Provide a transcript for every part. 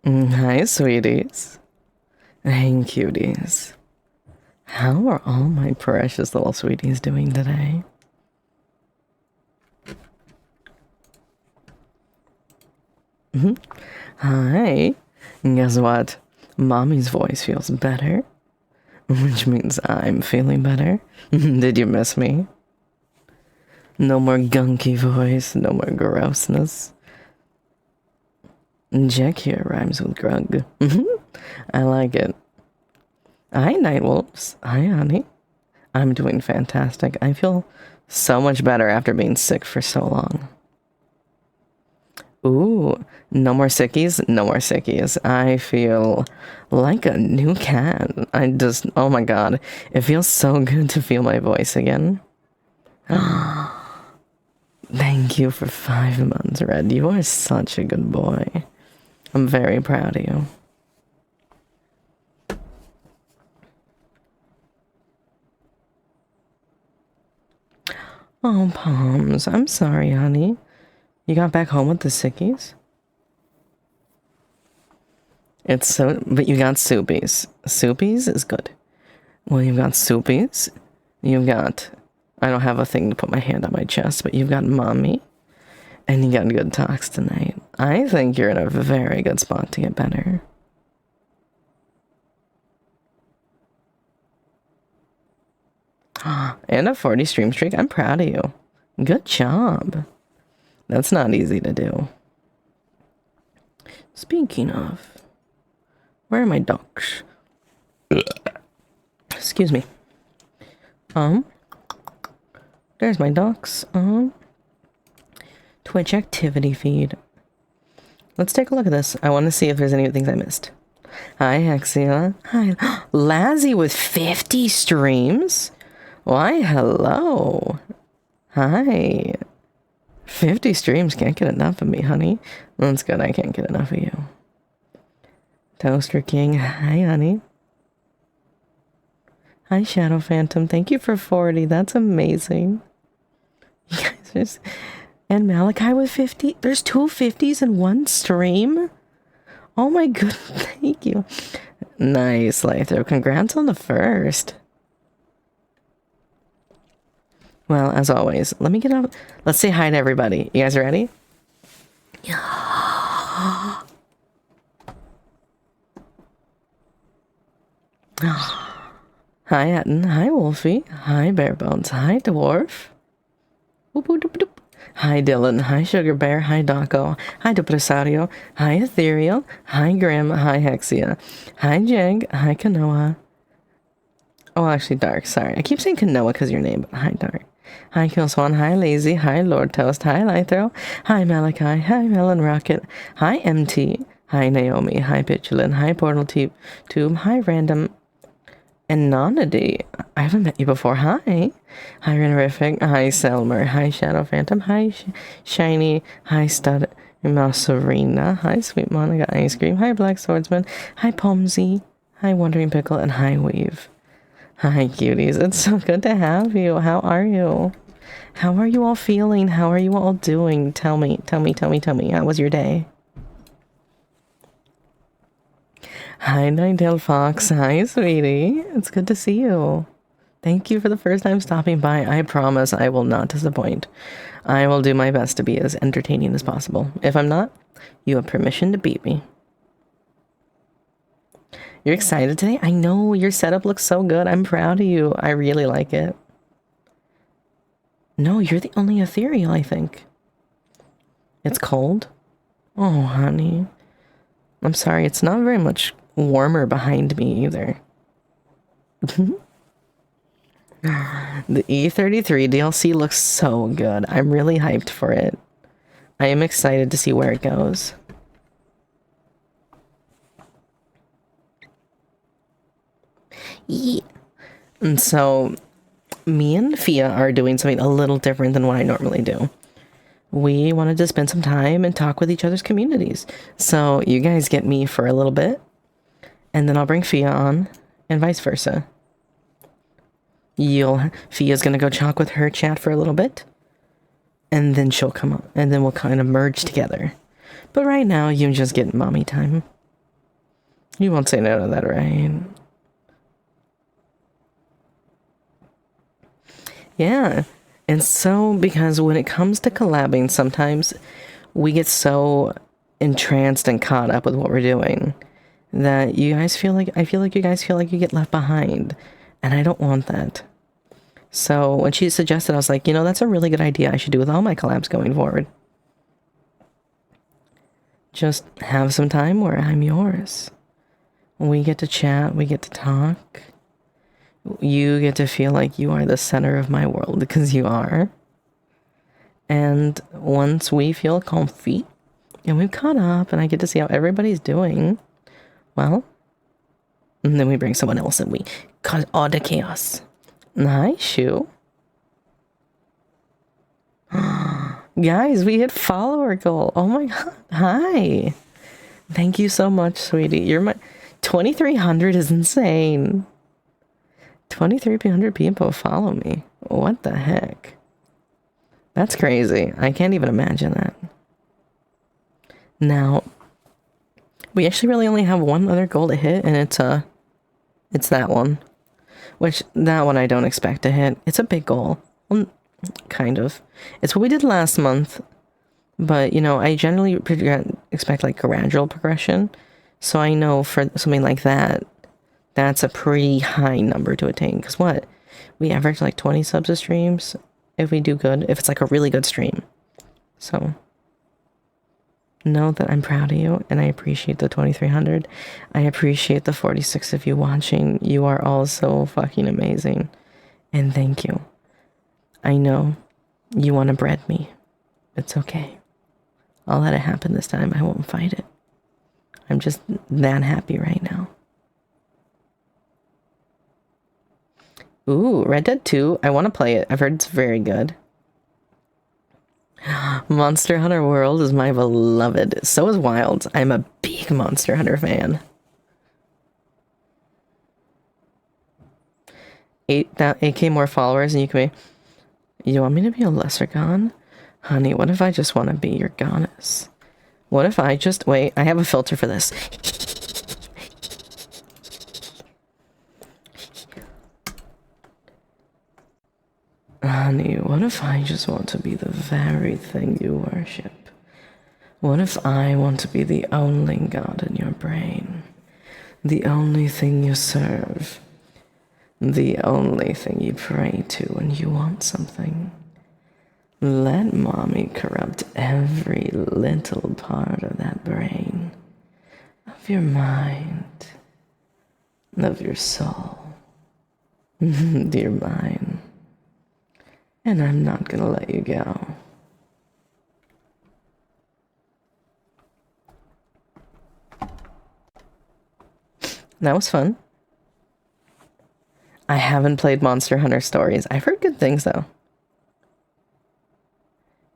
Hi, sweeties. Hey, cuties. How are all my precious little sweeties doing today? Hi. Guess what? Mommy's voice feels better, which means I'm feeling better. Did you miss me? No more gunky voice, no more grossness. Jack here rhymes with grug. I like it. Hi, Nightwolves. Hi, honey. I'm doing fantastic. I feel so much better after being sick for so long. Ooh, no more sickies, no more sickies. I feel like a new cat. Oh my god, it feels so good to feel my voice again. Thank you for 5 months, Red. You are such a good boy. I'm very proud of you. Oh, Palms, I'm sorry, honey. You got back home with the sickies? But you got soupies. Soupies is good. Well, you've got soupies. I don't have a thing to put my hand on my chest, but you've got mommy. And you got good talks tonight. I think you're in a very good spot to get better. And a 40 stream streak. I'm proud of you. Good job. That's not easy to do. Speaking of, where are my ducks? Excuse me. There's my ducks. Twitch activity feed. Let's take a look at this. I want to see if there's any things I missed. Hi, Hexia. Hi. Lazzy with 50 streams? Why, hello. Hi. 50 streams, can't get enough of me, honey. That's good, I can't get enough of you. Toaster King, hi, honey. Hi, Shadow Phantom, thank you for 40, that's amazing. You guys just... And Malachi with 50? There's 2 50s in one stream? Oh my goodness, thank you. Nice, Lather, congrats on the first. Well, as always, let me get up. Let's say hi to everybody. You guys ready? Hi, Etten. Hi, Wolfie. Hi, Barebones. Hi, Dwarf. Boop, boop, doop, doop. Hi, Dylan. Hi, Sugar Bear. Hi, Doggo. Hi, Depresario. Hi, Ethereal. Hi, Grim. Hi, Hexia. Hi, Jeg. Hi, Kanoa. Oh, actually, Dark. Sorry. I keep saying Kanoa because your name, but hi, Dark. Hi, Killswan. Hi, Lazy. Hi, Lord Toast. Hi, Lythro. Hi, Malachi. Hi, Melon Rocket. Hi, MT. Hi, Naomi. Hi, Pitulin. Hi, Portal Tube. Hi, Random. And Nonady. I haven't met you before. Hi. Hi, Renerific. Hi, Selmer. Hi, Shadow Phantom. Hi, Shiny. Hi, Stud. Serena. Hi, Sweet Monica Ice Cream. Hi, Black Swordsman. Hi, Pomsy. Hi, Wandering Pickle. And hi, Weave. Hi, cuties. It's so good to have you. How are you? How are you all feeling? How are you all doing? Tell me. How was your day? Hi, Ninetale Fox. Hi, sweetie. It's good to see you. Thank you for the first time stopping by. I promise I will not disappoint. I will do my best to be as entertaining as possible. If I'm not, you have permission to beat me. You're excited today? I know, your setup looks so good. I'm proud of you. I really like it. No, you're the only ethereal, I think. It's cold? Oh, honey. I'm sorry, it's not very much warmer behind me either. The E33 DLC looks so good. I'm really hyped for it. I am excited to see where it goes. Yeah. And so, me and Fia are doing something a little different than what I normally do. We wanted to spend some time and talk with each other's communities. So, you guys get me for a little bit, and then I'll bring Fia on, and vice versa. Fia's gonna go talk with her chat for a little bit, and then she'll come up, and then we'll kind of merge together. But right now, you just get mommy time. You won't say no to that, right? Yeah. And so, because when it comes to collabing, sometimes we get so entranced and caught up with what we're doing that you guys feel like, I feel like you guys feel like you get left behind. And I don't want that. So when she suggested, I was like, you know, that's a really good idea. I should do with all my collabs going forward. Just have some time where I'm yours. We get to chat, we get to talk. You get to feel like you are the center of my world, because you are. And once we feel comfy and we've caught up and I get to see how everybody's doing, well, and then we bring someone else and we cause all the chaos. Hi, Shu. Guys, we hit follower goal. Oh my god. Hi. Thank you so much, sweetie. You're my 2,300 is insane. 2,300 people follow me. What the heck? That's crazy. I can't even imagine that. Now, we actually really only have one other goal to hit, and it's that one. Which, that one I don't expect to hit. It's a big goal. Well, kind of. It's what we did last month. But, you know, I generally expect, like, gradual progression. So I know for something like that, that's a pretty high number to attain. Because what? We average, like, 20 subs a streams if we do good. If it's, like, a really good stream. So know that I'm proud of you, and I appreciate the 2,300. I appreciate the 46 of you watching. You are all so fucking amazing. And thank you. I know you want to bread me. It's okay. I'll let it happen this time. I won't fight it. I'm just that happy right now. Ooh, Red Dead 2. I want to play it. I've heard it's very good. Monster Hunter World is my beloved. So is Wilds. I'm a big Monster Hunter fan. 8K more followers and you can be... You want me to be a lesser god? Honey, what if I just want to be your goddess? What if I just... Wait, I have a filter for this. Honey, what if I just want to be the very thing you worship? What if I want to be the only god in your brain? The only thing you serve? The only thing you pray to when you want something? Let mommy corrupt every little part of that brain, of your mind, of your soul, dear mine. And I'm not gonna let you go. That was fun. I haven't played Monster Hunter Stories. I've heard good things, though.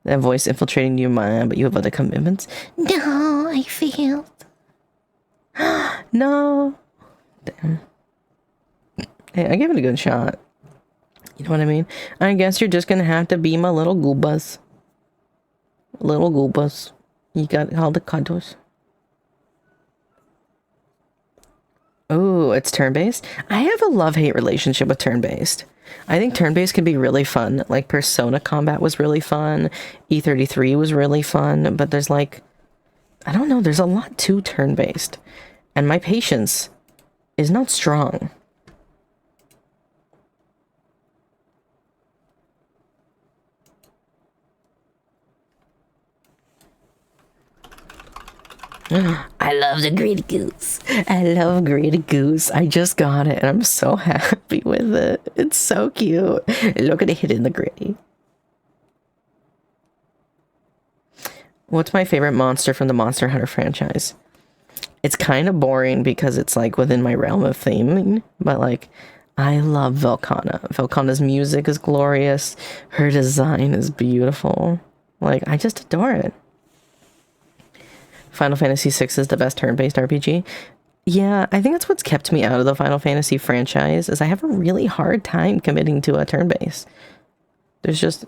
That voice infiltrating your mind, but you have other commitments? No, I failed. No. Damn. Hey, I gave it a good shot. You know what I mean? I guess you're just gonna have to be my little goobas. Little goobas. You got all the cuddles. Oh, it's turn-based? I have a love-hate relationship with turn-based. I think turn-based can be really fun. Like, Persona combat was really fun. E33 was really fun. But there's like... I don't know, there's a lot to turn-based. And my patience is not strong. I love the Greedy Goose. I love Greedy Goose. I just got it and I'm so happy with it. It's so cute. Look at it hitting the gritty. What's my favorite monster from the Monster Hunter franchise? It's kind of boring because it's like within my realm of theming, but like I love Velkhana. Velkhana's music is glorious. Her design is beautiful. Like, I just adore it. Final Fantasy VI is the best turn-based RPG. Yeah, I think that's what's kept me out of the Final Fantasy franchise, is I have a really hard time committing to a turn-based. There's just...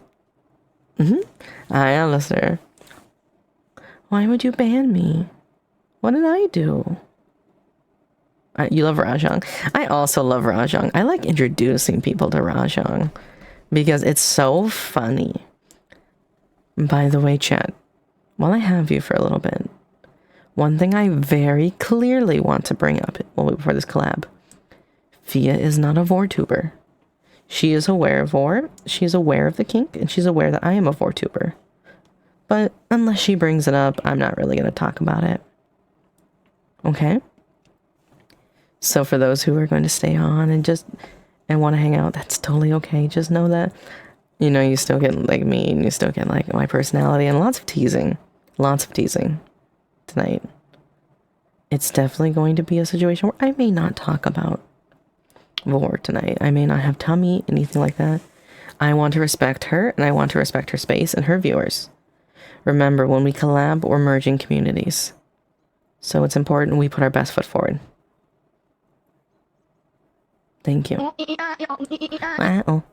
Hi, Alistair. Why would you ban me? What did I do? You love Rajang. I also love Rajang. I like introducing people to Rajang because it's so funny. By the way, chat, while I have you for a little bit, one thing I very clearly want to bring up before this collab, Fia is not a VorTuber. She is aware of Vor, she's aware of the kink, and she's aware that I am a VorTuber. But unless she brings it up, I'm not really going to talk about it. Okay? So for those who are going to stay on and want to hang out, that's totally okay. Just know that, you know, you still get like me and you still get like my personality and lots of teasing. Lots of teasing tonight. It's definitely going to be a situation where I may not talk about Vor tonight. I may not have tummy, anything like that. I want to respect her and I want to respect her space and her viewers. Remember, when we collab, we're merging communities. So it's important we put our best foot forward. Thank you. Wow.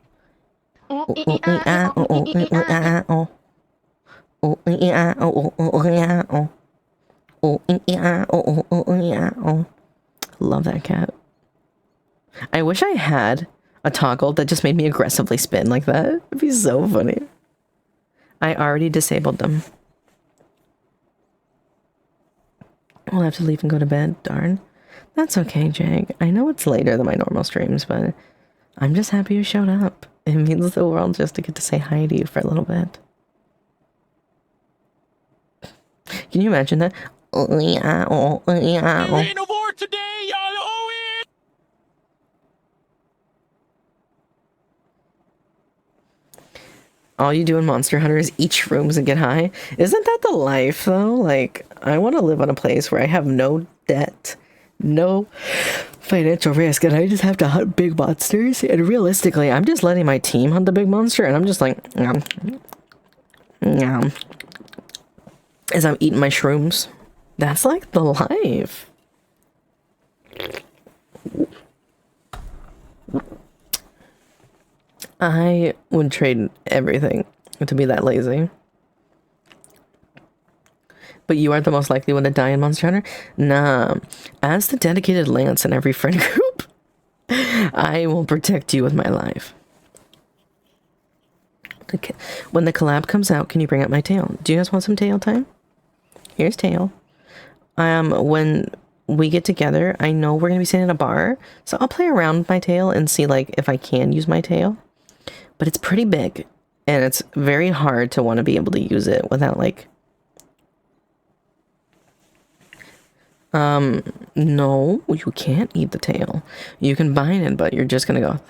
Love that cat. I wish I had a toggle that just made me aggressively spin like that. It'd be so funny. I already disabled them. We'll have to leave and go to bed. Darn. That's okay, Jag. I know it's later than my normal streams, but I'm just happy you showed up. It means the world just to get to say hi to you for a little bit. Can you imagine that? All you do in Monster Hunter is eat shrooms and get high. Isn't that the life, though? Like, I want to live on a place where I have no debt, no financial risk, and I just have to hunt big monsters. And realistically, I'm just letting my team hunt the big monster, and I'm just like, as I'm eating my shrooms. That's like the life. I would trade everything to be that lazy. But you are the most likely one to die in Monster Hunter? Nah. As the dedicated Lance in every friend group, I will protect you with my life. Okay. When the collab comes out, can you bring up my tail? Do you guys want some tail time? Here's tail. When we get together, I know we're going to be sitting in a bar, so I'll play around with my tail and see, like, if I can use my tail. But it's pretty big, and it's very hard to want to be able to use it without, like... No, you can't eat the tail. You can bind it, but you're just gonna go...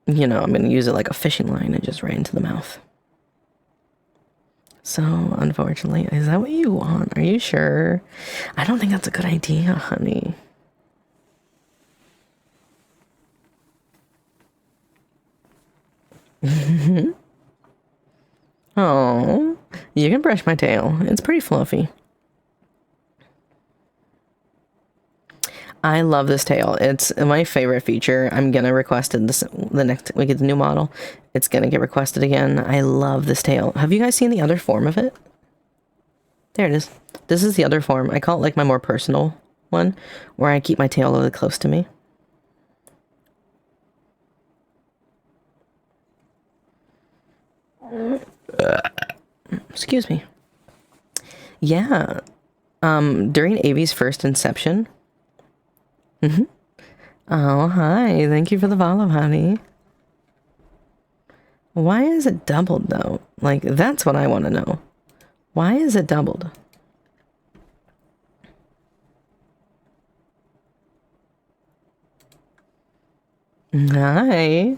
You know, I'm gonna use it like a fishing line and just right into the mouth. So, unfortunately, is that what you want? Are you sure? I don't think that's a good idea, honey. Oh, you can brush my tail. It's pretty fluffy. I love this tail. It's my favorite feature. I'm gonna request it the next we get the new model. It's gonna get requested again. I love this tail. Have you guys seen the other form of it? There it is. This is the other form. I call it like my more personal one, where I keep my tail really close to me. Excuse me. Yeah. During Avi's first inception. Oh, hi. Thank you for the follow, honey. Why is it doubled, though? Like, that's what I want to know. Why is it doubled? Hi.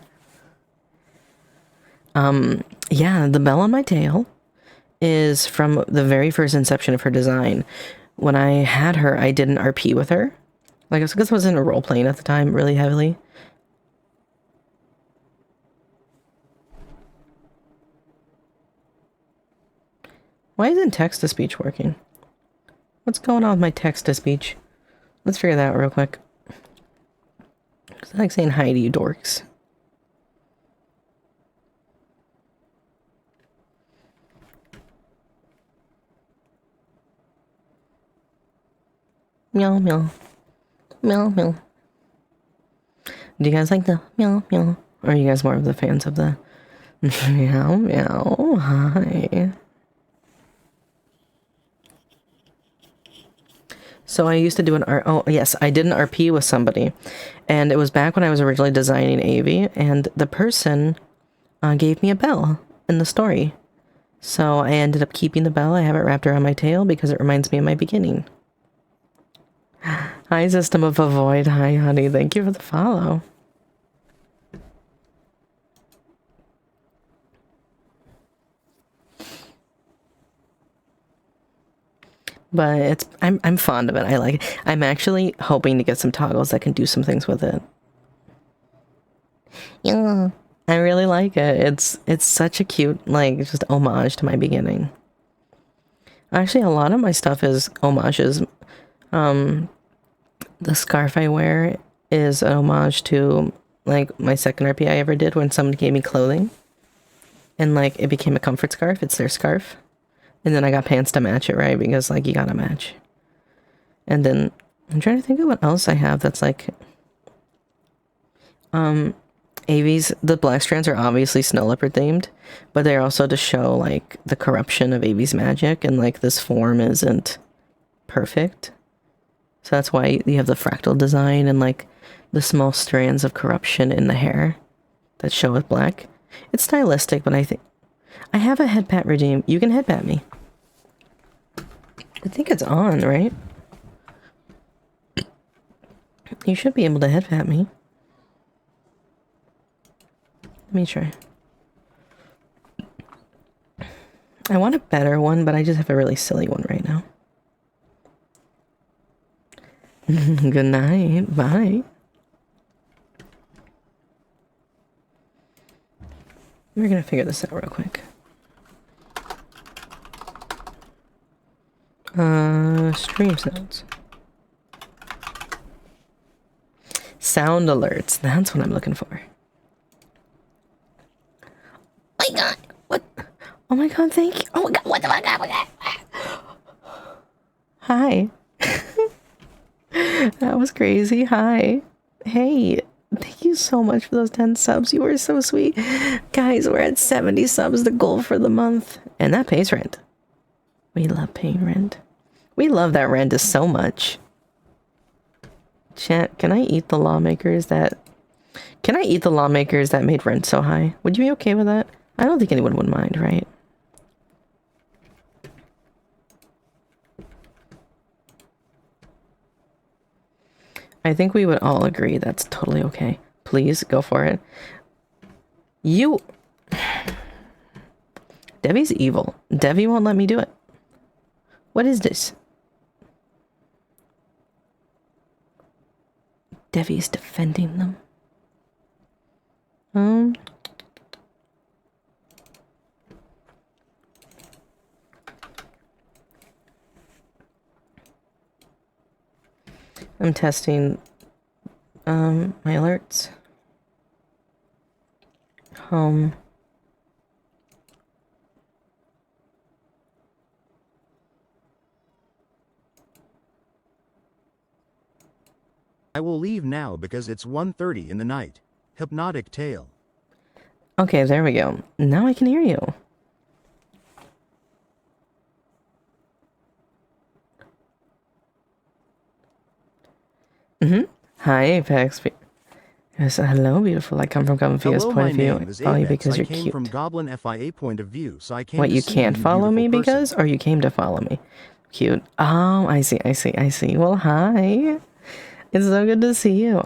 Yeah, the bell on my tail is from the very first inception of her design. When I had her, I did an RP with her. Like, I guess I was in a role playing at the time really heavily. Why isn't text-to-speech working? What's going on with my text-to-speech? Let's figure that out real quick. I like saying hi to you dorks. Meow, meow. meow, meow. Do you guys like the meow, meow? Or are you guys more of the fans of the meow, meow? Hi. So I used to do an oh yes, I did an RP with somebody, and it was back when I was originally designing AV, and the person gave me a bell in the story. So I ended up keeping the bell. I have it wrapped around my tail because it reminds me of my beginning. Hi, System of a Void. Hi, honey. Thank you for the follow. But I'm fond of it. I like it. I'm actually hoping to get some toggles that can do some things with it. Yeah, I really like it. It's such a cute, like, just homage to my beginning. Actually, a lot of my stuff is homages. The scarf I wear is an homage to, like, my second RP I ever did when someone gave me clothing. And, like, it became a comfort scarf. It's their scarf. And then I got pants to match it, right? Because, like, you gotta match. And then, I'm trying to think of what else I have that's, like... AVs, the black strands are obviously snow leopard themed. But they're also to show, like, the corruption of AV's magic. And, like, this form isn't perfect. So that's why you have the fractal design and, like, the small strands of corruption in the hair that show with black. It's stylistic, but I think... I have a head pat redeem. You can head pat me. I think it's on, right? You should be able to head pat me. Let me try. I want a better one, but I just have a really silly one right now. Good night. Bye. We're gonna figure this out real quick. Stream sounds. Sound alerts. That's what I'm looking for. Oh my god. What? Oh my god, thank you. Oh my god, what the fuck? Oh my god. Hi. That was crazy. Hi. Hey. Thank you so much for those 10 subs. You were so sweet. Guys, we're at 70 subs, the goal for the month. And that pays rent. We love paying rent. We love that rent is so much. Chat, can I eat the lawmakers that... Can I eat the lawmakers that made rent so high? Would you be okay with that? I don't think anyone would mind, right? I think we would all agree that's totally okay. Please, go for it. You... Debbie's evil. Debbie won't let me do it. What is this? Debbie's defending them. I'm testing my alerts. Home. I will leave now because it's 1:30 in the night. Hypnotic tale. Okay, there we go. Now I can hear you. Hi, Apex. Yes, hello, beautiful. I come from Goblin.fia's point of view. Follow you because you're cute. From Goblin FIA point of view, so I came What, to you see can't you, follow me beautiful because? person. Or you came to follow me? Cute. Oh, I see. Well, hi. It's so good to see you.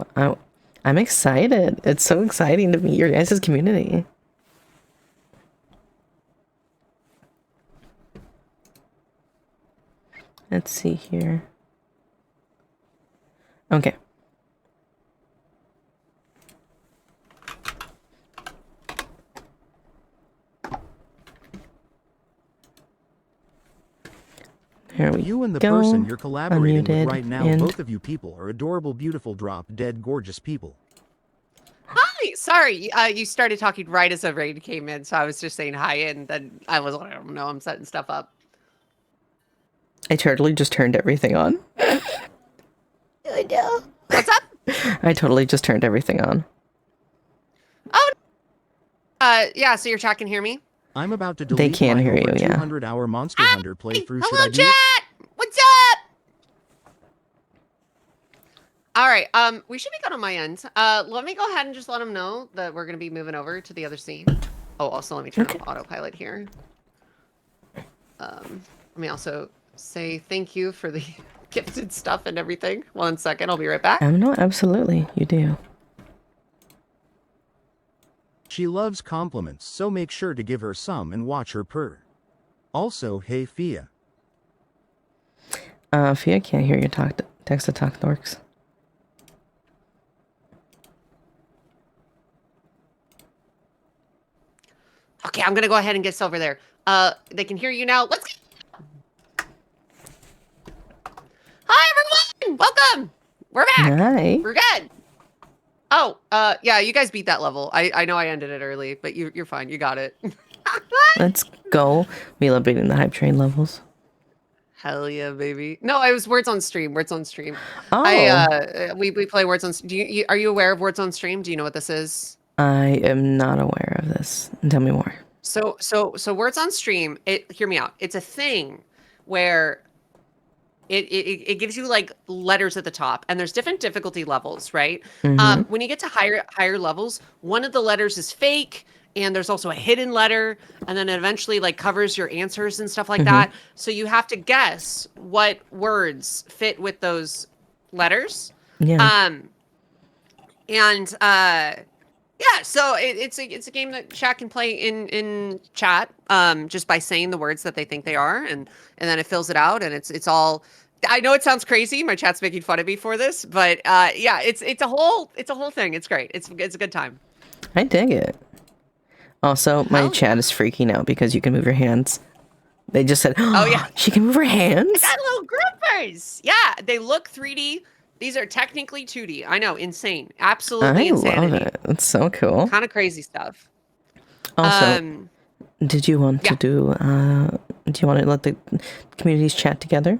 I'm excited. It's so exciting to meet your guys' community. Let's see here. Okay. Here we You and the go. person you're collaborating with Unmuted right now, and... both of you people are adorable, beautiful, drop dead, gorgeous people. Hi, sorry, you started talking right as the raid came in, so I was just saying hi, and then I was like, I don't know, I'm setting stuff up. I totally just turned everything on. I know. I totally just turned everything on. Oh, yeah, so your chat can hear me? I'm about to They delete can my hear over you, yeah. 200-hour Monster Hunter playthrough. Should Hello, I do it? chat! What's up? All right, we should be good on my end. Let me go ahead and just let them know that we're going to be moving over to the other scene. Oh, also, let me turn off autopilot here. Let me also say thank you for the gifted stuff and everything. 1 second, I'll be right back. No, absolutely, you do. She loves compliments, so make sure to give her some and watch her purr. Also, hey Fia. Fia can't hear you talk. Text to talk dorks. Okay, I'm gonna go ahead and get over there. They can hear you now. Let's get... Hi, everyone! Welcome! We're back! Hi. We're good! Oh, yeah, you guys beat that level. I know I ended it early, but you're fine. You got it. Let's go. We love beating the hype train levels. Hell yeah, baby. No, it was Words on Stream. Words on Stream. Oh. We play Words on... Are you aware of Words on Stream? Do you know what this is? I am not aware of this. Tell me more. So Words on Stream, hear me out. It's a thing where it gives you like letters at the top, and there's different difficulty levels, right? When you get to higher levels, one of the letters is fake, and there's also a hidden letter, and then it eventually like covers your answers and stuff like that. So you have to guess what words fit with those letters. Yeah. Yeah, so it's a game that chat can play in chat, just by saying the words that they think they are, and then it fills it out, and it's all. I know it sounds crazy. My chat's making fun of me for this, but yeah, it's a whole thing. It's great. It's a good time. I dig it. Also, my Hell chat is freaking out because you can move your hands. They just said, Oh yeah, she can move her hands? I got little grippers. Yeah, they look 3D. These are technically 2D. I know, insane. Absolutely insanity. I love it. It's so cool. Kind of crazy stuff. Also, did you want to do you want to let the communities chat together?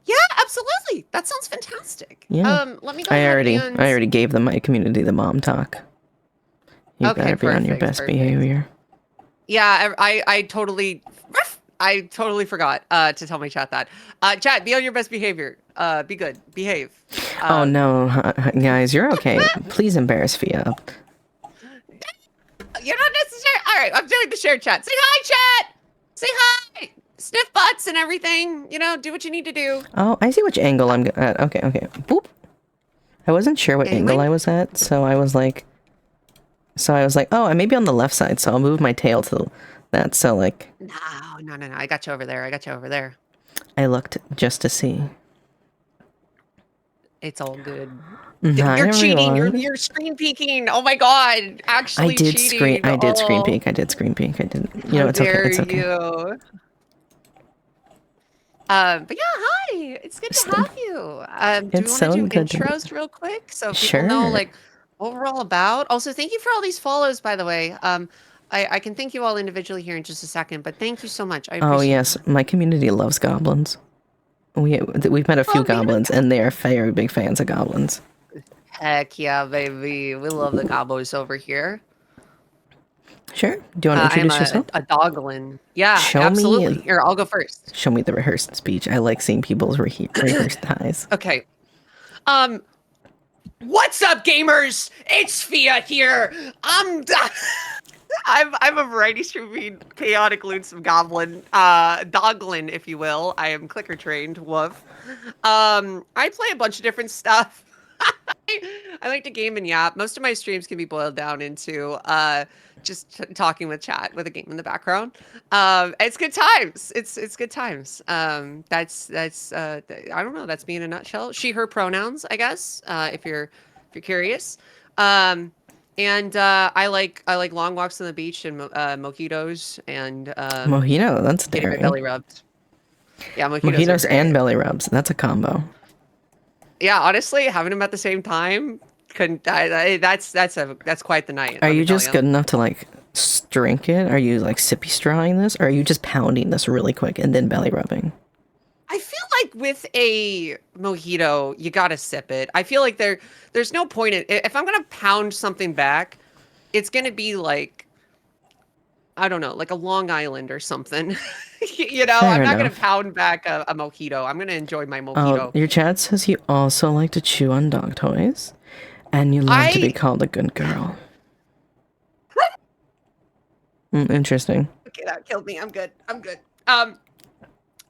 Yeah, absolutely. That sounds fantastic. Yeah. Let me go I ahead and... already gave them my community the mom talk. You Okay, better be on your best behavior. Yeah, I totally forgot to tell my chat that. Chat, be on your best behavior. Be good. Behave. Oh no, guys, you're okay. Please embarrass Fia. You're not necessary. All right, I'm doing the share chat. Say hi, chat. Say hi. Sniff butts and everything. You know, do what you need to do. Oh, I see which angle I'm at. Okay. Boop. I wasn't sure what angle I was at, so I was like, oh, I may be on the left side, so I'll move my tail to that. So like, No. I got you over there. I looked just to see. It's all good. Hi, You're cheating. everyone. You're screen peeking. Oh my god. Actually cheating. I did screen peek. I didn't. You know, it's okay. It's okay. You. But yeah, hi. It's good to have you. Do we want to do intros real quick so people know like what we're all about? Also, thank you for all these follows, by the way. I can thank you all individually here in just a second, but thank you so much. I appreciate it. My community loves goblins. We've met a few goblins, and they are very big fans of goblins. Heck yeah, baby. We love the gobbos over here. Sure. Do you want to introduce yourself? A doglin. Yeah, absolutely. Here, I'll go first. Show me the rehearsed speech. I like seeing people's rehearsed highs. Okay. What's up, gamers? It's Fia here. I'm a variety streaming chaotic loonsome goblin, doglin, if you will. I am clicker trained. Woof. I play a bunch of different stuff. I like to game and yap. Most of my streams can be boiled down into just talking with chat with a game in the background. It's good times. It's good times. That's I don't know. That's me in a nutshell. She, her pronouns, I guess. If you're curious. And I like long walks on the beach and mojitos and mojito. That's getting my belly rubbed. Yeah, mojitos and belly rubs. That's a combo. Yeah, honestly, having them at the same time that's quite the night. Are you just good enough to like drink it? Are you like sippy strawing this, or are you just pounding this really quick and then belly rubbing? I feel like with a mojito, you gotta sip it. I feel like there's no point in if I'm gonna pound something back, it's gonna be like I don't know, like a Long Island or something. Fair I'm not gonna enough. pound back a mojito. I'm gonna enjoy my Oh, mojito. your chat says you also like to chew on dog toys, and you love to be I called a good girl. Interesting. okay, that killed me. I'm good. I'm good.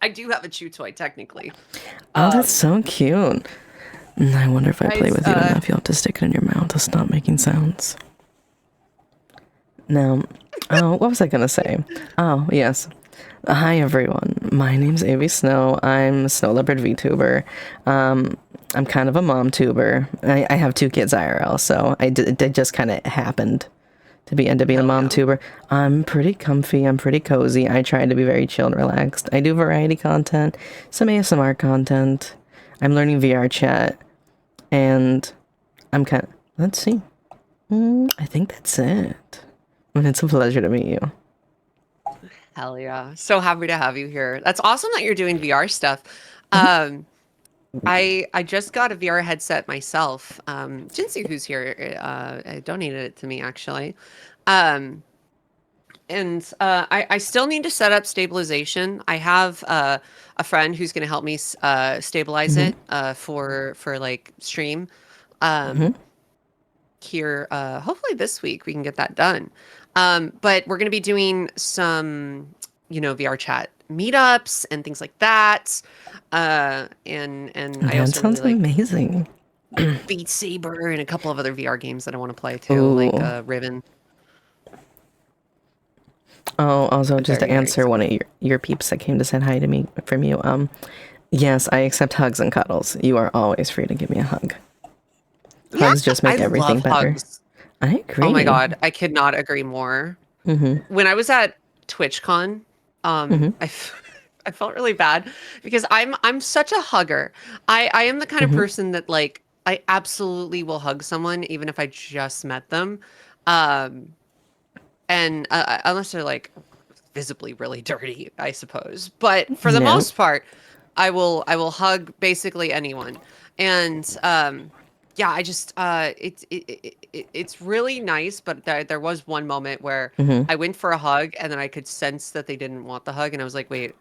I do have a chew toy technically. Oh, that's Um, so cute. I wonder if I play guys, with you enough, you'll have to stick it in your mouth to stop making sounds. Now, oh, what was I gonna say? Oh, yes. Hi, everyone. My name's Avi Snow. I'm a Snow Leopard VTuber. I'm kind of a mom tuber. I have 2 kids IRL, so it just kind of happened to be end up being a hell mom yeah. tuber. I'm pretty comfy. I'm pretty cozy. I try to be very chill and relaxed. I do variety content, some ASMR content. I'm learning VR chat, and I'm kind of, let's see. I think that's it. And it's a pleasure to meet you. Hell yeah. So happy to have you here. That's awesome that you're doing VR stuff. Mhm. I just got a VR headset myself. Jinsu, who's here, donated it to me actually. Um, and I still need to set up stabilization. I have a friend who's going to help me stabilize Mhm. it for like stream. Mhm. Here hopefully this week we can get that done. But we're going to be doing some VR chat meetups and things like that. And I That also really sounds like amazing. Beat Saber and a couple of other VR games that I want to play too, like Ooh. Ribbon. Oh, also, just to Very, very answer excited. one of your peeps that came to say hi to me from you. Yes, I accept hugs and cuddles. You are always free to give me a hug. Yeah, Hugs just I make everything love better. hugs. I Oh my agree. God, I could not agree more. Mm-hmm. When I was at TwitchCon, Mm-hmm. I felt really bad because I'm such a hugger. I am the kind of Mm-hmm. person that like I absolutely will hug someone even if I just met them. Um, and unless they're like visibly really dirty, I suppose. But for the No. most part, I will hug basically anyone. And yeah, I just it's really nice, but there was one moment where Mm-hmm. I went for a hug and then I could sense that they didn't want the hug and I was like, "Wait,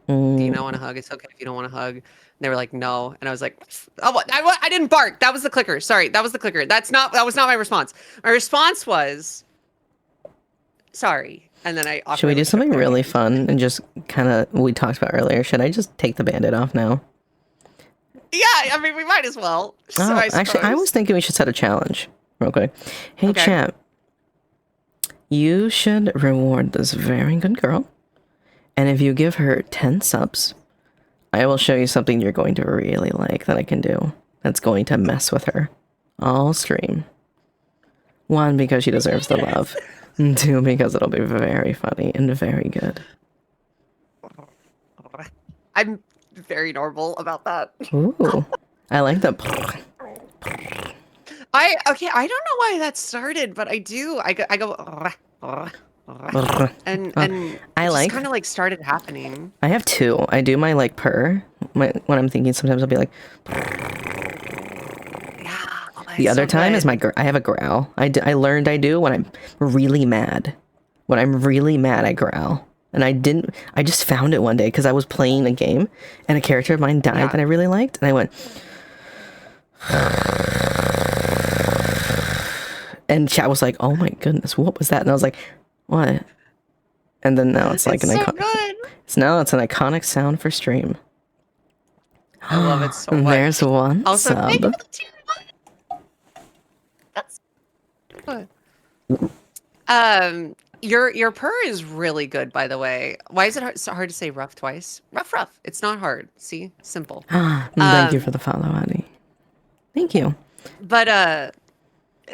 do you not want Mm, a hug? It's okay if you don't want a hug." And they were like, "No." And I was like, "Oh, I didn't bark. That was the clicker. Sorry, that was the clicker. That was not my response. My response was sorry." And then I should we do awkwardly shook something their really hand. fun and just kind of we talked about earlier? Should I just take the bandit off now? Yeah, I mean, we might as well. So Oh, I actually, I was suppose. thinking we should set a challenge real quick. Hey, Okay. chat, you should reward this very good girl, and if you give her 10 subs, I will show you something you're going to really like that I can do. That's going to mess with her. All stream. 1, because she deserves the love. 2, because it'll be very funny and very good. I'm very normal about that. Ooh, I like that. Okay, I don't know why that started, but I do. I go and I it just like. kind of like started happening. I have 2. I do my like purr when I'm thinking. Sometimes I'll be like. Yeah, oh, The it's other so time is good. I have a growl. I learned I do when I'm really mad. When I'm really mad, I growl. And I just found it one day because I was playing a game and a character of mine died Yeah. that I really liked. And I went, and chat was like, oh my goodness, what was that? And I was like, what? And then now it's like It's an so iconic, good. it's an iconic sound for stream. I love it so There's much. one Also, thank you sub. for the tier one. That's good. Your purr is really good, by the way. Why is it so hard to say rough twice? Rough, rough. It's not hard. See, simple. Thank you for Um, the follow, Addie. Thank you. but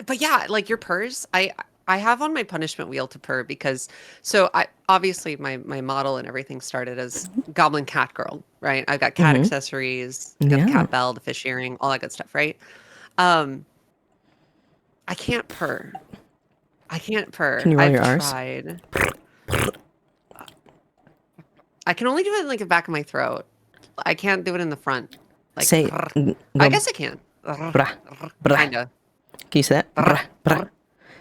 yeah, like your purrs, I have on my punishment wheel to purr because so I obviously my model and everything started as Goblin Cat Girl, right? I've got cat Mm-hmm. accessories, got the Yeah. cat bell, the fish earring, all that good stuff, right? Um, I can't purr. I can't Can purr. you roll I've your R's? tried. I can only do it in like the back of my throat. I can't do it in the front. Like, Say, I go guess I can. brah, brah. Kinda. Can you say that? Brah, brah.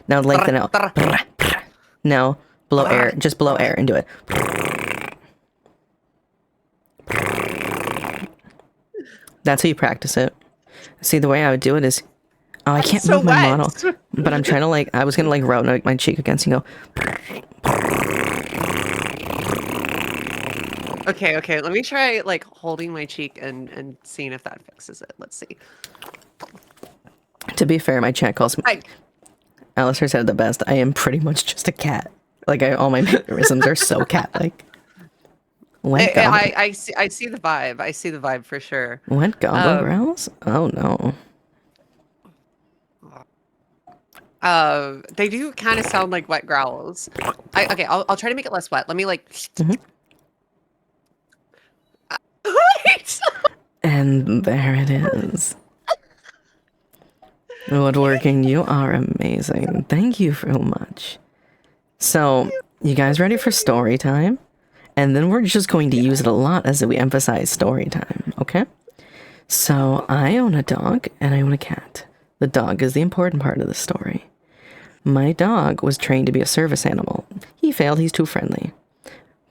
Now lengthen out. Brah, brah. Now blow air. Just blow air and do it. That's how you practice it. See, the way I would do it is, oh, I can't so move my wet. model, but I'm trying to like, I was gonna like rub my cheek against and go. Okay. Let me try like holding my cheek and seeing if that fixes it. Let's see. To be fair, my chat calls me. I, Alistair said it the best. I am pretty much just a cat. Like all my mannerisms are so cat-like. Wet goblin. I see the vibe. I see the vibe for sure. Wet goblin growls? Oh no. They do kind of sound like wet growls. Okay, I'll try to make it less wet. Let me like. Wait! And there it is. Woodworking, you are amazing. Thank you so much. So, you guys ready for story time? And then we're just going to use it a lot as we emphasize story time, okay? So, I own a dog and I own a cat. The dog is the important part of the story. My dog was trained to be a service animal. He failed, he's too friendly.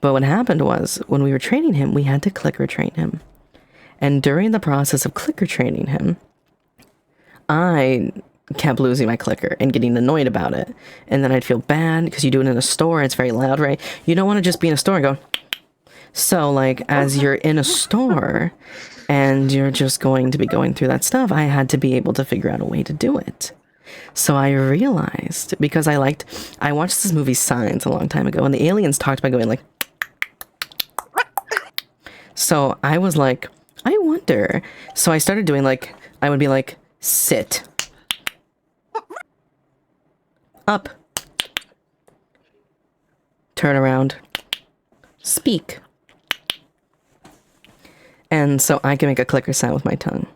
But what happened was, when we were training him, we had to clicker train him. And during the process of clicker training him, I kept losing my clicker and getting annoyed about it. And then I'd feel bad because you do it in a store, it's very loud, right? You don't want to just be in a store and go. So, like, as you're in a store and you're just going to be going through that stuff, I had to be able to figure out a way to do it. So I realized, because I watched this movie Signs a long time ago, and the aliens talked about going like. So I was like, I wonder. So I started doing like, I would be like, sit. Up. Turn around. Speak. And so I can make a clicker sound with my tongue.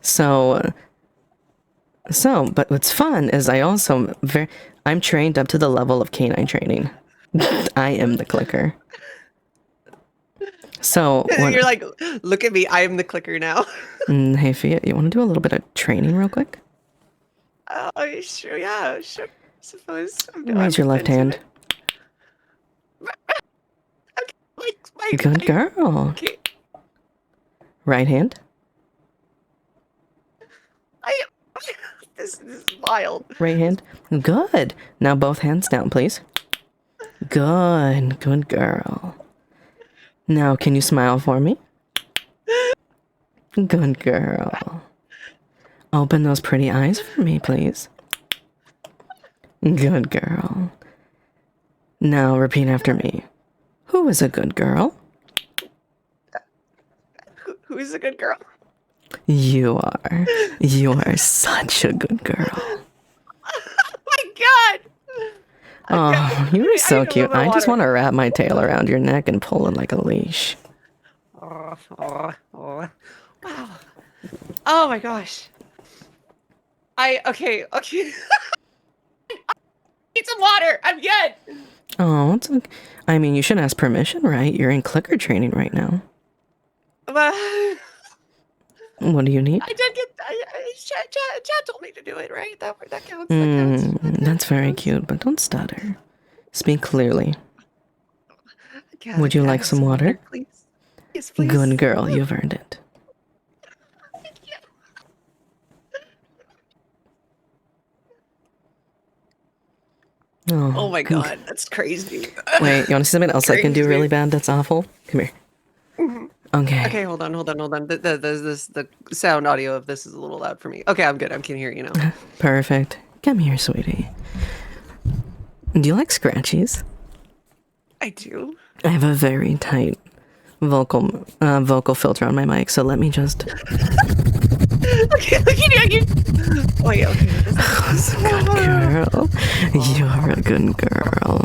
So, but what's fun is I'm trained up to the level of canine training. I am the clicker. So You're like, look at me, I am the clicker now. Hey, Fia, you want to do a little bit of training real quick? Oh, sure, yeah, sure. I suppose. Raise your left hand. Good girl. Okay. Right hand. This is wild. Right hand. Good. Now both hands down, please. Good. Good girl. Now, can you smile for me? Good girl. Open those pretty eyes for me, please. Good girl. Now, repeat after me. Who is a good girl? Who is a good girl? You are. You are such a good girl. Oh my god! Oh, you're so cute. I just want to wrap my tail around your neck and pull it like a leash. Oh, wow. Oh my gosh. Okay. Need some water. I'm good. Oh, it's okay. I mean, you should ask permission, right? You're in clicker training right now. What do you need? I did get. Chad told me to do it, right? That counts. That counts. That's very cute, but don't stutter. Speak clearly. Would you like some water? Please. Yes, please. Good girl, you've earned it. Thank you. Oh my god, that's crazy. Wait, you want to see something else I can do really bad that's awful? Come here. Okay. Okay, hold on. The sound audio of this is a little loud for me. Okay, I'm good. I can hear you now. Perfect. Come here, sweetie. Do you like scratchies? I do. I have a very tight vocal filter on my mic, so let me just. Okay, look at you. Wait, okay. Who's a good girl? You're a good girl.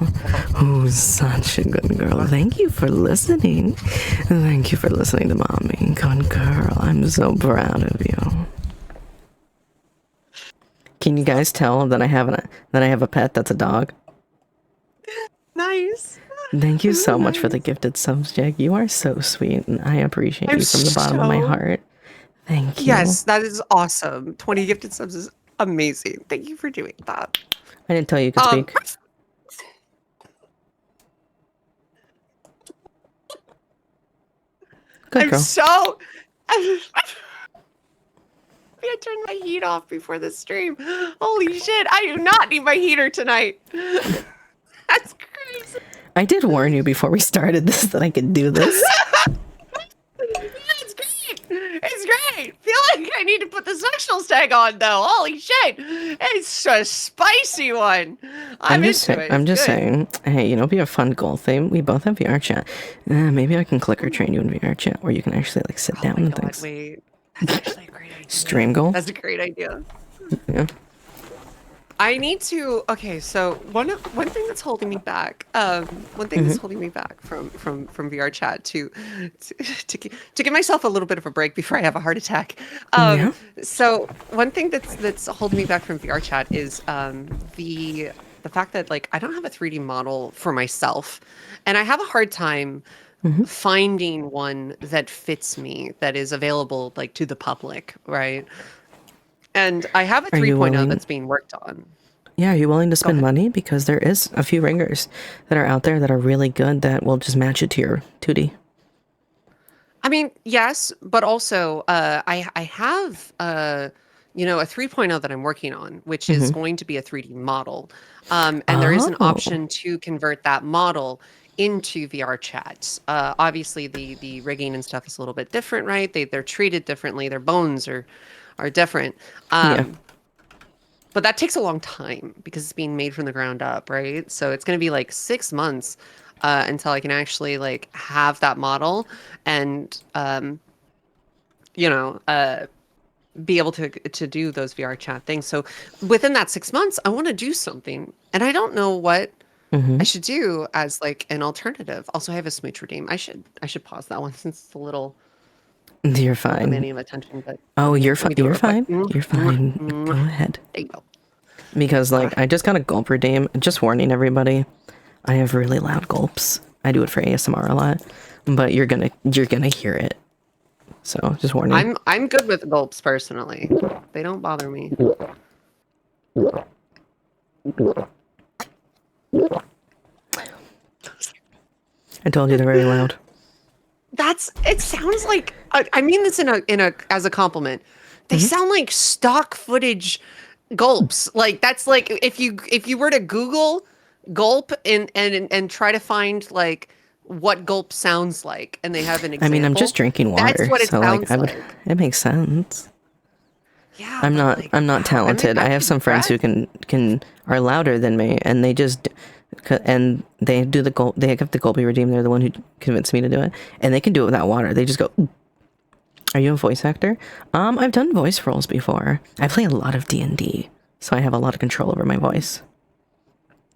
Who's such a good girl? Thank you for listening. Thank you for listening to mommy. Good girl. I'm so proud of you. Can you guys tell that I have a pet that's a dog? Nice. Thank you so much for Nice. the gifted subs, Jack. You are so sweet, and I appreciate I'm you from the bottom of my so heart. Thank you. Yes, that is awesome. 20 gifted subs is amazing. Thank you for doing that. I didn't tell you you could Um, speak. Good I'm girl. so. I turned my heat off before the stream. Holy shit! I do not need my heater tonight. That's crazy. I did warn you before we started this that I could do this. It's great. It's great. Feel like I need to put the sectional tag on though. Holy shit! It's a spicy one. I'm into it. I'm It's just good. saying. Hey, you know, be a fun goal thing. We both have VR chat. Maybe I can clicker train you in VR chat where you can actually like sit Oh down my and god! things. Wait, that's actually a great idea. Stream goal. That's a great idea. Yeah. I need to. Okay, so one thing that's holding me back. One thing that's holding me back from VR chat to give myself a little bit of a break before I have a heart attack. Yeah. So one thing that's holding me back from VR chat is the fact that like I don't have a 3D model for myself, and I have a hard time finding one that fits me that is available like to the public, right? And I have a Are you 3.0 willing? that's being worked on. Yeah, are you willing to Go spend ahead. money? Because there is a few ringers that are out there that are really good that will just match it to your 2D. I mean, yes, but also I have you know, a 3.0 that I'm working on, which is going to be a 3D model, and there is an Oh. option to convert that model into VR chats. Obviously, the rigging and stuff is a little bit different, right? They're treated differently. Their bones are different. Yeah. But that takes a long time because it's being made from the ground up, right? So it's going to be like 6 months until I can actually like have that model and you know be able to do those VR chat things. So within that 6 months, I want to do something, and I don't know what I should do as like an alternative. Also, I have a smooch redeem. I should pause that one since it's a little You're demanding fine. of attention. But Oh, you're let fine. me do it You're real quick. fine. You're fine. Go ahead. There you go. Because like I just got a gulp redeem. Just warning everybody. I have really loud gulps. I do it for ASMR a lot, but you're gonna hear it. So just warning. I'm good with gulps personally. They don't bother me. I told you they're very loud. It sounds like I mean this in a as a compliment. They sound like stock footage gulps. Like that's like if you were to Google gulp and try to find like what gulp sounds like and they have an I example. mean, I'm just drinking water, That's what it so like sounds I would. like. It makes sense. Yeah, I'm but, not. like, I'm not wow, I mean, talented. I that's have some friends who can are louder than me, and they just and they do the gulp. They have the gulpy redeem. They're the one who convinced me to do it, and they can do it without water. They just go. "Ooh." Are you a voice actor? I've done voice roles before. I play a lot of D&D, so I have a lot of control over my voice.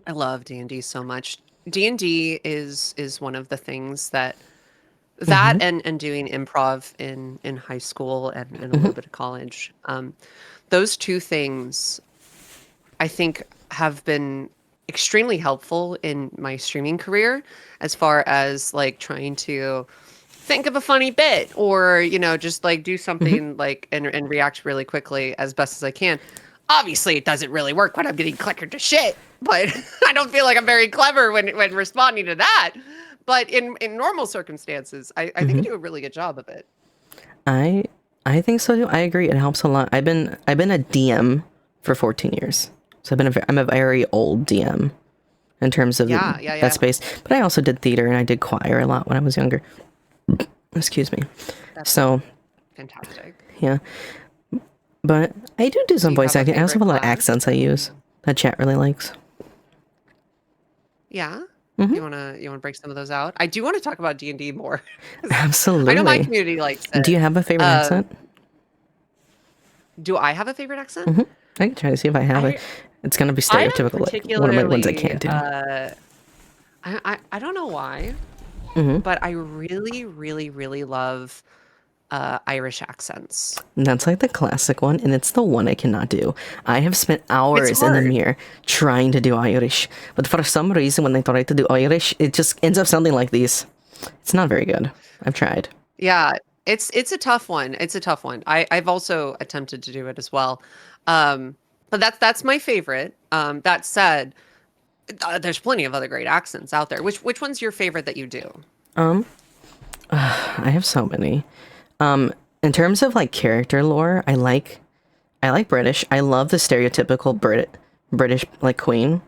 I love D&D so much. D&D is one of the things that and doing improv in high school and a little bit of college. Those two things I think have been extremely helpful in my streaming career as far as like trying to think of a funny bit or you know just like do something like and react really quickly as best as I can. Obviously it doesn't really work when I'm getting clickered to shit, but I don't feel like I'm very clever when responding to that. But in normal circumstances I think I do a really good job of it. I think so too. I agree. It helps a lot. I've been a DM for 14 years, so I'm a very old DM in terms of Yeah. that space. But I also did theater and I did choir a lot when I was younger. Excuse me. That's So fantastic. yeah, but I do some you voice have a acting. I also have a favorite lot of class? accents I use that chat really likes. Yeah. You wanna break some of those out? I do want to talk about D&D more. 'Cause I know my Absolutely. community likes Do you it. have a favorite accent? Do I have a favorite accent? I can try to see if I have it. I It's gonna be I don't stereotypical, like one of my ones I particularly can't do. I don't know why, but I really, really, really love Irish accents. And that's like the classic one, and it's the one I cannot do. I have spent It's hours in the hard. mirror trying to do Irish, but for some reason, when I try to do Irish, it just ends up sounding like these. It's not very good. I've tried. Yeah, it's a tough one. It's a tough one. I've also attempted to do it as well. But that's my favorite. That said, there's plenty of other great accents out there. Which one's your favorite that you do? I have so many. In terms of like character lore, I like British. I love the stereotypical British like queen.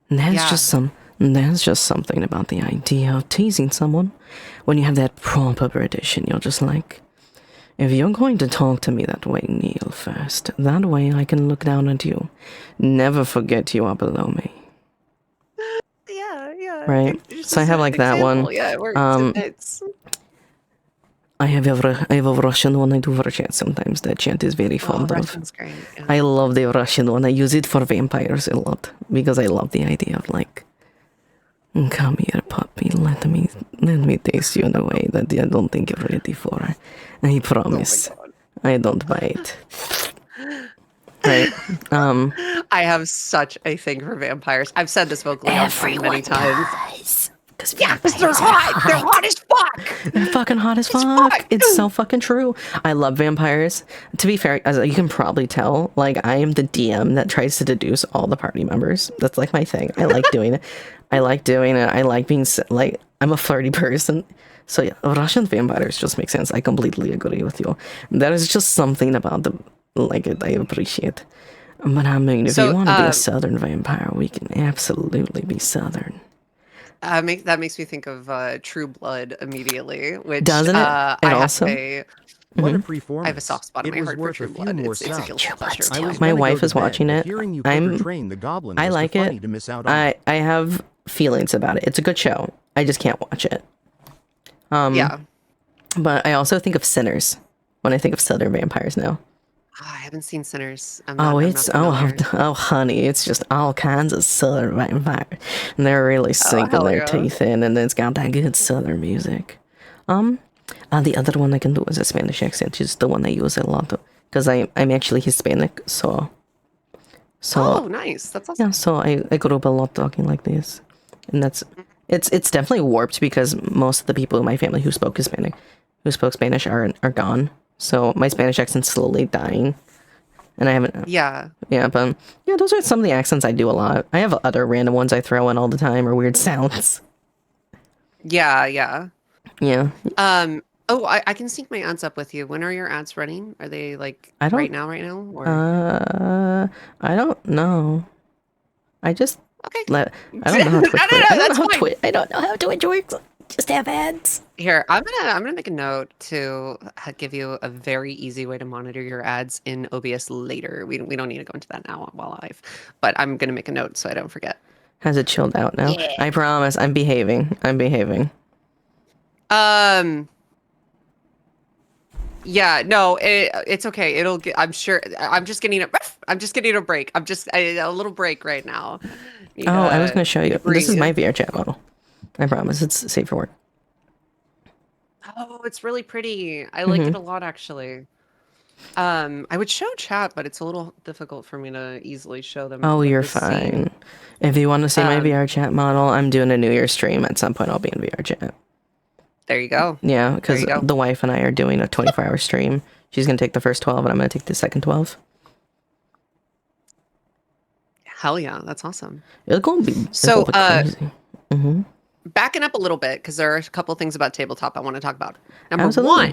And Yeah. there's just something about the idea of teasing someone when you have that proper British and you're just like, if you're going to talk to me that way, kneel first. That way I can look down at you. Never forget you are below me. Yeah, yeah. Right? Just So I as have an like that example, one. yeah, it works. It's I have a Russian one I do for chat sometimes that chat is very oh, fond of. Russian's great. Yeah. I love the Russian one. I use it for vampires a lot because I love the idea of like, come here, puppy. Let me taste you in a way that I don't think you're ready for. I promise. Oh I don't bite. Right. I have such a thing for vampires. I've said this vocally on stream many times. Does. Because Yes, they're hot. They're hot as fuck. They're fucking hot as It's fuck. fun. It's so fucking true. I love vampires. To be fair, as you can probably tell, like I am the DM that tries to deduce all the party members. That's like my thing. I like doing it. I like doing it. I like being like I'm a flirty person. So yeah, Russian vampires just make sense. I completely agree with you. There is just something about them like it I appreciate. But I mean, if you So, want to be a southern vampire, we can absolutely be southern. that makes me think of True Blood immediately, which Doesn't it? I It have also. What a I performance. have a soft spot in It my was heart for worth True a few Blood. more It's a subs. guilty pleasure. I was My gonna wife go to is bed, watching but it. hearing you I'm- clicker train the goblin I was like too it. funny to miss out on. I have feelings about it. It's a good show. I just can't watch it. Yeah. But I also think of Sinners when I think of Southern vampires now. I haven't seen Sinners. Oh, I'm it's not familiar. honey, it's just all kinds of Southern vampires, and they're really sinking hell their yeah. teeth in, and it's got that good Southern music. The other one I can do is a Spanish accent, which is the one I use a lot because I'm actually Hispanic, so Oh, nice. That's awesome. yeah, so I grew up a lot talking like this, and it's definitely warped because most of the people in my family who spoke Spanish are gone. So my Spanish accent's slowly dying, and I haven't. Yeah. Yeah, but yeah, those are some of the accents I do a lot. I have other random ones I throw in all the time or weird sounds. Yeah, yeah. Yeah, Oh, I can sync my ads up with you. When are your ads running? Are they like I don't. right now, or I don't know. I just okay? I don't know how Twitch works. I don't know That's how fine. I don't know how Twitch works. Just have ads. Here, I'm gonna make a note to give you a very easy way to monitor your ads in OBS later. We don't need to go into that now while live, but I'm gonna make a note so I don't forget. Has it chilled out now? Yeah. I promise. I'm behaving. I'm behaving. Yeah, no, it's okay. It'll get, I'm sure. I'm just getting a break. A little break right now. Need Oh, I was going to show you. This is breathe. my VR chat model. I promise. It's safe for work. Oh, it's really pretty. I like Mm-hmm. it a lot, actually. I would show chat, but it's a little difficult for me to easily show them. Oh, with you're the scene. fine. If you want to see my VR chat model, I'm doing a New Year's stream. At some point, I'll be in VR chat. There you go. Yeah, because you go. the wife and I are doing a 24-hour stream. She's going to take the first 12, and I'm going to take the second 12. Hell yeah, that's awesome. It's going to be So, crazy. Mm-hmm. backing up a little bit, because there are a couple things about tabletop I want to talk about. Number Absolutely.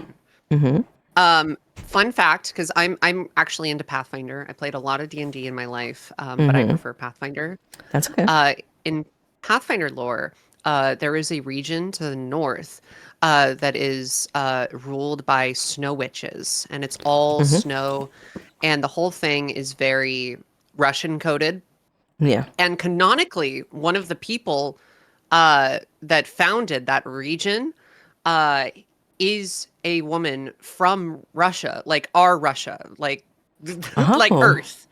one, Mm-hmm. fun fact, because I'm actually into Pathfinder. I played a lot of D&D in my life, but I prefer Pathfinder. That's okay. In Pathfinder lore, there is a region to the north that is ruled by snow witches, and it's all snow, and the whole thing is very Russian coded. Yeah. And canonically, one of the people that founded that region is a woman from Russia, like our Russia, like like Oh. Earth,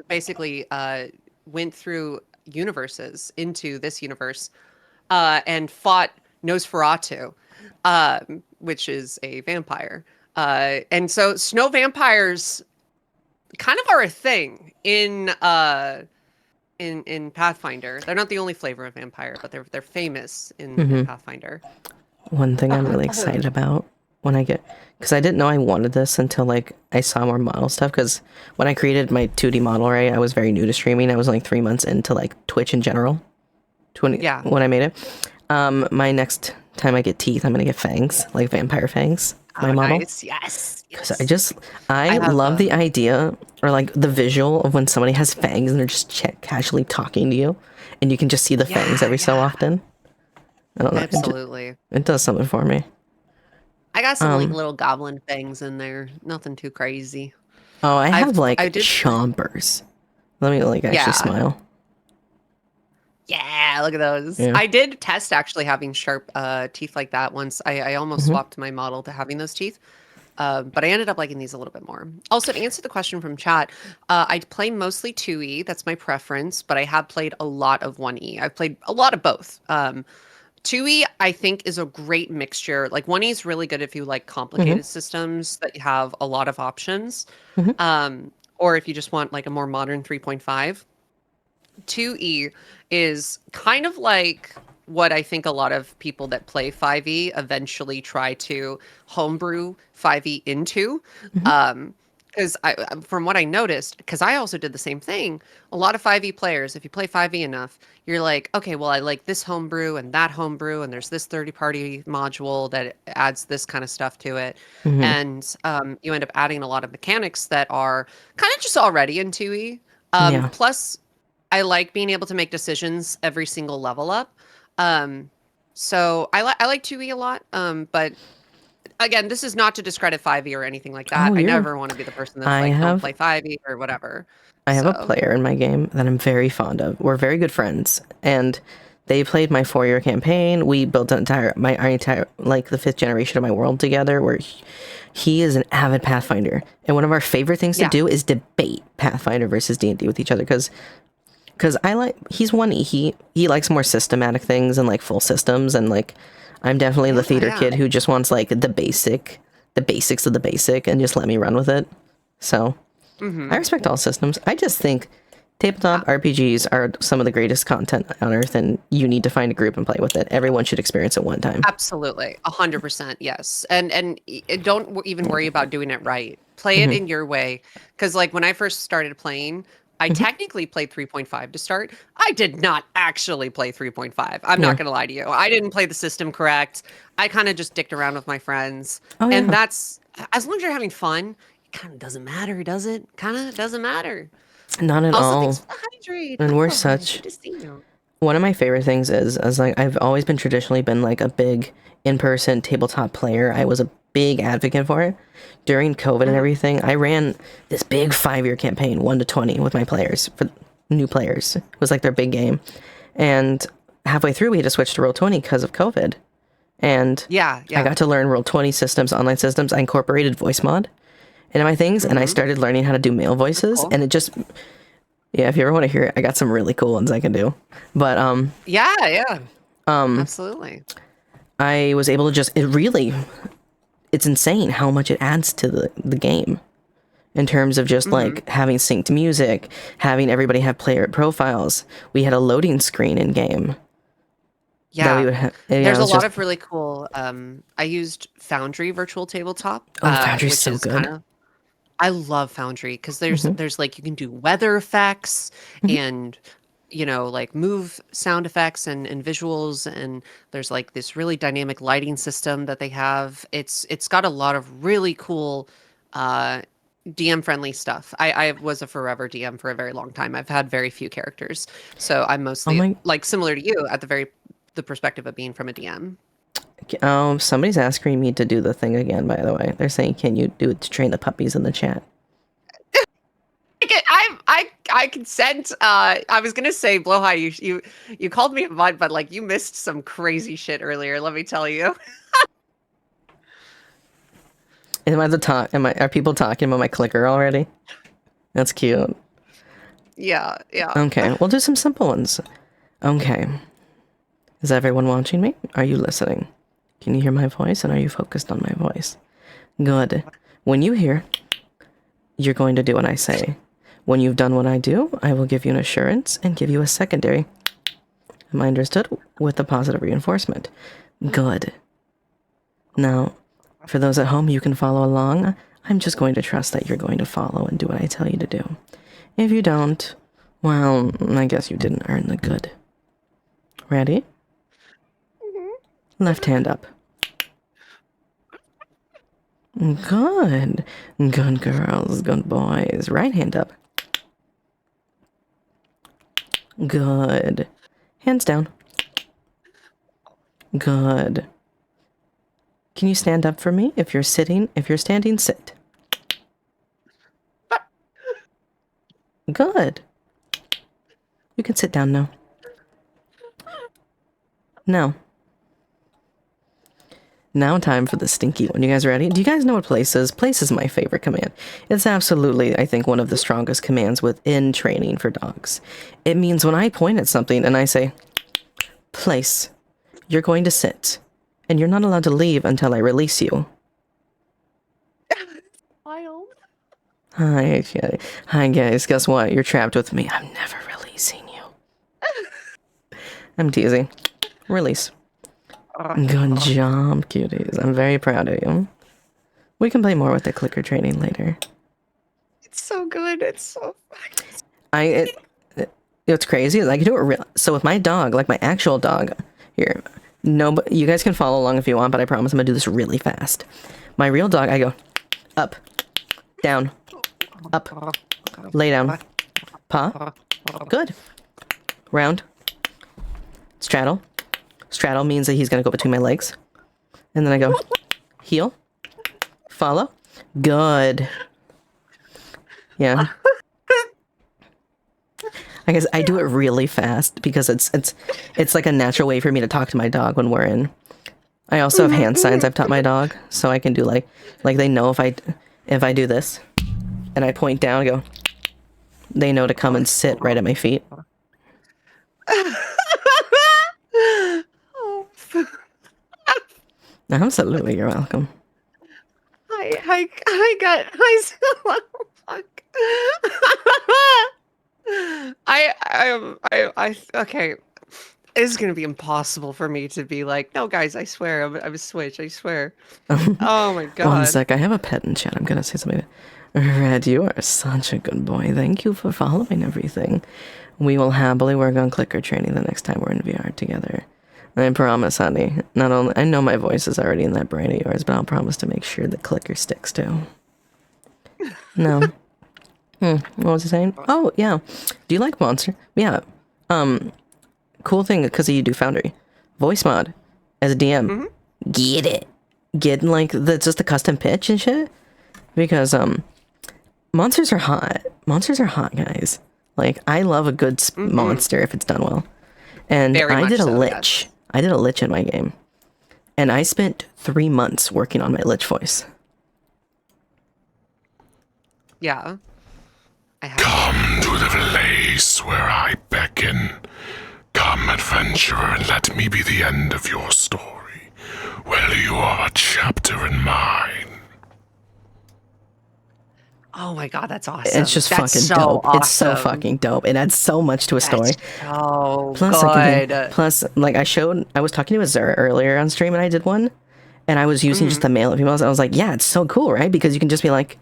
basically went through universes into this universe and fought Nosferatu. which is a vampire. And so snow vampires kind of are a thing in Pathfinder. They're not the only flavor of vampire, but they're famous in Pathfinder. One thing I'm really excited about when I get, because I didn't know I wanted this until like I saw more model stuff. Because when I created my 2D model array, I was very new to streaming. I was like 3 months into like Twitch in general. Yeah. When I made it, my next time I get teeth, I'm gonna get fangs, like vampire fangs. My model. Nice. Yes. Because I love the idea or like the visual of when somebody has fangs and they're just casually talking to you, and you can just see the fangs every so often. I don't know. Absolutely. It does something for me. I got some like little goblin fangs in there. Nothing too crazy. Oh, I have like chompers. Let me like actually smile. Yeah, look at those. Yeah. I did test actually having sharp teeth like that once. I almost swapped my model to having those teeth. But I ended up liking these a little bit more. Also, to answer the question from chat, I play mostly 2E. That's my preference, but I have played a lot of 1E. I've played a lot of both. 2E, I think, is a great mixture. Like 1E is really good if you like complicated systems that have a lot of options. Or if you just want like a more modern 3.5. 2E is kind of like what I think a lot of people that play 5e eventually try to homebrew 5e into. Because from what I noticed, because I also did the same thing, a lot of 5e players, if you play 5e enough, you're like, okay, well, I like this homebrew and that homebrew, and there's this third-party module that adds this kind of stuff to it. And you end up adding a lot of mechanics that are kind of just already in 2e. Plus, I like being able to make decisions every single level up. So I like 2e a lot. But again, this is not to discredit 5e or anything like that. I never want to be the person that's don't play 5e or whatever. I have a player in my game that I'm very fond of. We're very good friends, and they played my 4-year campaign. We built our entire like the 5th generation of my world together. Where he is an avid Pathfinder, and one of our favorite things to do is debate Pathfinder versus D&D with each other. Because he's 1E. He likes more systematic things and like full systems, and like I'm definitely the theater kid who just wants like the basics of the basic and just let me run with it. So I respect all systems. I just think tabletop RPGs are some of the greatest content on earth, and you need to find a group and play with it. Everyone should experience it one time. Absolutely. 100%. Yes. And don't even worry about doing it right. Play it in your way. Because like when I first started playing, I technically played 3.5 to start. I did not actually play 3.5. I'm not going to lie to you. I didn't play the system correct. I kind of just dicked around with my friends. And that's, as long as you're having fun, it kind of doesn't matter, does it? Kind of doesn't matter. Not at all. Thanks for the hydrate. And we're such... One of my favorite things is like I've always traditionally been like a big in-person tabletop player. I was a big advocate for it. During COVID and everything, I ran this big 5-year campaign, 1 to 20, with my players, for new players. It was like their big game. And halfway through, we had to switch to Roll20 because of COVID. And I got to learn Roll20 systems, online systems. I incorporated voice mod into my things, and I started learning how to do male voices. And it just... Yeah, if you ever want to hear it, I got some really cool ones I can do. But, absolutely. I was able to just... It's insane how much it adds to the game in terms of just like having synced music, having everybody have player profiles. We had a loading screen in game. Yeah, there's a lot of really cool. I used Foundry Virtual Tabletop. Oh, Foundry's so good. I love Foundry because there's like you can do weather effects and like move sound effects and visuals, and there's like this really dynamic lighting system that they have. It's got a lot of really cool DM friendly stuff. I was a forever DM for a very long time. I've had very few characters, so I'm mostly like similar to you at the perspective of being from a DM. Somebody's asking me to do the thing again, by the way. They're saying, can you do it to train the puppies in the chat? I consent. I was gonna say, Blowhigh, you called me a mud, but like you missed some crazy shit earlier. Let me tell you. Are people talking about my clicker already? That's cute. Yeah. Okay, we'll do some simple ones. Okay. Is everyone watching me? Are you listening? Can you hear my voice, and are you focused on my voice? Good. When you hear, you're going to do what I say. When you've done what I do, I will give you an assurance and give you a secondary. Am I understood? With a positive reinforcement. Good. Now, for those at home, you can follow along. I'm just going to trust that you're going to follow and do what I tell you to do. If you don't, well, I guess you didn't earn the good. Ready? Left hand up. Good. Good girls, good boys. Right hand up. Good. Hands down. Good. Can you stand up for me? If you're sitting, if you're standing, sit. Good. You can sit down now. Now. Now time for the stinky one. You guys ready? Do you guys know what place is? Place is my favorite command. It's absolutely, I think, one of the strongest commands within training for dogs. It means when I point at something and I say, place, you're going to sit, and you're not allowed to leave until I release you. Wild. Hi, hi guys. Guess what? You're trapped with me. I'm never releasing you. I'm teasing. Release. Good job, cuties. I'm very proud of you. We can play more with the clicker training later. It's so good. It's so fun. It's crazy. I can do it real. So with my dog, like my actual dog, here, no, but you guys can follow along if you want, but I promise I'm gonna do this really fast. My real dog, I go up, down, up, lay down, paw, good, round, straddle. Straddle means that he's gonna go between my legs. And then I go heel, follow, good. Yeah. I guess I do it really fast because it's like a natural way for me to talk to my dog when we're in. I also have hand signs I've taught my dog, so I can do like they know if I do this and I point down and go, they know to come and sit right at my feet. Absolutely, you're welcome. Fuck. Okay. It's gonna be impossible for me to be like, no, guys, I swear, I'm a switch, I swear. Oh my god. One sec, I have a pet in chat. I'm gonna say something. Red, you are such a good boy. Thank you for following everything. We will happily work on clicker training the next time we're in VR together. I promise, honey. Not only I know my voice is already in that brain of yours, but I'll promise to make sure the clicker sticks too. No. What was I saying? Oh yeah. Do you like Monster? Yeah. Cool thing because you do Foundry, voice mod as a DM. Get it? Get like just the custom pitch and shit. Because monsters are hot. Monsters are hot, guys. Like I love a good monster if it's done well. And I did a lich. Yes. I did a lich in my game. And I spent 3 months working on my lich voice. Yeah. Come to the place where I beckon. Come, adventurer, and let me be the end of your story. Well, you are a chapter in mine. Oh my god, that's awesome. It's just fucking dope. Awesome. It's so fucking dope. It adds so much to a story. Oh, plus, good. Plus, like I was talking to Azura earlier on stream and I did one. And I was using just the male and females. I was like, yeah, it's so cool, right? Because you can just be like,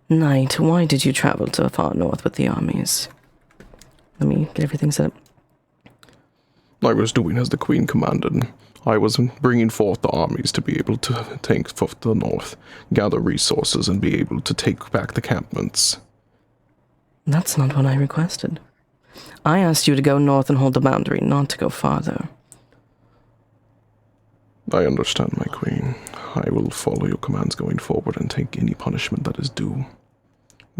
Knight, why did you travel to far north with the armies? Let me get everything set up. I was doing as the Queen commanded. I was bringing forth the armies to be able to take forth the north, gather resources, and be able to take back the campments. That's not what I requested. I asked you to go north and hold the boundary, not to go farther. I understand, my queen. I will follow your commands going forward and take any punishment that is due.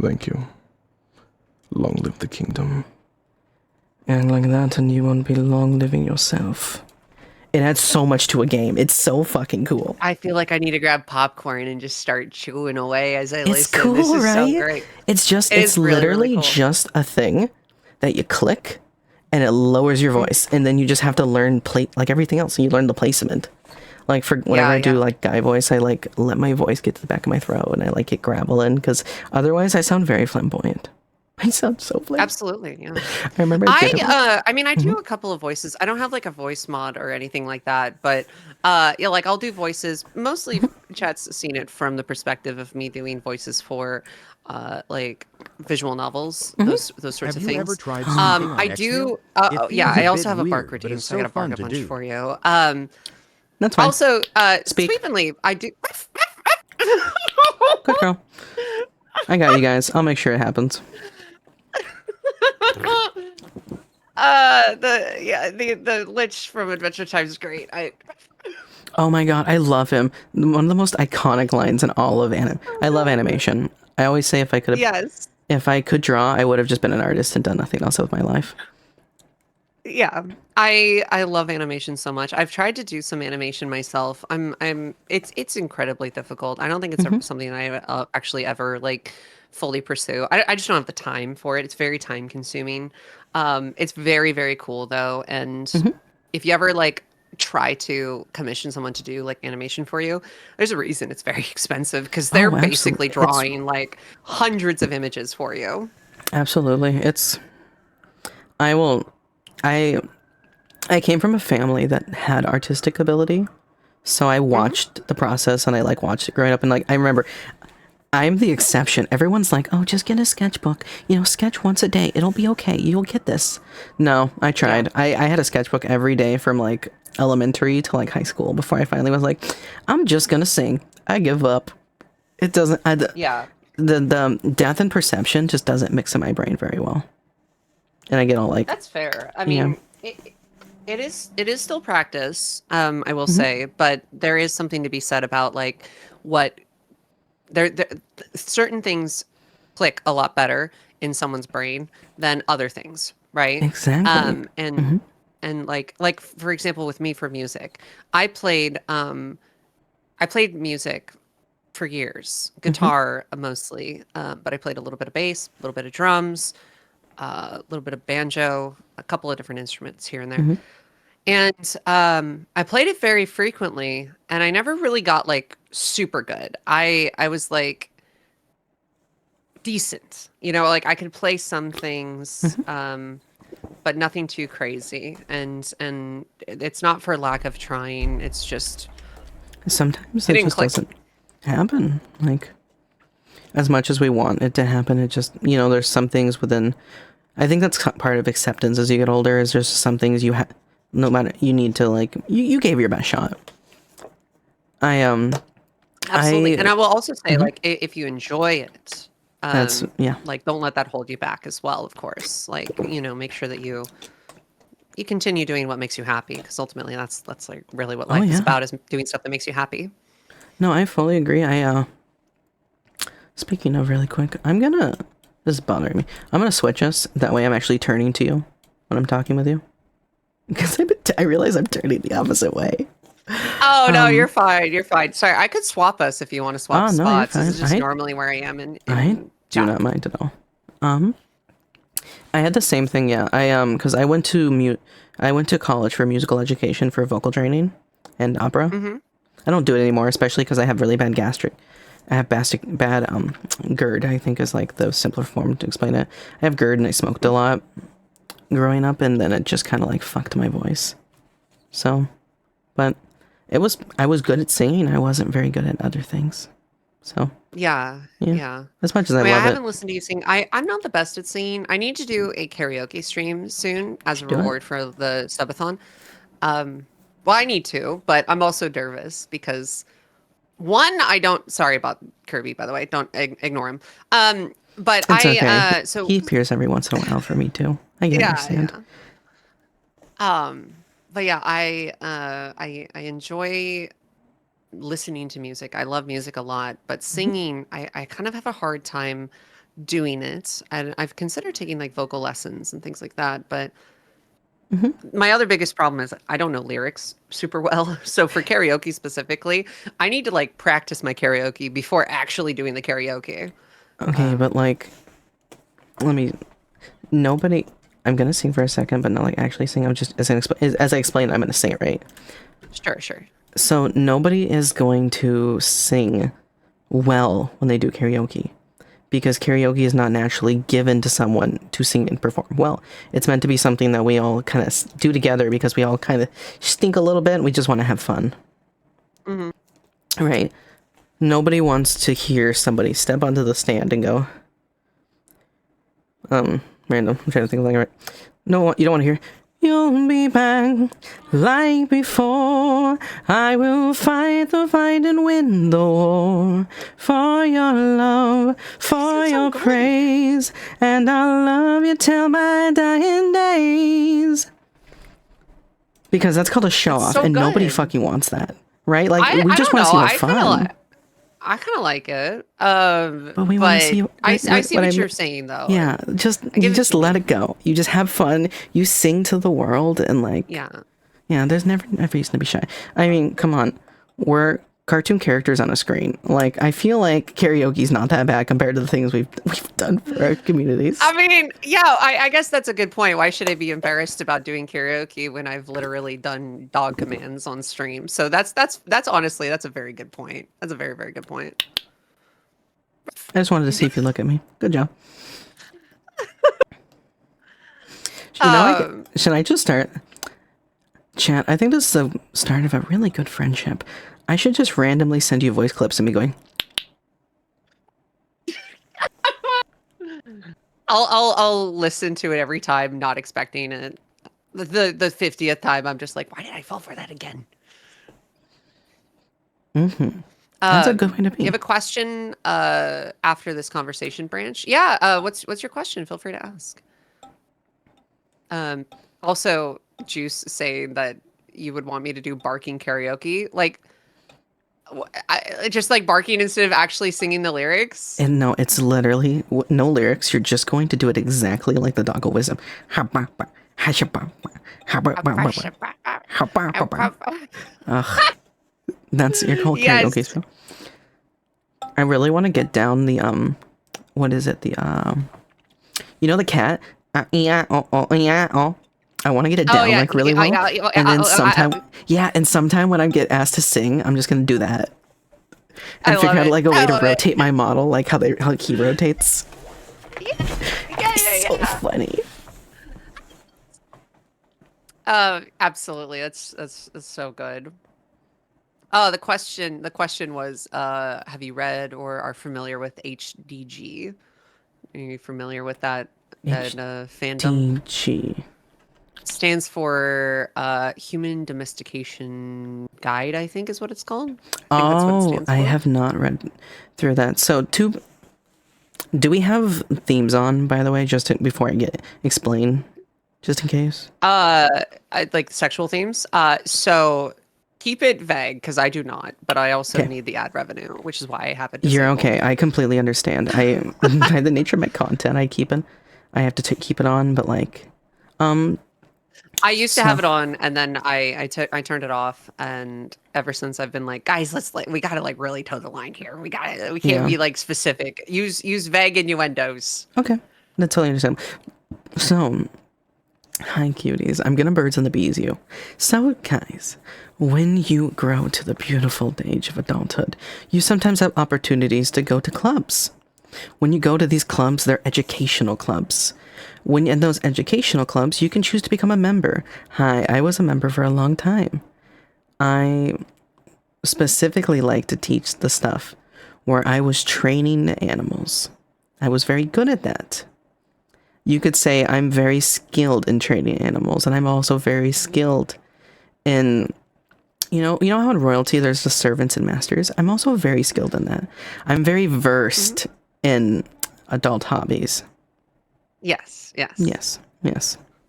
Thank you. Long live the kingdom. And like that, and you won't be long living yourself. It adds so much to a game. It's so fucking cool. I feel like I need to grab popcorn and just start chewing away as I listen. It's cool, this is right? So great. It's literally cool. Just a thing that you click, and it lowers your voice, and then you just have to learn like everything else. You learn the placement. Like for whenever I do like guy voice, I like let my voice get to the back of my throat, and I like get graveling because otherwise I sound very flamboyant. I sound so flamboyant. Absolutely, yeah. I remember. I mean, I do a couple of voices. I don't have like a voice mod or anything like that, but yeah, like I'll do voices. Mostly, chat's seen it from the perspective of me doing voices for like visual novels, those sorts Have of you things. ever tried speaking on I exhale? do. It Yeah, feels a I also bit have a bark weird, but routine, it's so I so got to bark fun a to bunch do. for you. That's fine. Also, Speak. sweepingly, I do. Good girl. I got you guys. I'll make sure it happens. The Lich from Adventure Time is great. Oh my god, I love him. One of the most iconic lines in all of anime. I love animation. I always say Yes. if I could draw, I would have just been an artist and done nothing else with my life. Yeah, I love animation so much. I've tried to do some animation myself. It's incredibly difficult. I don't think it's ever something I actually ever like fully pursue. I just don't have the time for it. It's very time consuming. It's very, very cool though. And if you ever like try to commission someone to do like animation for you, there's a reason it's very expensive because they're Oh, basically absolutely. drawing like hundreds of images for you. Absolutely. I will I I came from a family that had artistic ability. So I watched the process and I like watched it growing up, and like I remember I'm the exception. Everyone's like, "Oh, just get a sketchbook. You know, sketch once a day. It'll be okay. You'll get this." No, I tried. I had a sketchbook every day from like elementary to like high school before I finally was like, "I'm just gonna sing. I give up." It doesn't. Yeah. The depth and perception just doesn't mix in my brain very well, and I get all like, That's fair. I Yeah. mean, it is still practice, I will say, but there is something to be said about like what there certain things click a lot better in someone's brain than other things, right? Exactly. And like for example with me for music, I played music for years, guitar mostly, but I played a little bit of bass, a little bit of drums, a little bit of banjo, a couple of different instruments here and there. And I played it very frequently, and I never really got like super good. I was like decent, you know, like I could play some things, but nothing too crazy. And it's not for lack of trying. It's just Sometimes it it didn't just click. doesn't happen. Like as much as we want it to happen, it just, there's some things within. I think that's part of acceptance as you get older. Is there's some things you have, no matter, you need to like. You gave your best shot. Absolutely. And I will also say, like, if you enjoy it, That's yeah. like, don't let that hold you back as well, of course. Like, make sure that you continue doing what makes you happy, because ultimately that's like really what life is yeah. about, is doing stuff that makes you happy. No, I fully agree. Speaking of really quick, this is bothering me. I'm gonna switch us. That way I'm actually turning to you when I'm talking with you. Because I realize I'm turning the opposite way. Oh, no, you're fine. You're fine. Sorry, I could swap us if you want to swap Oh, no, you're spots. This is fine. just normally where I am I do chat. not mind at all. I had the same thing, yeah. Because I went to college for musical education for vocal training and opera. I don't do it anymore, especially because I have really bad gastric. I have bad GERD, I think is like the simpler form to explain it. I have GERD and I smoked a lot growing up, and then it just kind of like fucked my voice. So, but I was good at singing. I wasn't very good at other things. So Yeah. as much as I I love haven't it, listened to you sing. I'm not the best at singing. I need to do a karaoke stream soon as a do it. reward for the subathon. Well, I need to, but I'm also nervous because one, I don't. Sorry about Kirby, by the way. Don't ignore him. But It's okay. so He appears every once in a while for me too. I can understand. But yeah, I enjoy listening to music. I love music a lot, but singing, I kind of have a hard time doing it. And I've considered taking like vocal lessons and things like that, but my other biggest problem is I don't know lyrics super well. So for karaoke specifically, I need to like practice my karaoke before actually doing the karaoke. Okay, but like, nobody. I'm gonna sing for a second, but not like actually sing. I'm just as I explain, I'm gonna sing it, right? Sure. So nobody is going to sing well when they do karaoke, because karaoke is not naturally given to someone to sing and perform well. It's meant to be something that we all kind of do together because we all kind of stink a little bit and we just want to have fun. Right? Nobody wants to hear somebody step onto the stand and go, random. I'm trying to think of like, right. No, you don't want to hear, you'll be back like before. I will fight the fight and win the war for your love, for your praise, and I'll love you till my dying days. Because that's called a show off, and nobody fucking wants that, right? Like, we just want to see what's fun. I kind of like it. But we want to see. I see what you're saying, though. Yeah, you just let it go. You just have fun. You sing to the world, and like, yeah. There's never reason to be shy. I mean, come on, we're cartoon characters on a screen. Like, I feel like karaoke's not that bad compared to the things we've done for our communities. I mean, yeah, I guess that's a good point. Why should I be embarrassed about doing karaoke when I've literally done dog commands on stream? So that's honestly, that's a very good point. That's a very, very good point. I just wanted to see if you look at me. Good job. Should I just start? Chat, I think this is the start of a really good friendship. I should just randomly send you voice clips of me going. I'll listen to it every time, not expecting it. The 50th time, I'm just like, why did I fall for that again? That's a good way to be. You have a question after this conversation, Branch? Yeah. What's your question? Feel free to ask. Also, Juice saying that you would want me to do barking karaoke, like. Just like barking instead of actually singing the lyrics. And no, it's literally no lyrics. You're just going to do it exactly like the doggo wisdom. That's your whole karaoke spell. I really want to get down the what is it? The you know the cat? I want to get it down like really well, and then sometime when I get asked to sing, I'm just gonna do that and figure out like a way to rotate my model, like how he rotates. It's so funny. Absolutely, that's so good. Oh, the question was, have you read or are familiar with HDG? Are you familiar with that fandom? HDG. Stands for Human Domestication Guide, I think is what it's called. I have not read through that. So, do we have themes on, by the way, before I explain, just in case? Like sexual themes. So keep it vague because I do not, but I also need the ad revenue, which is why I have it disabled. You're okay. I completely understand. By the nature of my content, I have to keep it on, but like, I used to have it on, and then I turned it off, and ever since I've been like, guys, we gotta like really toe the line here. We can't be like specific. Use vague innuendos. Okay, that's totally understand. So, hi cuties, I'm gonna birds and the bees you. So guys, when you grow to the beautiful age of adulthood, you sometimes have opportunities to go to clubs. When you go to these clubs, they're educational clubs. When in those educational clubs, you can choose to become a member. Hi, I was a member for a long time. I specifically like to teach the stuff where I was training animals. I was very good at that. You could say I'm very skilled in training animals, and I'm also very skilled in, you know how in royalty there's the servants and masters? I'm also very skilled in that. I'm very versed in adult hobbies. Yes.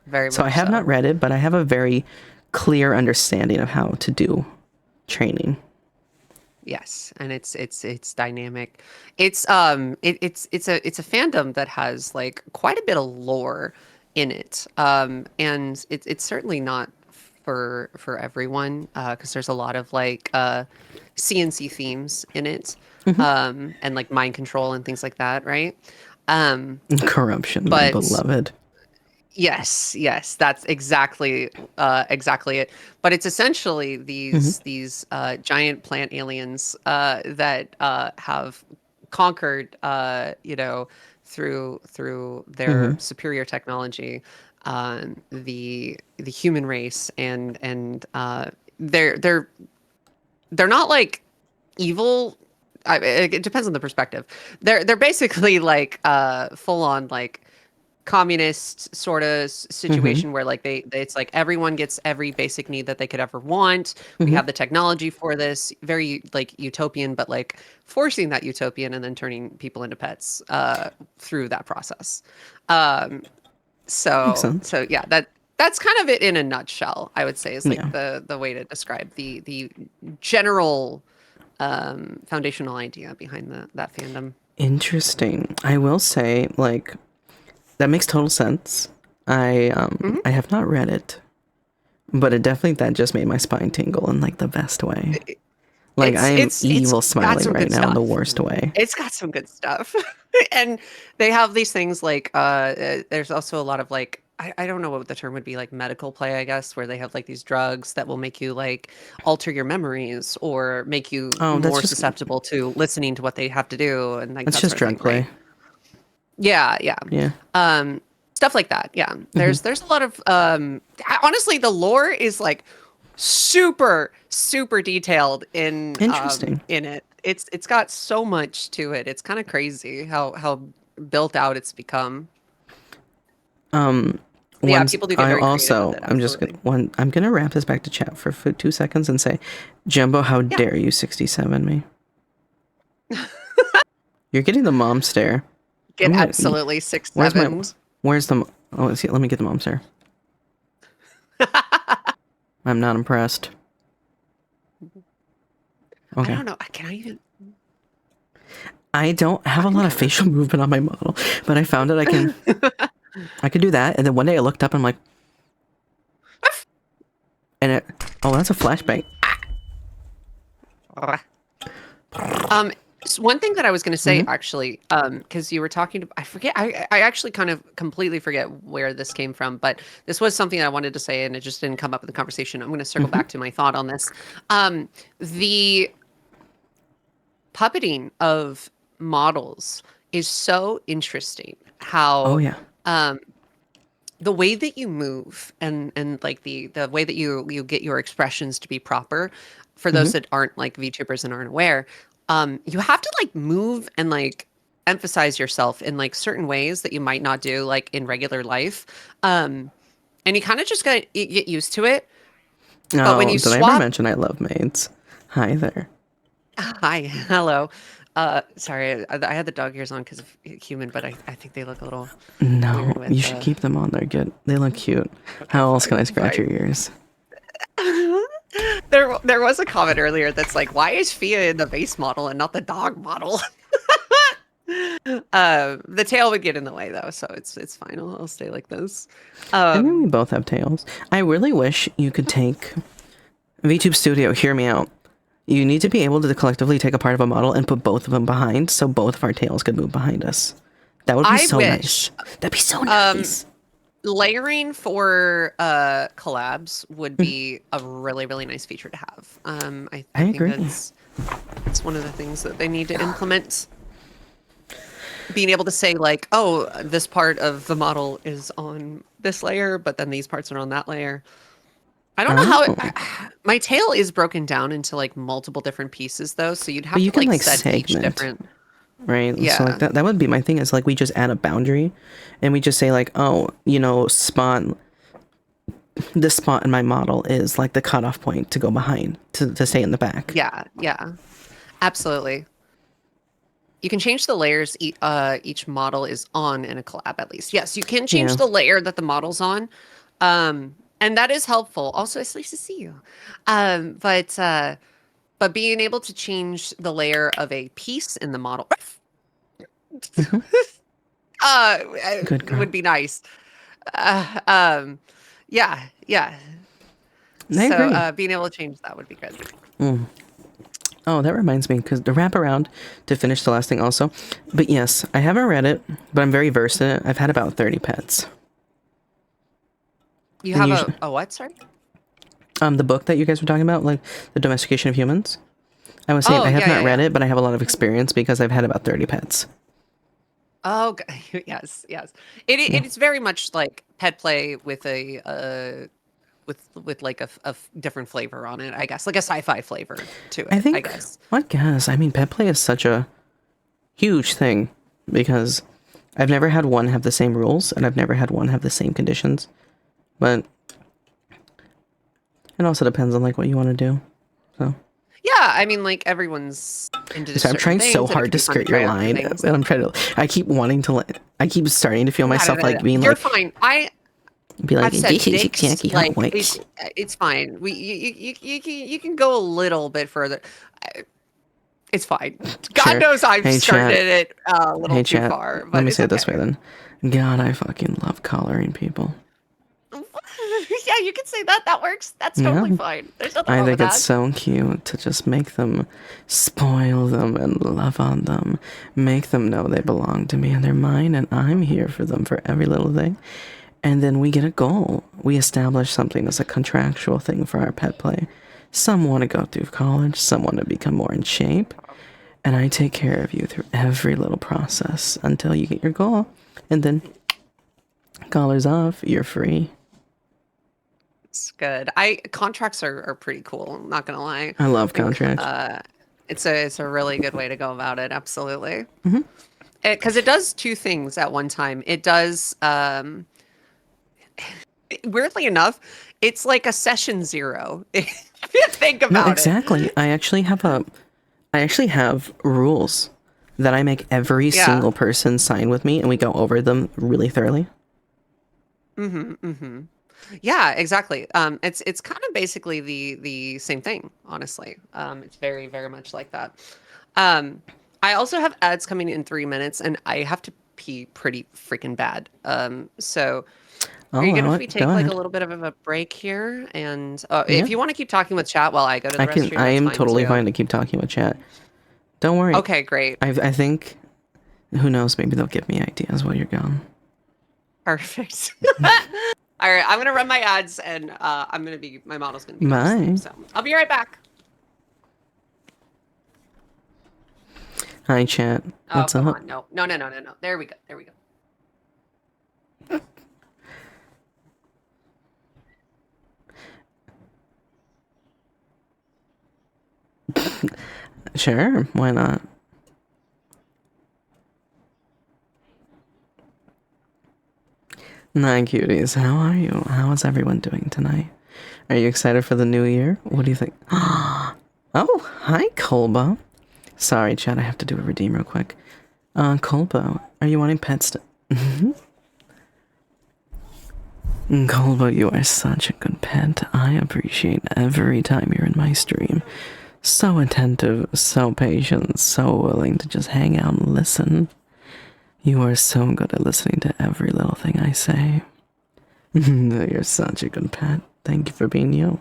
Very much so. I have not read it, but I have a very clear understanding of how to do training. Yes, and it's dynamic. It's a fandom that has like quite a bit of lore in it. And it's certainly not for everyone because there's a lot of like CNC themes in it. And like mind control and things like that, right? Corruption, my beloved. Yes, that's exactly it. But it's essentially Mm-hmm. these giant plant aliens that have conquered, through their Mm-hmm. superior technology, the human race, and they're not like evil. It depends on the perspective. They're basically like full on like communist sort of Mm-hmm. situation where like it's like everyone gets every basic need that they could ever want. We Mm-hmm. have the technology for this, very like utopian, but like forcing that utopian and then turning people into pets through that process. Um, Makes so sense. so yeah, that's kind of it in a nutshell. I would say is like Yeah. the way to describe the general foundational idea behind that fandom. Interesting. I will say, like, that makes total sense. Hmm. I have not read it, but it definitely that just made my spine tingle in like the best way. Like It's I'm it's evil got smiling some right good now in the stuff. worst way. It's got some good stuff. And they have these things like there's also a lot of like I don't know what the term would be, like medical play, I guess, where they have like these drugs that will make you like alter your memories or make you Oh, more susceptible to listening to what they have to do and like that's that just sort of thing, drug right? play. Yeah. Yeah. Um, Stuff like that. Yeah. Hmm. There's a lot of honestly the lore is like super detailed Interesting. in it. It's got so much to it. It's kind of crazy how built out it's become. Um, Yeah, once people do get I very creative with also it, I'm just gonna absolutely. I'm gonna wrap this back to chat for 2 seconds and say, Jumbo, how Yeah. dare you 67 me? You're getting the mom stare. Get I'm gonna. absolutely six Where's my? seven. Where's the? Oh, let's see. Let me get the mom stare. I'm not impressed. I Okay. don't know. Can I even I don't have I a can lot of kind facial movement on my model, but I found it. of I could do that. And then one day I looked up and I'm like, and it. Oh, that's a flashbang. Um, one thing that I was going to say Mm-hmm. actually, because you were talking to, I forget, I actually kind of completely forget where this came from, but this was something I wanted to say and it just didn't come up in the conversation. I'm going to circle Mm-hmm. back to my thought on this. The puppeting of models is so interesting. Oh How yeah. um, the way that you move and like the way that you get your expressions to be proper for Mm-hmm. those that aren't like VTubers and aren't aware, you have to like move and like emphasize yourself in like certain ways that you might not do like in regular life. And you kind of just got to get used to it. But when Oh, you did I ever swap, mention I love maids? Hi there. hi, hello. Sorry, I had the dog ears on because of human, but I think they look a little No, weird with you should keep them on. They're good. They look cute. okay, How else can I fine, scratch fine. your ears? There was a comment earlier that's like, why is Fia in the base model and not the dog model? The tail would get in the way though, so it's fine. I'll stay like this. I mean, we Um, both have tails. I really wish you could take VTube Studio. Hear me out. You need to be able to collectively take a part of a model and put both of them behind, so both of our tails could move behind us. That would be I so wish nice. That'd be so um, nice. layering for collabs would Mhm. be a really nice feature to have. I I think agree. that's one of the things that they need to implement. Being able to say like, oh, this part of the model is on this layer, but then these parts are on that layer. I don't know how Oh, my tail is broken down into like multiple different pieces though, so you'd but have you to can like like set each segment, different. right? So like Yeah. that would be my thing is like we just add a boundary and we just say like, oh, you know, spot this spot in my model is like the cutoff point to go behind to stay in the back. Yeah. Absolutely. You can change the layers each model is on in a collab at least. Yes, you can change Yeah. the layer that the model's on. And that is helpful. Also, it's nice to see you. But being able to change the layer of a piece in the model Hmm. uh Good girl. would be nice. Uh, um yeah. I So agree. being able to change that would be good. Mm. Oh, that reminds me, because the wraparound to finish the last thing also. But yes, I haven't read it, but I'm very versed in it. I've had about 30 pets. You And have usually, a what? Sorry. the book that you guys were talking about, like the domestication of humans. I was saying Oh, I have yeah, not yeah, read yeah. it, but I have a lot of experience because I've had about 30 pets. Oh, yes, yes. Yeah. It is very much like pet play with a with like a different flavor on it, I guess, like a sci-fi flavor to I it, I think, guess. I guess, I mean, pet play is such a huge thing because I've never had one have the same rules and I've never had one have the same conditions. But it also depends on like what you want to do. So, Yeah, I mean, like everyone's into so I'm certain trying so things, and it hard can to be fun to skirt your try out new line, things. and I'm trying to. I keep wanting to. I keep starting to feel myself like being You're like, fine. be like, I've said this is dicks, exactly how it like works. it's fine. You can go a little bit further. It's fine. God Sure. knows I've Hey started chat. it a little Hey too chat. far, Let but me it's say it this way okay. then. God, I fucking love collaring people. Yeah, you can say that. That works. That's Yeah. totally fine. There's nothing I wrong with think it's that. so cute to just make them, spoil them and love on them, make them know they belong to me and they're mine and I'm here for them for every little thing. And then we get a goal. We establish something as a contractual thing for our pet play. Some want to go through college, some want to become more in shape, and I take care of you through every little process until you get your goal. And then, collars off, you're free. It's good. Contracts are pretty cool. I'm not gonna lie. I love I think contracts. it's a really good way to go about it. Absolutely. Mm-hmm. Because it does two things at one time. It does weirdly enough, it's like a session zero. If you think No, about it. exactly. I actually have rules that I make every Yeah. single person sign with me, and we go over them really thoroughly. Yeah, exactly. It's kind of basically the same thing, honestly. It's very, very much like that. Um, I also have ads coming in 3 minutes, and I have to pee pretty freaking bad. So are I'll you good allow if it. we Go take like a ahead. little bit of a break here? And Yeah, if you want to keep talking with chat while I go to I the can. restroom, I that's am fine totally too. fine to keep talking with chat. Don't worry. Okay, great. I think. Who knows? Maybe they'll give me ideas while you're gone. Perfect. All right, I'm gonna run my ads, and my model's gonna be going to Bye. sleep. So I'll be right back. Hi, chat. Oh, What's come up? on. No, no, no, no, no, no. There we go. There we go. Sure. Why not? Hi, cuties. How are you? How is everyone doing tonight? Are you excited for the new year? What do you think? Oh, hi, Kolbo. Sorry, Chad, I have to do a redeem real quick. Kolbo, are you wanting pets to... Kolbo, you are such a good pet. I appreciate every time you're in my stream. So attentive, so patient, so willing to just hang out and listen. You are so good at listening to every little thing I say. You're such a good pet. Thank you for being you.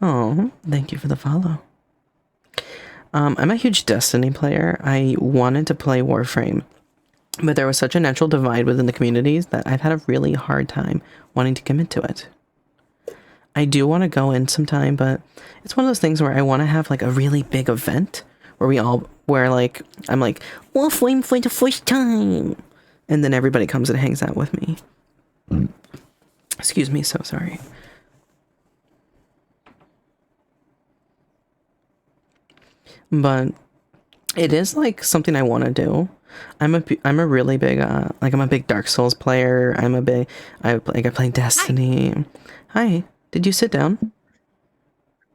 Oh, thank you for the follow. I'm a huge Destiny player. I wanted to play Warframe, but there was such a natural divide within the communities that I've had a really hard time wanting to commit to it. I do want to go in sometime, but it's one of those things where I want to have like a really big event where like, I'm like, Warframe for the first time. And then everybody comes and hangs out with me. Excuse me, so sorry. But it is like something I want to do. I'm a really big like I'm a big Dark Souls player. I play Destiny. Hi. Did you sit down?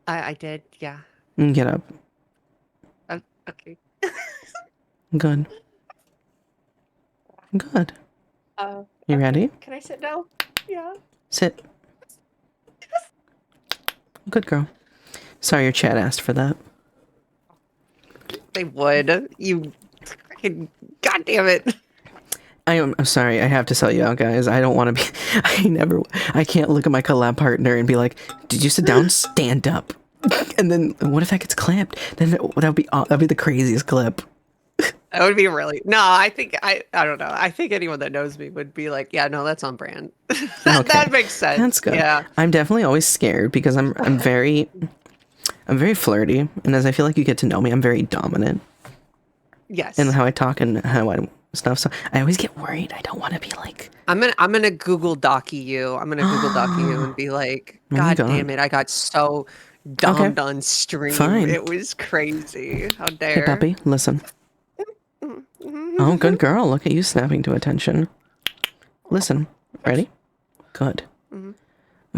I did. Yeah. Get up. Okay. Good. Good. You Okay. ready? Can I sit now? Yeah. Sit. Good girl. Sorry your chat asked for that. They would. You freaking God damn it. I'm sorry, I have to sell you out, guys. I don't want to be... I can't look at my collab partner and be like, did you sit down? Stand up. And then, what if that gets clamped? Then that'd be the craziest clip. That would be really no. I don't know. I think anyone that knows me would be like, yeah, no, that's on brand. Okay, That makes sense. that's good. Yeah. I'm definitely always scared because I'm very flirty, and as I feel like you get to know me, I'm very dominant Yes. in how I talk and how I stuff. So I always get worried. I don't want to be like, I'm gonna Google Docky you. I'm gonna Google Docky you and be like, oh my God damn God. it, I got so Okay, domed on stream. fine. It was crazy. How Hey, dare. puppy, listen. Oh, good girl. Look at you snapping to attention. Listen. Ready? Good.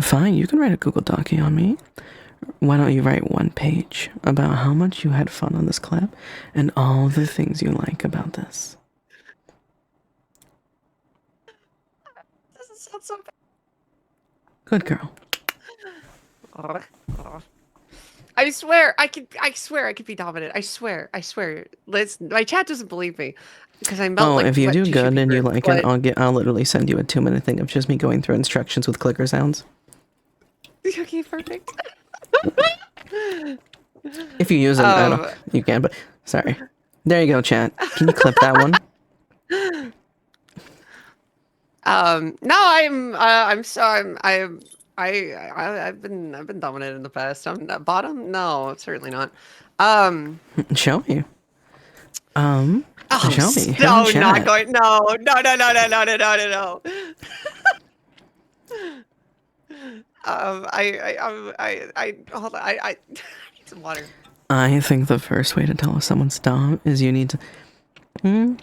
Fine, you can write a Google Docie on me. Why don't you write one page about how much you had fun on this collab and all the things you like about this? Doesn't sound so Good girl. bad. I swear I could be dominant. I swear. Listen, my chat doesn't believe me because I melt Oh, like if you wet do tissue good and you paper, like it, but- I'll literally send you a 2-minute thing of just me going through instructions with clicker sounds. Okay, perfect. If you use it, I don't. You can, but sorry. There you go, chat. Can you clip that one? No, I've been dominant in the past. I'm not bottom. No, certainly not. Show me. Oh, Show me. no, Hit not chat. going. No, no, no, no, no, no, no, no, no, no. Hold on. I need some water. I think the first way to tell if someone's dumb is you need to.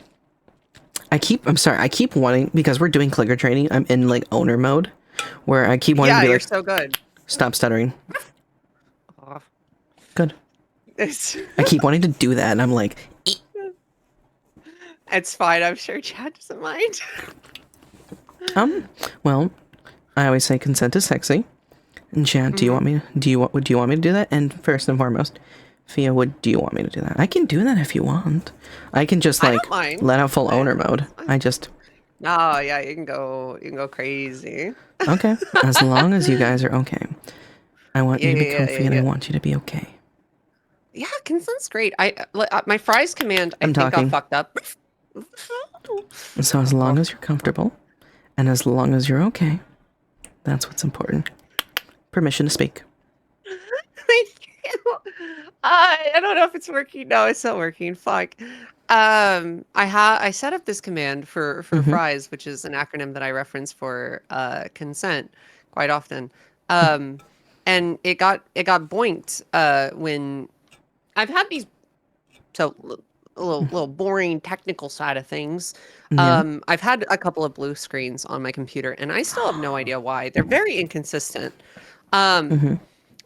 I keep wanting, because we're doing clicker training, I'm in like owner mode, where I keep wanting Yeah, to be you're like, so good. stop stuttering. Oh, Good. it's I keep wanting to do that, and I'm like, it's fine. I'm sure Chad doesn't mind. well, I always say consent is sexy. And Chad, do you want me to do that? And first and foremost, Fia, do you want me to do that? I can do that if you want. I can just I like don't mind. let out full owner mode. I just Oh yeah, you can go crazy. okay. As long as you guys are okay. I want you to be comfy and I Yeah. want you to be okay. Yeah, consent's great. My fries command I I'm think talking. got fucked up. So as long as you're comfortable and as long as you're okay, that's what's important. Permission to speak. Thank you. I don't know if it's working. No, it's not working. Fuck. I set up this command for fries, which is an acronym that I reference for consent quite often. And it got boinked when I've had these a little boring technical side of things. Yeah. I've had a couple of blue screens on my computer, and I still have no idea why. They're very inconsistent.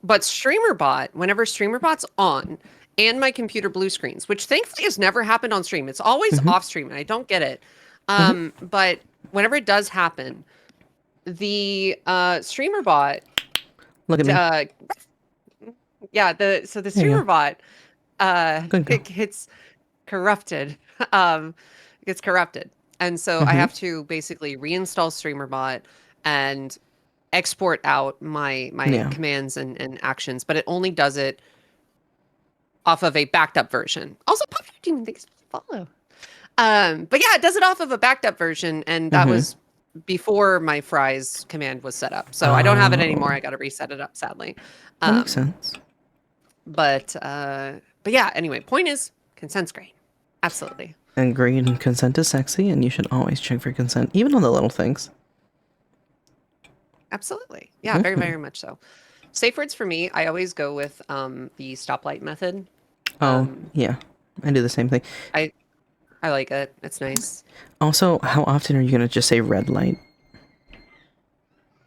But StreamerBot, whenever StreamerBot's on, and my computer blue screens, which thankfully has never happened on stream. It's always off stream, and I don't get it. But whenever it does happen, the StreamerBot, Look at me. the There you go. StreamerBot, Good girl. it gets corrupted. It gets corrupted, and so I have to basically reinstall StreamerBot and export out my Yeah. commands and actions, but it only does it off of a backed up version. Also, Pop didn't think it's follow. But yeah, it does it off of a backed up version, and that was before my fries command was set up. So I don't have it anymore. I got to reset it up, sadly. That makes sense. But yeah. Anyway, point is, consent's great. Absolutely. Agreed, and consent is sexy, and you should always check for consent, even on the little things. Absolutely. Yeah, very, very much so. Safe words for me, I always go with the stoplight method. Oh, yeah. I do the same thing. I like it. It's nice. Also, how often are you going to just say red light?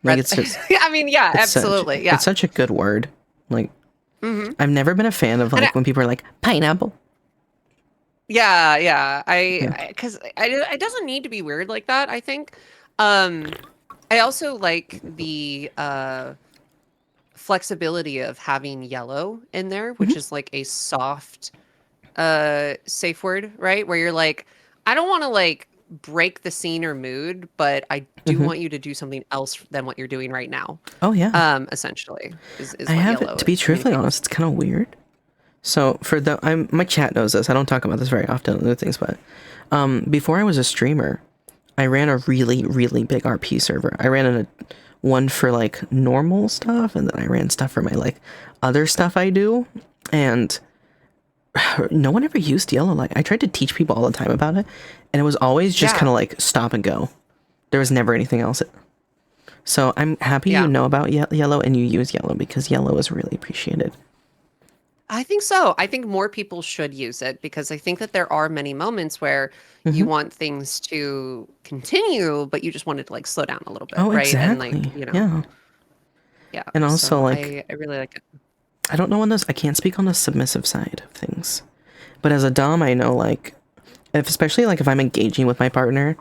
Like, it's just... I mean, yeah, it's absolutely. Yeah. It's such a good word. Like, I've never been a fan of, like, when people are like, pineapple. Yeah. Because it doesn't need to be weird like that, I think. I also like the flexibility of having yellow in there, which is like a soft safe word, right? Where you're like, I don't want to like break the scene or mood, but I do want you to do something else than what you're doing right now. Oh, yeah. Essentially, is I what have yellow it, to be truthfully communicates. honest, it's kind of weird. So for my chat knows this. I don't talk about this very often on other things, but before I was a streamer, I ran a really, really big RP server. I ran one for like normal stuff, and then I ran stuff for my like other stuff I do, and no one ever used yellow light. I tried to teach people all the time about it, and it was always just kind of like stop and go. There was never anything else. So I'm happy you know about yellow and you use yellow, because yellow is really appreciated. I think so. I think more people should use it, because I think that there are many moments where you want things to continue, but you just want it to like slow down a little bit, right? Exactly. And like, you know. Yeah. And also so like I really like it. I don't know on this. I can't speak on the submissive side of things, but as a dom, I know like especially like if I'm engaging with my partner,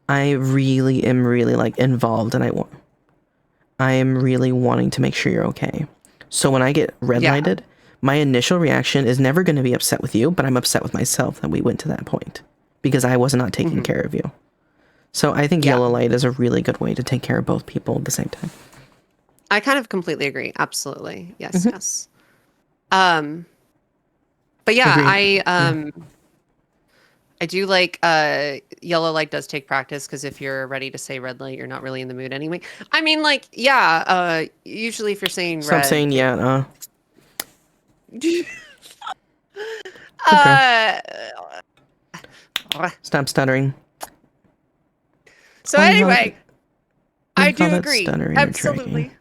I really am like involved, and I am really wanting to make sure you're okay. So when I get red lighted, my initial reaction is never going to be upset with you, but I'm upset with myself that we went to that point because I was not taking care of you. So I think yellow light is a really good way to take care of both people at the same time. I kind of completely agree. Absolutely. Yes, yes. But yeah, I do like yellow light does take practice, because if you're ready to say red light, you're not really in the mood anyway. I mean, like, usually if you're saying Stop red, saying Stop stuttering. So anyway, I do agree. Stuttering Absolutely.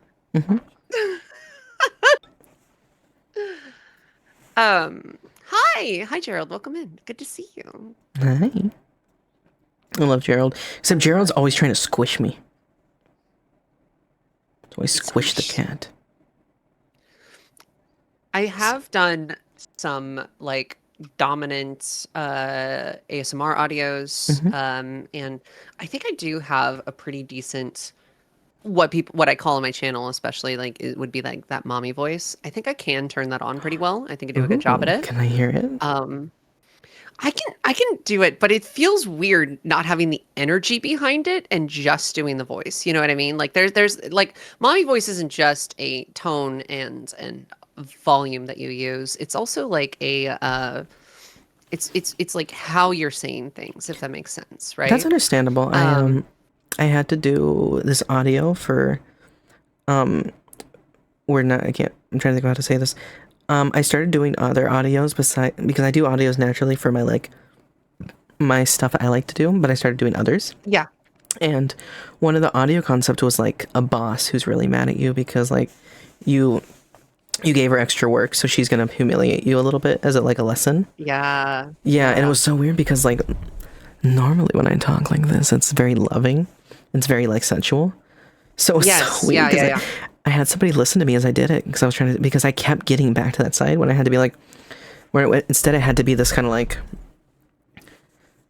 Hi Gerald, welcome in. Good to see you. Hi. I love Gerald. Except Gerald's always trying to squish me. So I squish the cat. I have done some like dominant ASMR audios, and I think I do have a pretty decent what I call on my channel, especially like it would be like that mommy voice. I think I can turn that on pretty well. I think I do a good job at it. Can I hear it? I can do it, but it feels weird not having the energy behind it and just doing the voice. You know what I mean? Like there's like mommy voice isn't just a tone and volume that you use. It's also like a it's like how you're saying things, if that makes sense, right? That's understandable. I had to do this audio for I'm trying to think of how to say this. I started doing other audios because I do audios naturally for my stuff I like to do, but I started doing others. Yeah. And one of the audio concept was like a boss who's really mad at you because like you gave her extra work, so she's gonna humiliate you a little bit as like a lesson. Yeah. Yeah, and it was so weird because like normally when I talk like this, it's very loving. It's very like sensual. So it was so weird because I had somebody listen to me as I did it because I kept getting back to that side when I had to be like, instead I had to be this kind of like,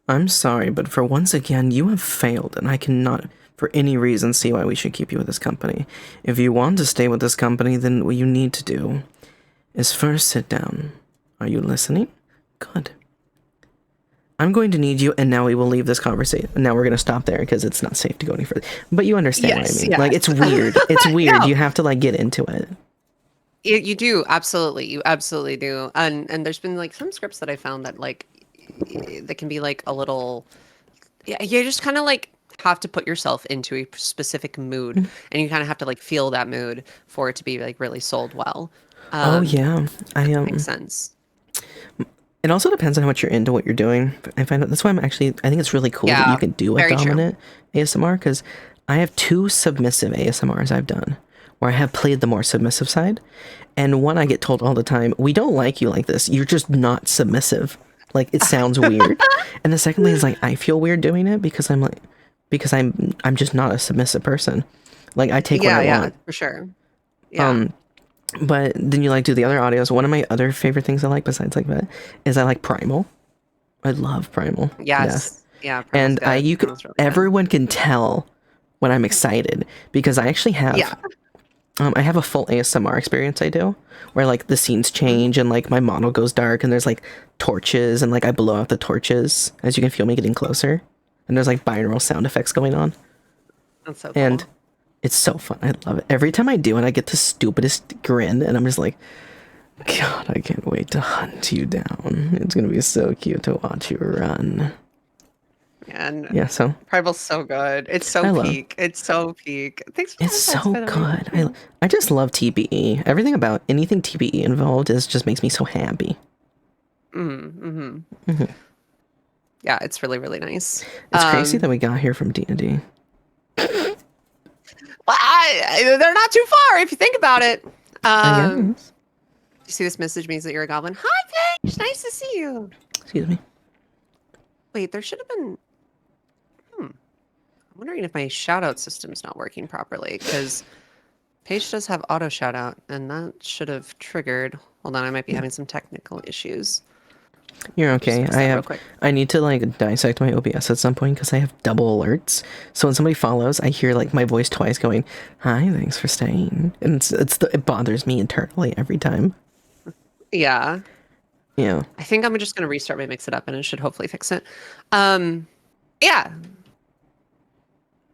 I'm sorry, but for once again, you have failed and I cannot for any reason see why we should keep you with this company. If you want to stay with this company, then what you need to do is first sit down. Are you listening? Good. I'm going to need you, and now we will leave this conversation. And now we're going to stop there because it's not safe to go any further. But you understand what I mean. Yes. Like, it's weird. It's weird. No. You have to, like, get into it. You do. Absolutely. You absolutely do. And there's been, like, some scripts that I found that, like, that can be, like, a little... Yeah, you just kind of, like, have to put yourself into a specific mood. And you kind of have to, like, feel that mood for it to be, like, really sold well. Oh, yeah. Makes sense. It also depends on how much you're into what you're doing. I find that's why I think it's really cool that you can do a dominant ASMR, because I have 2 submissive ASMRs I've done where I have played the more submissive side. And one I get told all the time, we don't like you like this. You're just not submissive. Like, it sounds weird. And the second thing is like, I feel weird doing it because I'm just not a submissive person. Like, I take what I want. Yeah, for sure. Yeah. But then you like do the other audios. One of my other favorite things I like besides like that is I like Primal. I love Primal. Yes. Yeah. And everyone can tell when I'm excited because I actually have I have a full ASMR experience I do where like the scenes change and like my model goes dark and there's like torches and like I blow out the torches as you can feel me getting closer. And there's like binaural sound effects going on. That's so cool. And it's so fun. I love it. Every time I do it, I get the stupidest grin, and I'm just like, God, I can't wait to hunt you down. It's gonna be so cute to watch you run. And Yeah, so Primal's so good. It's so I love. peak. It's so peak. Thanks for It's the so by the way. good. I just love TPE. Everything about anything TPE involved is just makes me so happy. Yeah, it's really, really nice. It's crazy that we got here from D&D. Well, they're not too far if you think about it. I You guess. see this message means that you're a goblin. Hi, Paige. Nice to see you. Excuse me. Wait, there should have been. I'm wondering if my shout out system's not working properly because Paige does have auto shout out and that should have triggered. Hold on, I might be having some technical issues. You're okay. Just fix that real quick. I need to like dissect my OBS at some point because I have double alerts. So when somebody follows, I hear like my voice twice going, "Hi, thanks for staying," and it bothers me internally every time. Yeah. Yeah. I think I'm just going to restart my Mix It Up and it should hopefully fix it. Yeah.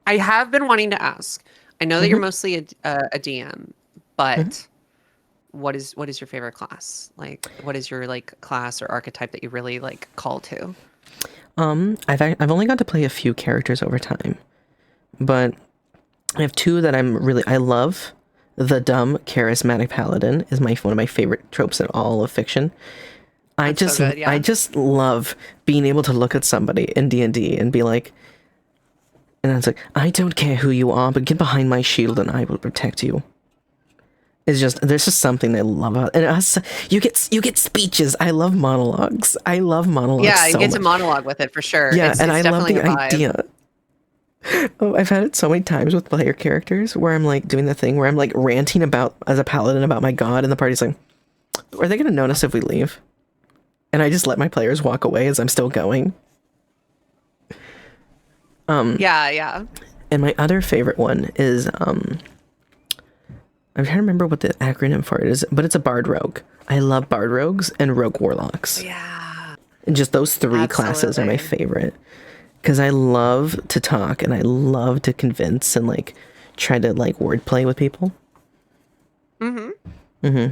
I have been wanting to ask. I know that you're mostly a DM, but what is your favorite class? Like, what is your like class or archetype that you really like call to? I've only got to play a few characters over time, but I have two that I love. The dumb charismatic paladin is one of my favorite tropes in all of fiction. I just love being able to look at somebody in D&D and be like, and it's like, I don't care who you are, but get behind my shield and I will protect you. It's just, there's just something I love about it. And you get speeches. I love monologues. I love monologues. Yeah, you so get much. to monologue with it for sure. Yeah, and I love definitely the a vibe. idea. Oh, I've had it so many times with player characters where I'm like doing the thing where I'm like ranting about as a paladin about my god, and the party's like, are they gonna notice if we leave? And I just let my players walk away as I'm still going. Yeah. And my other favorite one is I'm trying to remember what the acronym for it is, but it's a bard rogue. I love bard rogues and rogue warlocks. Yeah. And just those three classes are my favorite. Because I love to talk and I love to convince and like try to like wordplay with people.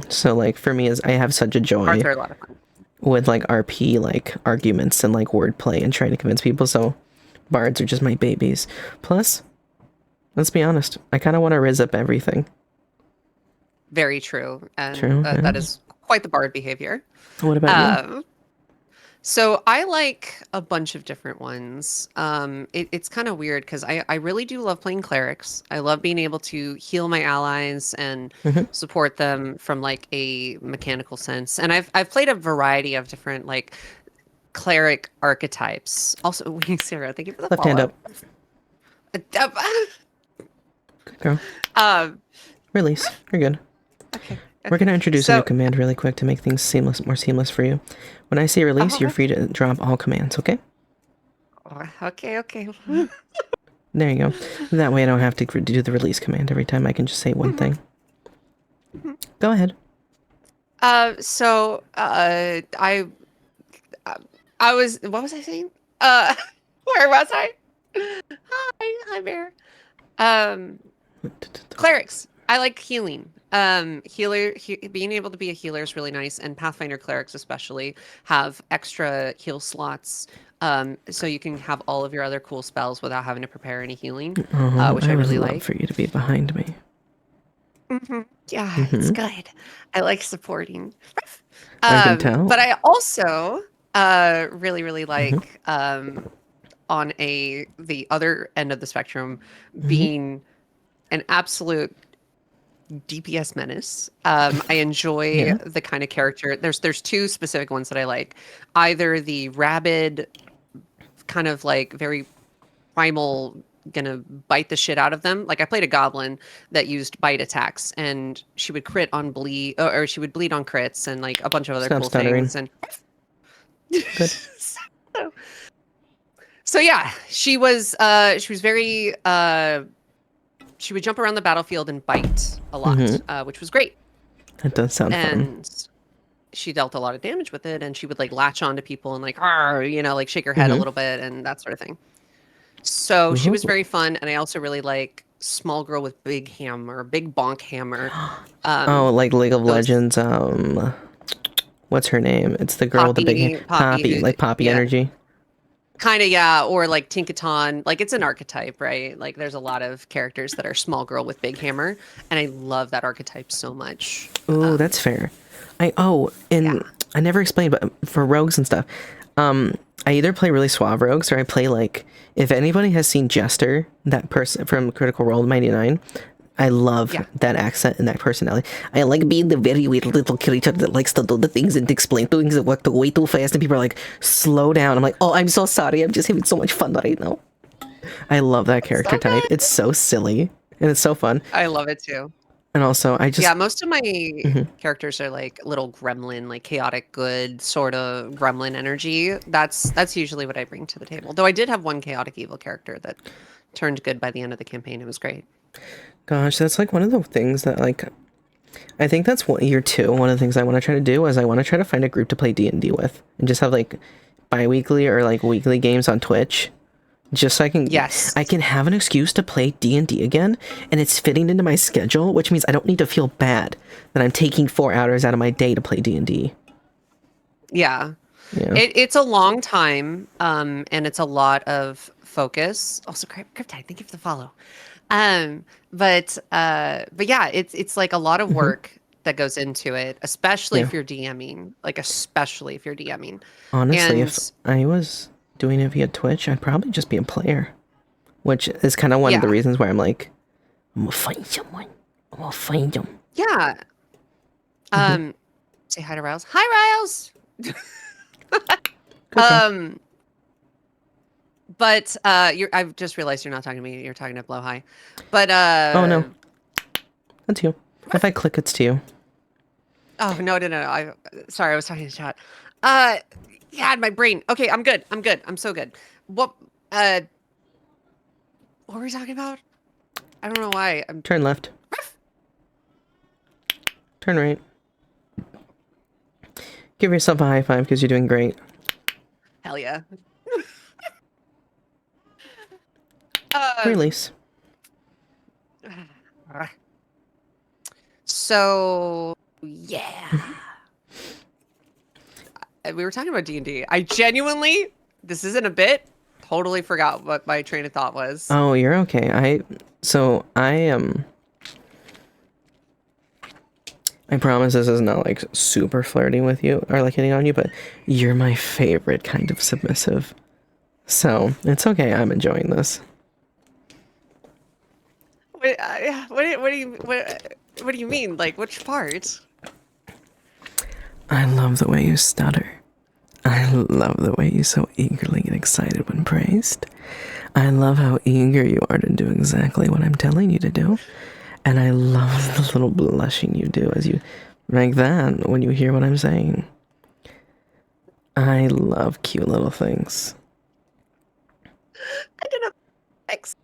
So like for me is I have such a joy Bards are a lot of fun. with like RP like arguments and like wordplay and trying to convince people. So bards are just my babies. Plus, let's be honest, I kind of want to rizz up everything. Very true. And True, that is quite the bard behavior. What about you? So I like a bunch of different ones. It's kind of weird because I really do love playing clerics. I love being able to heal my allies and support them from like a mechanical sense. And I've played a variety of different like cleric archetypes. Also, Sarah, thank you for the Left hand follow. up. Good girl. Release. You're good. Okay. We're going to introduce a So- new command really quick to make things more seamless for you. When I say release, you're free to drop all commands, okay? Okay. There you go. That way I don't have to do the release command every time. I can just say one thing. Go ahead. I was, what was I saying? Where was I? Hi, Bear. Clerics. I like healing. Being able to be a healer is really nice, and Pathfinder clerics especially have extra heal slots, so you can have all of your other cool spells without having to prepare any healing, which I would really love like. for you to be behind me. Yeah, it's good. I like supporting. I can tell. But I also really like on the other end of the spectrum being an absolute DPS menace. I enjoy the kind of character. There's two specific ones that I like. Either the rabid, kind of like very primal, gonna bite the shit out of them. Like I played a goblin that used bite attacks, and she would crit on bleed, or she would bleed on crits, and like a bunch of other Stop cool stuttering. things. And Good. so yeah, she was very she would jump around the battlefield and bite a lot, which was great. That does sound fun. And she dealt a lot of damage with it, and she would like latch onto people and like, like shake her head a little bit and that sort of thing. So she was very fun, and I also really like small girl with big hammer, big bonk hammer. Oh, like League of Those Legends. What's her name? It's the girl with the big Poppy, who, like Poppy yeah, energy. kind of, yeah, or like Tinkaton. Like it's an archetype, right? Like there's a lot of characters that are small girl with big hammer, and I love that archetype so much. Ooh, that's fair. Yeah. And I never explained, but for rogues and stuff, I either play really suave rogues or I play like, if anybody has seen Jester, that person from Critical Role 99, I love Yeah. that accent and that personality. I like being the very weird little creature that likes to do the things and explain things that work way too fast, and people are like, slow down. I'm like, oh, I'm so sorry. I'm just having so much fun right now. I love that character type. It's so silly and it's so fun. I love it too. And also, I just Yeah, most of my characters are like little gremlin, like chaotic good sort of gremlin energy. That's usually what I bring to the table. Though I did have one chaotic evil character that turned good by the end of the campaign. It was great. Gosh, that's like one of the things that like I think that's year two. One of the things I want to try to do is I want to try to find a group to play D&D with and just have like bi-weekly or like weekly games on Twitch. Just so I can I can have an excuse to play D&D again, and it's fitting into my schedule, which means I don't need to feel bad that I'm taking 4 hours out of my day to play D&D. Yeah. Yeah. It's a long time, and it's a lot of focus. Also, Cryptide, thank you for the follow. But yeah, it's like a lot of work that goes into it, especially if you're DMing. Like especially if you're DMing. Honestly, And if I was doing it via Twitch, I'd probably just be a player, which is kind of one of the Yeah. reasons why I'm like, I'm gonna find someone. I'm gonna find them. yeah. Say hi to Riles. Hi, Riles. But I've just realized you're not talking to me. You're talking to Blow High. But Oh no, that's you. If I click, it's to you. oh no. Sorry, I was talking to chat. Yeah, my brain. Okay, I'm good. I'm so good. What were we talking about? I don't know why. Turn left. Turn right. Give yourself a high five because you're doing great. Hell yeah. Release. So yeah. We were talking about D&D. I genuinely, this isn't a bit, totally forgot what my train of thought was. Oh, you're okay. I promise this is not like super flirty with you or like hitting on you, but you're my favorite kind of submissive. So it's okay. I'm enjoying this. What do you mean? Like which part? I love the way you stutter. I love the way you so eagerly get excited when praised. I love how eager you are to do exactly what I'm telling you to do. And I love the little blushing you do as you like that when you hear what I'm saying. I love cute little things. I didn't fix.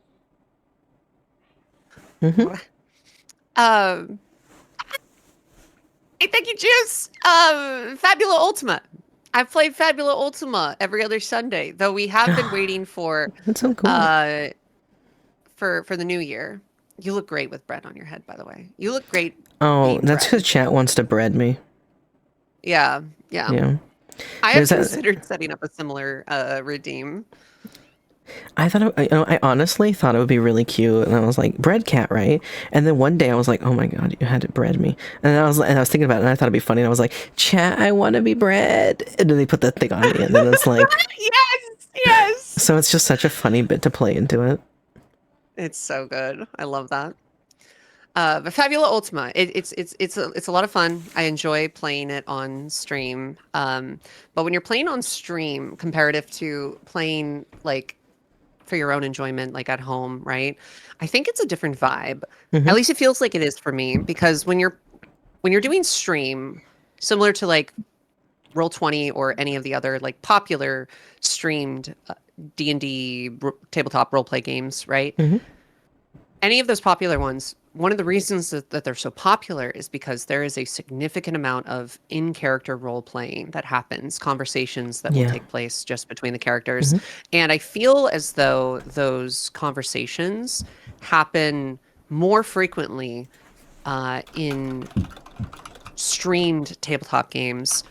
Hey, thank you, Juice. Fabula Ultima. I've played Fabula Ultima every other Sunday, though we have been waiting for That's so cool. For the new year. You look great with bread on your head, by the way. You look great. Oh, that's because chat wants to bread me. Yeah. Yeah. I have considered setting up a similar redeem. I thought, I honestly thought it would be really cute, and I was like, bread cat, right? And then one day I was like, oh my god, you had to bread me, and I was thinking about it, and I thought it'd be funny, and I was like, chat, I want to be bread, and then they put that thing on me, and then it's like, yes. So it's just such a funny bit to play into it. It's so good. I love that. But Fabula Ultima, it's a lot of fun. I enjoy playing it on stream. But when you're playing on stream, comparative to playing like for your own enjoyment, like at home, right? I think it's a different vibe. At least it feels like it is for me, because when you're doing stream, similar to like Roll20 or any of the other like popular streamed D&D tabletop roleplay games, right? Any of those popular ones, one of the reasons that they're so popular is because there is a significant amount of in-character role-playing that happens, conversations that will take place just between the characters. And I feel as though those conversations happen more frequently in streamed tabletop games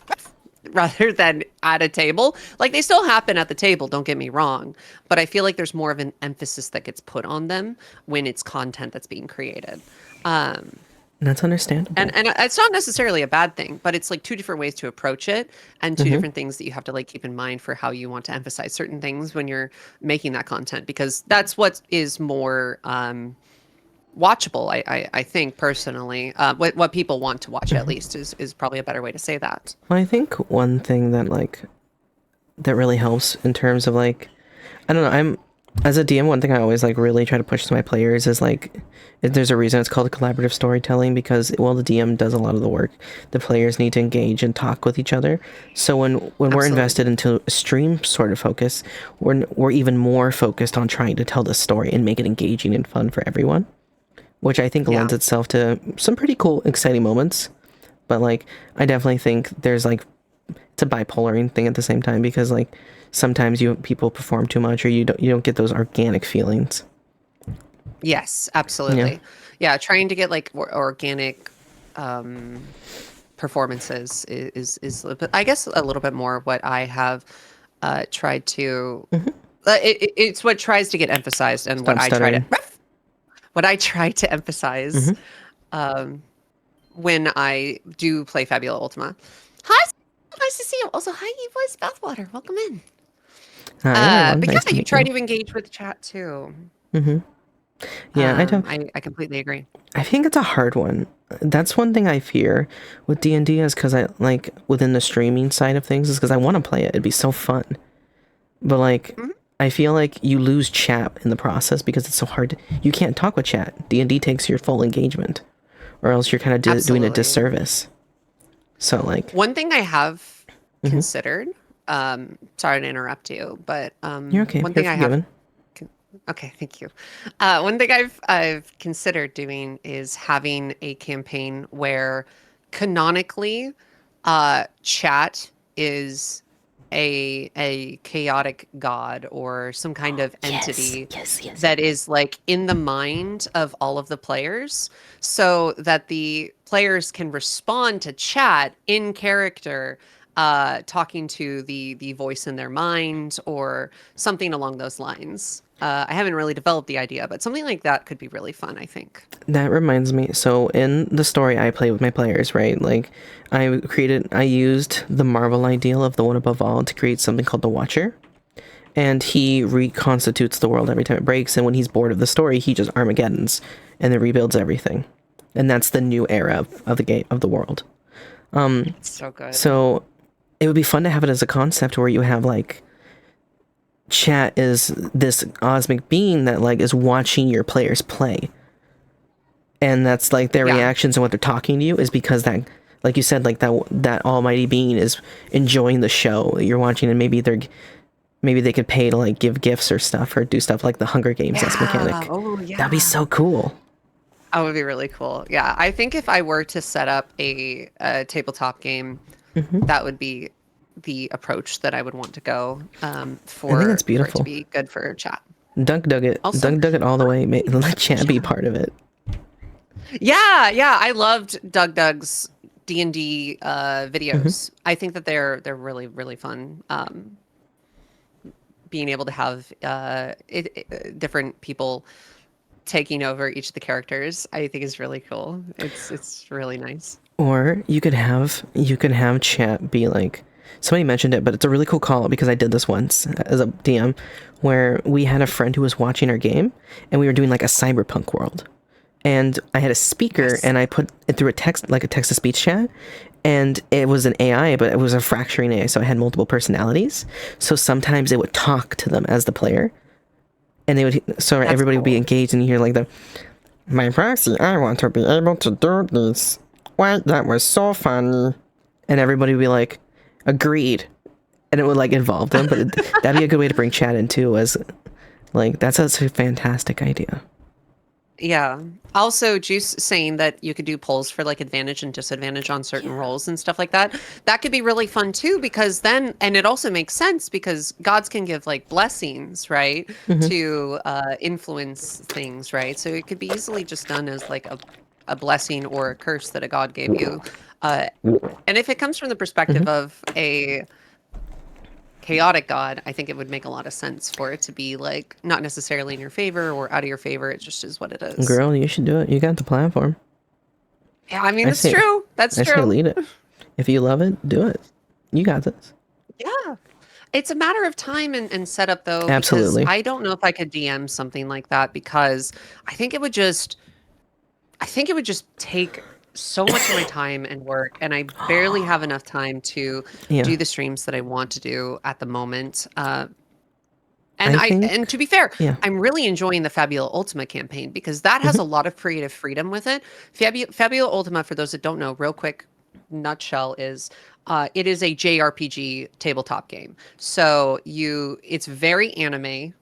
rather than at a table. Like, they still happen at the table, don't get me wrong, but I feel like there's more of an emphasis that gets put on them when it's content that's being created. That's understandable. And it's not necessarily a bad thing, but it's like two different ways to approach it, and two different things that you have to like keep in mind for how you want to emphasize certain things when you're making that content, because that's what is more watchable. I think personally, what people want to watch at least is probably a better way to say that. Well, I think one thing that like that really helps in terms of like, I don't know, as a DM, one thing I always like really try to push to my players is like, there's a reason it's called collaborative storytelling, because while the DM does a lot of the work, the players need to engage and talk with each other. So when we're invested into a stream sort of focus, we're even more focused on trying to tell the story and make it engaging and fun for everyone, which I think lends itself to some pretty cool, exciting moments. But like, I definitely think there's like, it's a bipolar thing at the same time, because like sometimes people perform too much, or you don't get those organic feelings. Yes, absolutely. Yeah, trying to get like organic performances is I guess a little bit more what I have tried to. It's what tries to get emphasized, and what I try to emphasize when I do play Fabula Ultima. Hi, nice to see you. Also, hi, Evoice Bathwater. Welcome in. Hi, but nice yeah, you try to engage with the chat too. Yeah, I don't. I completely agree. I think it's a hard one. That's one thing I fear with D&D, is because I like within the streaming side of things, is because I want to play it. It'd be so fun, but like I feel like you lose chat in the process because it's so hard. You can't talk with chat. D&D takes your full engagement, or else you're kind of doing a disservice. So like, one thing I have considered. Sorry to interrupt you, but you're okay. One thing I have. Okay, thank you. One thing I've considered doing is having a campaign where canonically, chat is a chaotic god or some kind of entity that is like in the mind of all of the players, so that the players can respond to chat in character, talking to the voice in their mind or something along those lines. I haven't really developed the idea, but something like that could be really fun, I think. That reminds me. So in the story I play with my players, right? Like I used the Marvel ideal of the One Above All to create something called the Watcher. And he reconstitutes the world every time it breaks. And when he's bored of the story, he just Armageddons and then rebuilds everything. And that's the new era of the game, of the world. So good. So it would be fun to have it as a concept where you have like, chat is this cosmic being that like is watching your players play, and that's like their reactions and what they're talking to you is because that, like you said, like that almighty being is enjoying the show that you're watching, and maybe they could pay to like give gifts or stuff, or do stuff like the Hunger Games mechanic. That'd be so cool. That would be really cool. Yeah, I think if I were to set up a tabletop game, that would be the approach that I would want to go for. I think it's beautiful. For it to be good for chat. Dug it all the way. Let chat be part of it. Yeah, I loved Doug's D&D videos. I think that they're really, really fun. Being able to have different people taking over each of the characters, I think is really cool. It's really nice. Or you could have chat be like, somebody mentioned it, but it's a really cool call, because I did this once as a DM, where we had a friend who was watching our game, and we were doing like a cyberpunk world, and I had a speaker, and I put it through a text-to-speech chat, and it was an AI, but it was a fracturing AI, so it had multiple personalities. So sometimes it would talk to them as the player, and everybody would be engaged, and you hear like my proxy, I want to be able to do this. Why, that was so funny. And everybody would be like, agreed, and it would like involve them. But that'd be a good way to bring chat in too, as like that's a fantastic idea. Yeah. Also, Juice saying that you could do polls for like advantage and disadvantage on certain roles and stuff like that. That could be really fun too, because then, and it also makes sense because gods can give like blessings, right, Mhm. to influence things, right? So it could be easily just done as like a blessing or a curse that a god gave you. Uh, and if it comes from the perspective of a chaotic god, I think it would make a lot of sense for it to be like not necessarily in your favor or out of your favor. It just is what it is. Girl, you should do it. You got the platform. Yeah, I mean, I that's say, true. That's I say true. lead it. If you love it, do it. You got this. Yeah. It's a matter of time and setup, though, because Absolutely. I don't know if I could DM something like that because I think it would just, I think it would just take so much of my time and work, and I barely have enough time to Yeah. do the streams that I want to do at the moment. And I think, and to be fair, yeah. I'm really enjoying the Fabula Ultima campaign because that has a lot of creative freedom with it. Fabula Ultima, for those that don't know, real quick nutshell is it is a JRPG tabletop game. So it's very anime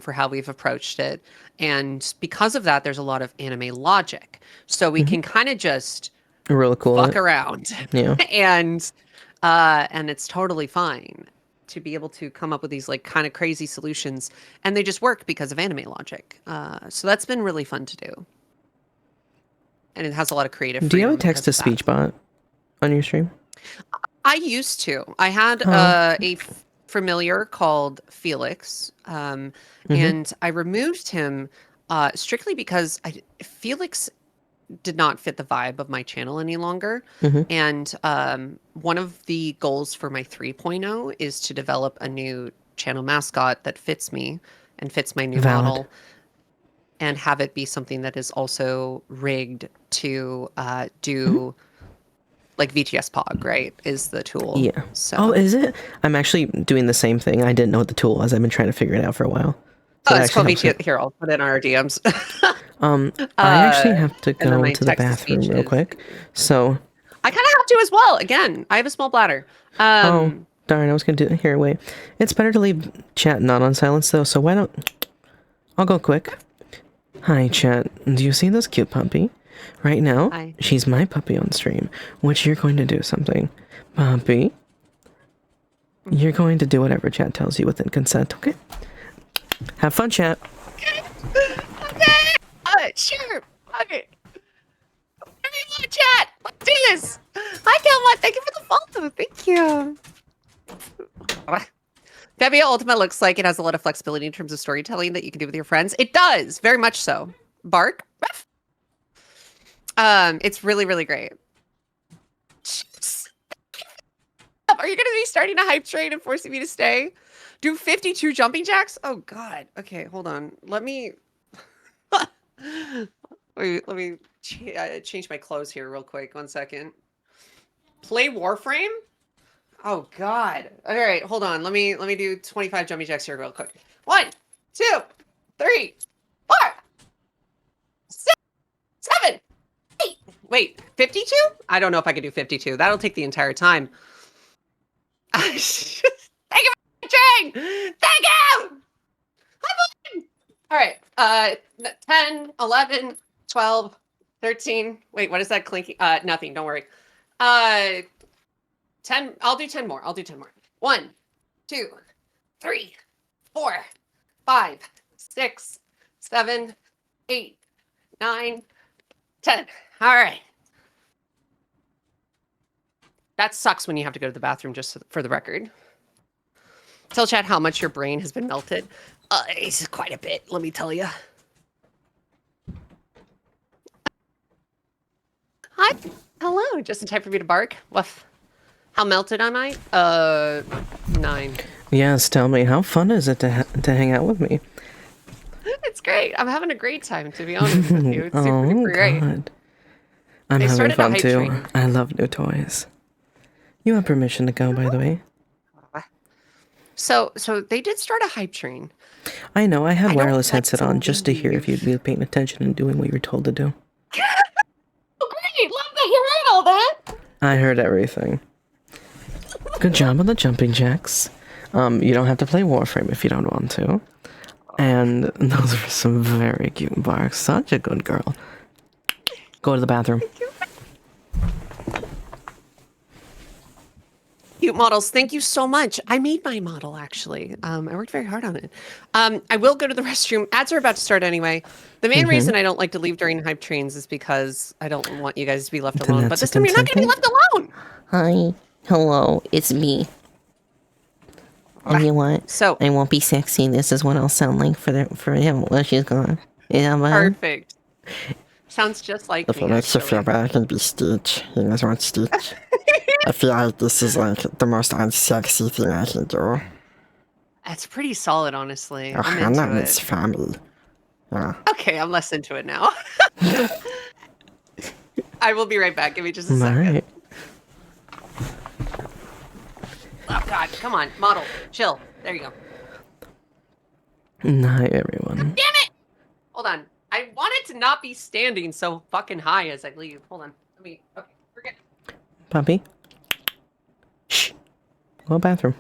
for how we've approached it, and because of that, there's a lot of anime logic. So we can kind of just Really cool. fuck around, Yeah. and it's totally fine to be able to come up with these like kind of crazy solutions, and they just work because of anime logic. So that's been really fun to do, and it has a lot of creative Do you have freedom a because of that. text-to-speech bot on your stream? I used to. I had Oh. familiar called Felix, and I removed him strictly because Felix did not fit the vibe of my channel any longer. And one of the goals for my 3.0 is to develop a new channel mascot that fits me and fits my new Valid. model, and have it be something that is also rigged to do like VTS Pog, right? Is the tool. Yeah. So Oh, is it? I'm actually doing the same thing. I didn't know what the tool was. I've been trying to figure it out for a while. So that it's called actually helps VTS. Here, I'll put it in our DMs. I actually have to and then go my to the bathroom text-to-speech real is- quick. So, I kind of have to as well. Again, I have a small bladder. oh, darn, I was going to do it. Here, wait. It's better to leave chat not on silence, though, so why don't... I'll go quick. Hi, chat. Do you see this cute puppy? Right now, Hi. she's my puppy on stream, which you're going to do something. Puppy, you're going to do whatever chat tells you within consent, okay? Have fun, chat. Okay. Sure. Okay. Everyone, chat. Let's do this. Hi, Kelma. Thank you for the follow. Thank you. Fabia Ultima looks like it has a lot of flexibility in terms of storytelling that you can do with your friends. It does, very much so. Bark. It's really, really great. Are you going to be starting a hype train and forcing me to stay? Do 52 jumping jacks? Oh God. Okay, hold on. Let me. Wait, let me change my clothes here real quick. 1 second. Play Warframe? Oh God. All right, hold on. Let me do 25 jumping jacks here real quick. 1, 2, 3, 4, 6, 7, 8. Wait, 52? I don't know if I can do 52. That'll take the entire time. Thank you for watching! Thank you! All right. 10, 11, 12, 13. Wait, what is that clinking? Nothing. Don't worry. 10. I'll do 10 more. I'll do 10 more. 1, 2, 3, 4, 5, 6, 7, 8, 9, 10. All right. That sucks when you have to go to the bathroom, just for the record. Tell chat how much your brain has been melted. It's quite a bit, let me tell you. Hi. Hello. Just in time for me to bark. Woof. How melted am I? 9. Yes, tell me, how fun is it to hang out with me? It's great. I'm having a great time, to be honest with you. It's super Oh, duper great. God. I'm They having started a fun, hype too. train. I love new toys. You have permission to go, by the way. So they did start a hype train. I know, I had I don't wireless like headset to on just to hear if leave. you'd be paying attention and doing what you were told to do. Oh, great. Love that you heard all that. I heard everything. Good job on the jumping jacks. You don't have to play Warframe if you don't want to. And those are some very cute barks. Such a good girl. Go to the bathroom. Cute models. Thank you so much. I made my model, actually. I worked very hard on it. I will go to the restroom. Ads are about to start anyway. The main reason I don't like to leave during hype trains is because I don't want you guys to be left Then alone. But that's this a time you're not going to be consent left alone. Hi. Hello. It's me. And you what? So I won't be sexy. This is what I'll sound like for him while she's gone. You know what? perfect. Sounds just like If me. it makes you actually. feel better, I can be Stitch. You guys want Stitch? I feel like this is like the most unsexy thing I can do. That's pretty solid, honestly. Oh, I'm not into Miss it. Family. Yeah. Okay, I'm less into it now. I will be right back. Give me just a All second. right. Oh God, come on, model, chill. There you go. Hi, everyone. Damn it! Hold on. I wanted to not be standing so fucking high as I leave. Hold on. Let me. Okay, forget. Puppy. Shh. Go to the bathroom.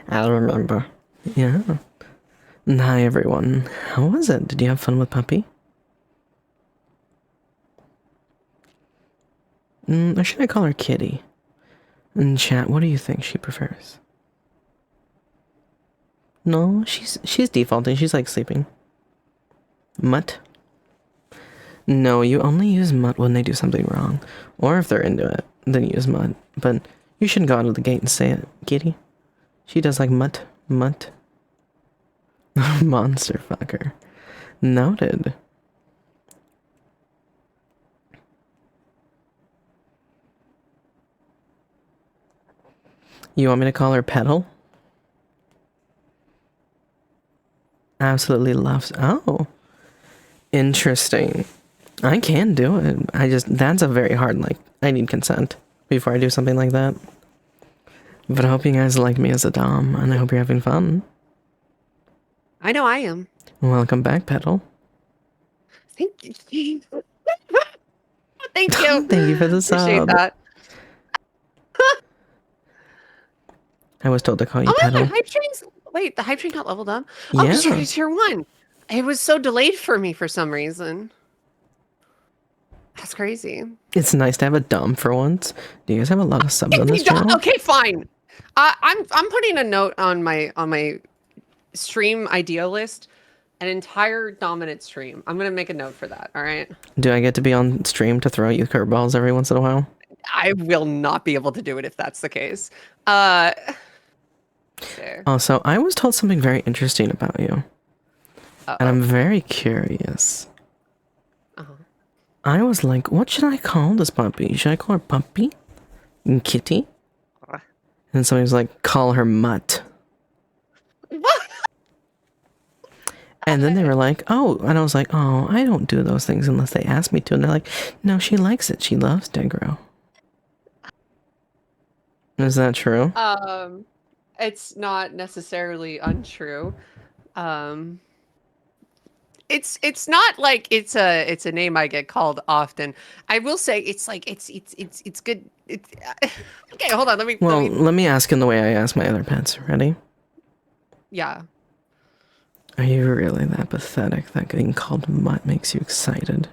I remember. Yeah. Hi, everyone. How was it? Did you have fun with Puppy? Or should I call her Kitty? In chat, what do you think she prefers? No, she's defaulting. She's like sleeping. Mutt? No, you only use mutt when they do something wrong. Or if they're into it, then you use mutt. But you shouldn't go out of the gate and say it, Kitty. She does like mutt. Monster fucker. Noted. You want me to call her Petal? Absolutely loves. Oh. Interesting. I can do it. That's a very hard, like, I need consent before I do something like that. But I hope you guys like me as a Dom, and I hope you're having fun. I know I am. Welcome back, Petal. Thank you. Thank you. Thank you for the Appreciate sub. that. I was told to call you Oh my Petal. God, hype trains. Wait, the hype train got leveled up. Oh, Yeah. because you're tier 1. It was so delayed for me for some reason. That's crazy. It's nice to have a Dom for once. Do you guys have a lot of subs on this channel? Okay, fine. I'm putting a note on my stream idea list. An entire dominant stream. I'm gonna make a note for that. All right. Do I get to be on stream to throw you curveballs every once in a while? I will not be able to do it if that's the case. There. Also, I was told something very interesting about you. And I'm very curious. Uh-huh. I was like, what should I call this puppy? Should I call her Puppy? And Kitty? And somebody was like, call her Mutt. What? And then they were like, oh, and I was like, oh, I don't do those things unless they ask me to. And they're like, no, she likes it. She loves Degro. Is that true? It's not necessarily untrue. It's not like it's a name I get called often. I will say it's like it's good. It's okay. Hold on. Let me ask in the way I ask my other pets. Ready? Yeah. Are you really that pathetic that getting called Mutt makes you excited?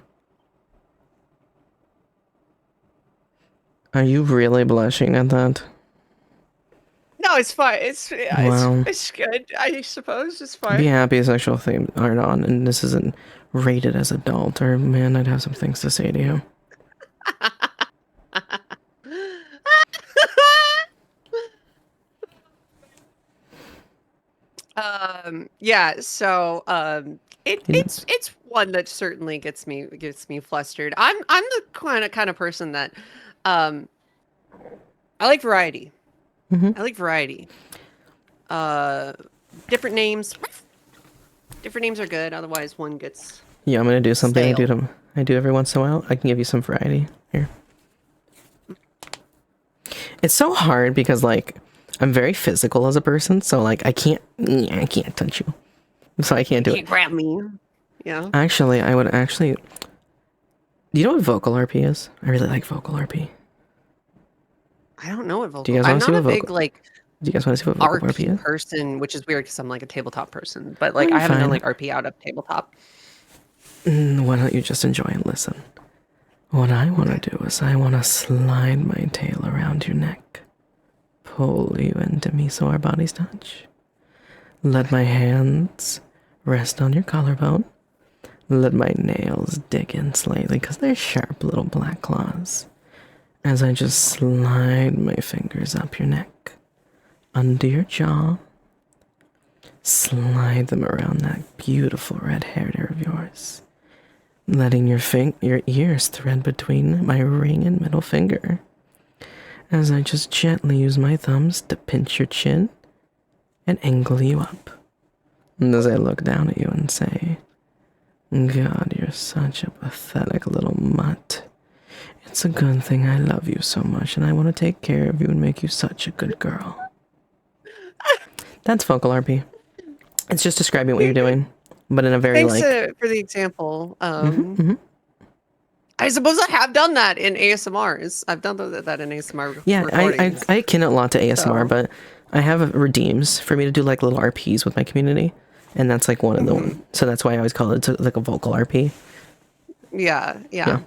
Are you really blushing at that? No, it's fine. Wow. It's good. I suppose it's fine. Be happy sexual themes aren't on, and this isn't rated as adult, or man, I'd have some things to say to you. Yeah, so it's one that certainly gets me flustered. I'm the kind of person that I like variety. I like variety. Different names. Different names are good, otherwise one gets Yeah, I'm gonna do something stale. I do every once in a while. I can give you some variety. Here. It's so hard because like I'm very physical as a person, so like I can't touch you. So I can't do You can't it. grab me. Yeah. Actually, I would actually. Do you know what vocal RP is? I really like vocal RP. I don't know what Do you vocal. guys I'm want to see not a what big vocal? like Do you guys want to see what vocal RP RP is? person, which is weird because I'm like a tabletop person. But Oh, like I you're haven't done fine. like RP out of tabletop. Why don't you just enjoy and listen? What I want to do is I want to slide my tail around your neck, pull you into me so our bodies touch. Let my hands rest on your collarbone. Let my nails dig in slightly because they're sharp little black claws. As I just slide my fingers up your neck, under your jaw, slide them around that beautiful red hair of yours, letting your ears thread between my ring and middle finger, as I just gently use my thumbs to pinch your chin and angle you up. And as I look down at you and say, God, you're such a pathetic little mutt. It's a good thing I love you so much and I want to take care of you and make you such a good girl. That's vocal RP. It's just describing what you're doing, but in a very Thanks like... for the example. Mm-hmm. I suppose I have done that in ASMRs. I've done that in ASMR Yeah, recordings. I akin it a lot to ASMR, So- but I have redeems for me to do like little RPs with my community, and that's like one of them. So that's why I always call it like a vocal RP. Yeah. Yeah.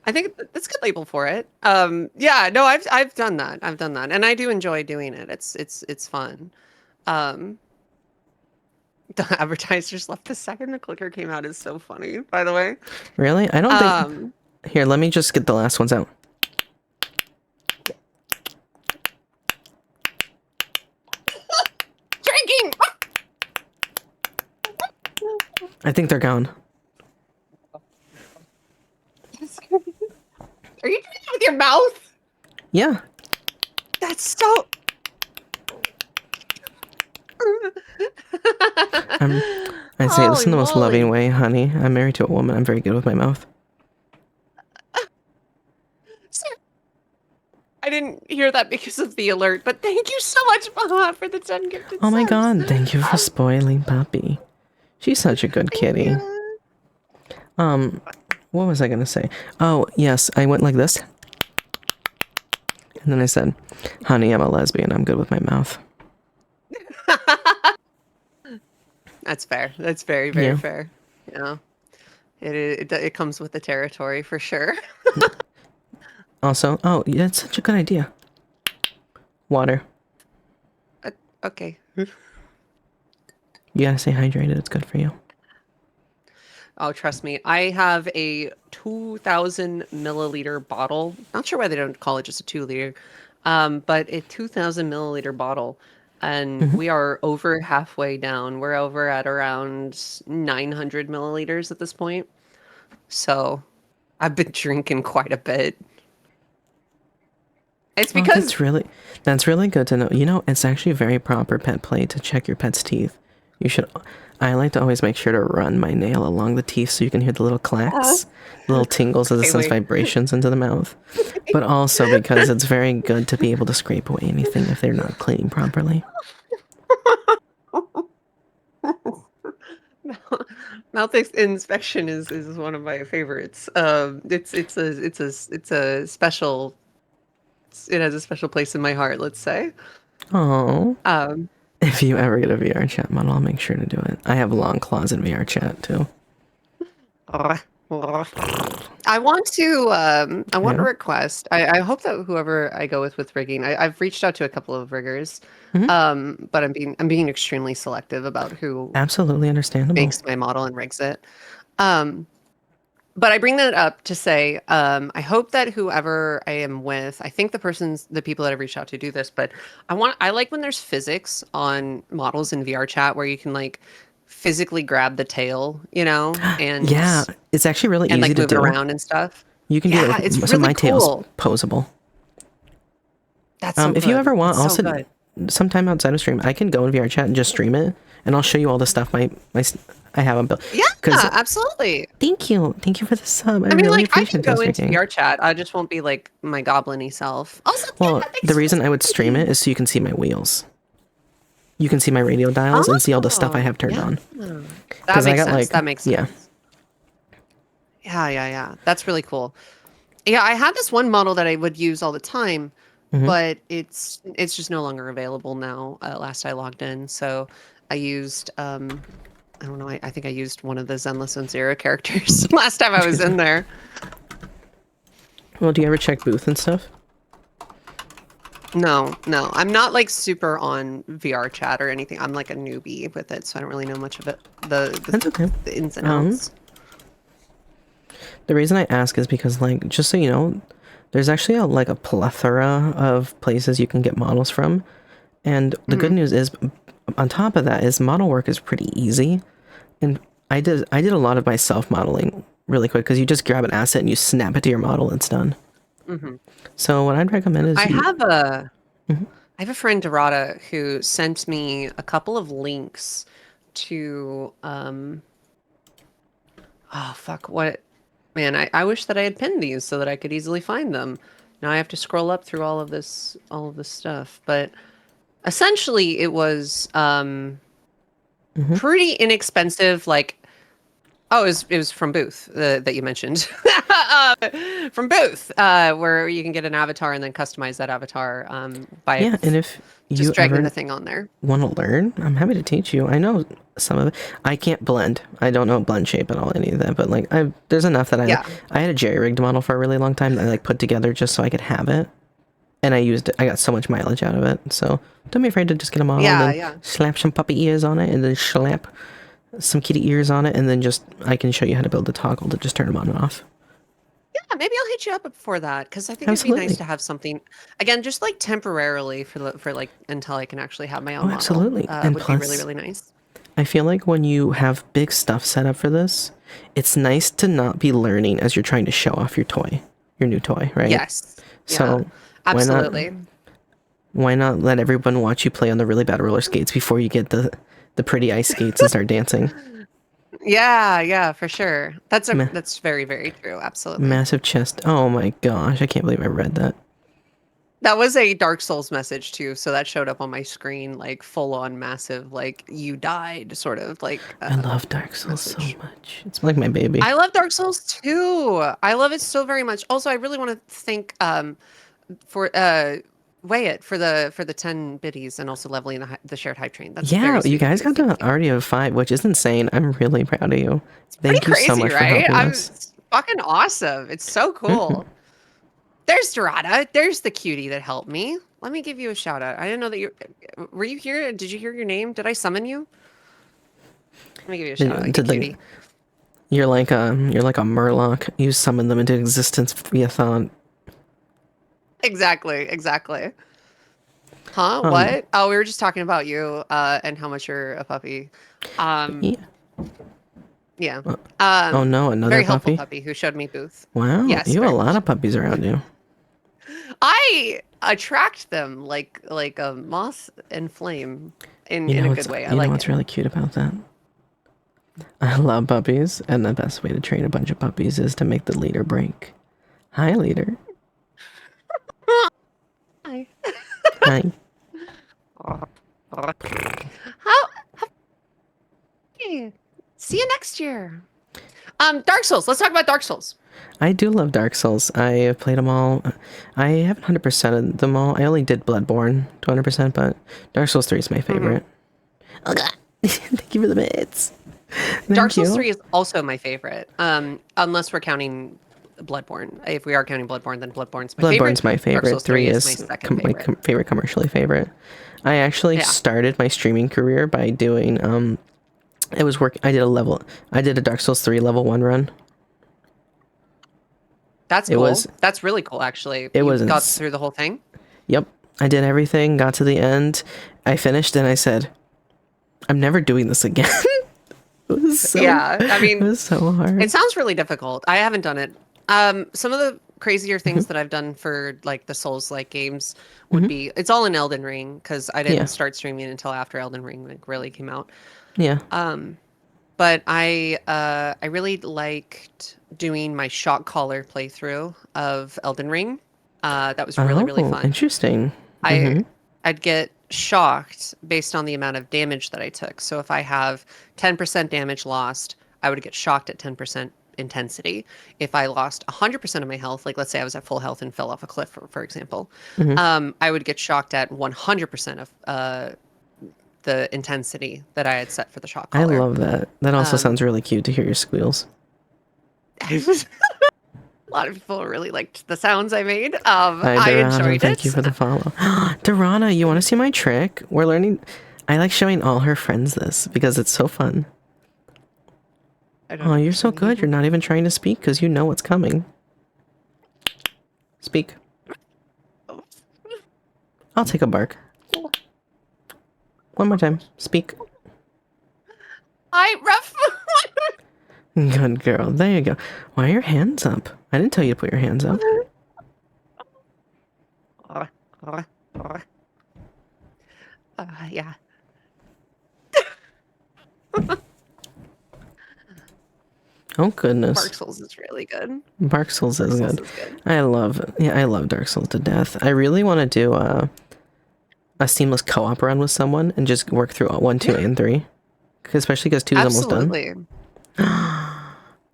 I think that's a good label for it. Yeah, no, I've done that. I've done that, and I do enjoy doing it. It's fun. The advertisers left the second the clicker came out is so funny. By the way, Really? I don't think... Here, let me just get the last ones out. drinking. I think they're gone. Are you doing it with your mouth? Yeah. That's so. I say this in the Holy most moly. loving way, honey. I'm married to a woman. I'm very good with my mouth. I didn't hear that because of the alert, but thank you so much, Mama, for the 10 gifted Oh my subs. god, thank you for spoiling Puppy. She's such a good kitty. What was I gonna say? Oh, yes, I went like this. And then I said, honey, I'm a lesbian. I'm good with my mouth. That's fair. That's very, very Yeah. fair. Yeah. It comes with the territory for sure. Also, oh, yeah, it's such a good idea. Water. Okay. You gotta stay hydrated. It's good for you. Oh, trust me. I have a 2,000 milliliter bottle. Not sure why they don't call it just a 2 liter, but a 2,000 milliliter bottle. And we are over halfway down. We're over at around 900 milliliters at this point. So I've been drinking quite a bit. It's Oh, because that's really good to know. You know, it's actually very proper pet play to check your pet's teeth. You should... I like to always make sure to run my nail along the teeth so you can hear the little clacks, the little tingles as it Okay, sends wait. vibrations into the mouth. But also because it's very good to be able to scrape away anything if they're not cleaning properly. mouth inspection is one of my favorites. It's a special. It has a special place in my heart. Let's say. Oh. Um, If you ever get a VR chat model, I'll make sure to do it. I have long claws in VR chat too. I want to Yeah. request. I hope that whoever I go with rigging, I've reached out to a couple of riggers, but I'm being extremely selective about who Absolutely understandable. makes my model and rigs it. But I bring that up to say, I hope that whoever I am with, I think the people that I've reached out to do this, but I like when there's physics on models in VR chat where you can like physically grab the tail, and Yeah, it's actually really and easy like to move do. it around and stuff. You can do Yeah, it. it's So really my tail's cool. posable. That's so If you good. ever want, That's so also good. sometime outside of stream, I can go in VR chat and just stream it, and I'll show you all the stuff I have on built. Yeah, 'Cause- absolutely. Thank you for the sub. I I mean, really like I appreciate can go this, into Ricky. VR chat. I just won't be like my goblin-y self. Also, Well, yeah, thanks the for reason I would stream it is so you can see my wheels. You can see my radio dials and see all the stuff I have turned on. That 'Cause I makes got, sense. like- That makes sense. yeah. Yeah. That's really cool. Yeah, I had this one model that I would use all the time, but it's just no longer available now. Last I logged in, so I used I don't know. I think I used one of the Zenless and Zero characters last time I was in there. Well, do you ever check booth and stuff? No, I'm not like super on VR chat or anything. I'm like a newbie with it, so I don't really know much of it. That's okay. The ins and outs. The reason I ask is because, like, just so you know, there's actually a plethora of places you can get models from, and the good news is, on top of that, is model work is pretty easy, and I did a lot of my self modeling really quick because you just grab an asset and you snap it to your model and it's done. So what I'd recommend is I have a friend, Dorada, who sent me a couple of links to oh fuck, what, man, I wish that I had pinned these so that I could easily find them. Now I have to scroll up through all of this stuff, but essentially it was pretty inexpensive, like, oh, it was from Booth that you mentioned. From Booth, where you can get an avatar and then customize that avatar by and if just you dragging ever the thing on there. want to learn, I'm happy to teach you. I know some of it. I can't blend. I don't know blend shape at all, any of that. But like, there's enough that I had a jerry rigged model for a really long time that I like put together just so I could have it, and I used it. I got so much mileage out of it. So don't be afraid to just get a model and then slap some puppy ears on it, and then slap some kitty ears on it, and then just I can show you how to build the toggle to just turn them on and off. Yeah, maybe I'll hit you up before that because I think it'd be nice to have something again, just like temporarily for like until I can actually have my own model. Absolutely, and would plus, be really nice. I feel like when you have big stuff set up for this, it's nice to not be learning as you're trying to show off your new toy, right? Yes. So absolutely. Why not let everyone watch you play on the really bad roller skates before you get the pretty ice skates and start dancing? Yeah, for sure. That's very true. Absolutely. Massive chest. Oh my gosh, I can't believe I read that. That was a Dark Souls message too, so that showed up on my screen like full on massive, like you died sort of like. I love Dark Souls so much. It's like my baby. I love Dark Souls too. I love it so very much. Also, I really want to thank for Wyatt for the 10 biddies and also leveling the shared hype train. That's you guys got to already have 5, which is insane. I'm really proud of you. Thank you so much for helping us. It's fucking awesome. It's so cool. There's Dorada. There's the cutie that helped me. Let me give you a shout out. I didn't know that were you here? Did you hear your name? Did I summon you? Let me give you a shout out. Cutie. You're like a Murloc. You summon them into existence via thought. Exactly. Huh? What? Oh, we were just talking about you and how much you're a puppy. Yeah. Oh no, another very puppy? helpful puppy who showed me Booth. Wow. Yes, you have a lot of puppies around you. I attract them like a moth and flame in a good way. I like what's really cute about that? I love puppies, and the best way to train a bunch of puppies is to make the leader break. Hi, leader. Hi. Hi. How see you next year. Dark Souls. Let's talk about Dark Souls. I do love Dark Souls. I have played them all. I haven't 100%ed them all. I only did Bloodborne to 100%, but Dark Souls 3 is my favorite. Oh god. Thank you for the bits. Dark Souls 3 is also my favorite. Unless we're counting Bloodborne. If we are counting Bloodborne, then Bloodborne's my favorite. Bloodborne's my favorite. Dark Souls 3 is my second favorite. my favorite commercially favorite. I actually started my streaming career by doing I did a Dark Souls 3 level 1 run. That's cool. That's really cool, actually. You got through the whole thing? Yep. I did everything, got to the end. I finished and I said, I'm never doing this again. It was it was so hard. It sounds really difficult. I haven't done it. Some of the crazier things that I've done for like the Souls-like games would be, it's all in Elden Ring, because I didn't start streaming until after Elden Ring like really came out. Yeah. But I really liked doing my shock collar playthrough of Elden Ring. That was really fun. Interesting. I'd get shocked based on the amount of damage that I took. So if I have 10% damage lost, I would get shocked at 10% intensity. If I lost 100% of my health, like let's say I was at full health and fell off a cliff, for example, I would get shocked at 100% of the intensity that I had set for the shock I collar. love that. That also sounds really cute to hear your squeals. A lot of people really liked the sounds I made. Hi, I Dorana. enjoyed Thank it. you for the follow. Dorana, you want to see my trick? We're learning. I like showing all her friends this because it's so fun. Oh, you're so good. You're not even trying to speak because you know what's coming. Speak. I'll take a bark. One more time. Speak. Ref. Good girl. There you go. Why are your hands up? I didn't tell you to put your hands up. Yeah. Oh goodness. Dark Souls is really good. Dark Souls is Dark good. Souls is good. I love Dark Souls to death. I really want to do a seamless co-op run with someone and just work through 1, 2, and 3. Especially because 2 is almost done. Absolutely.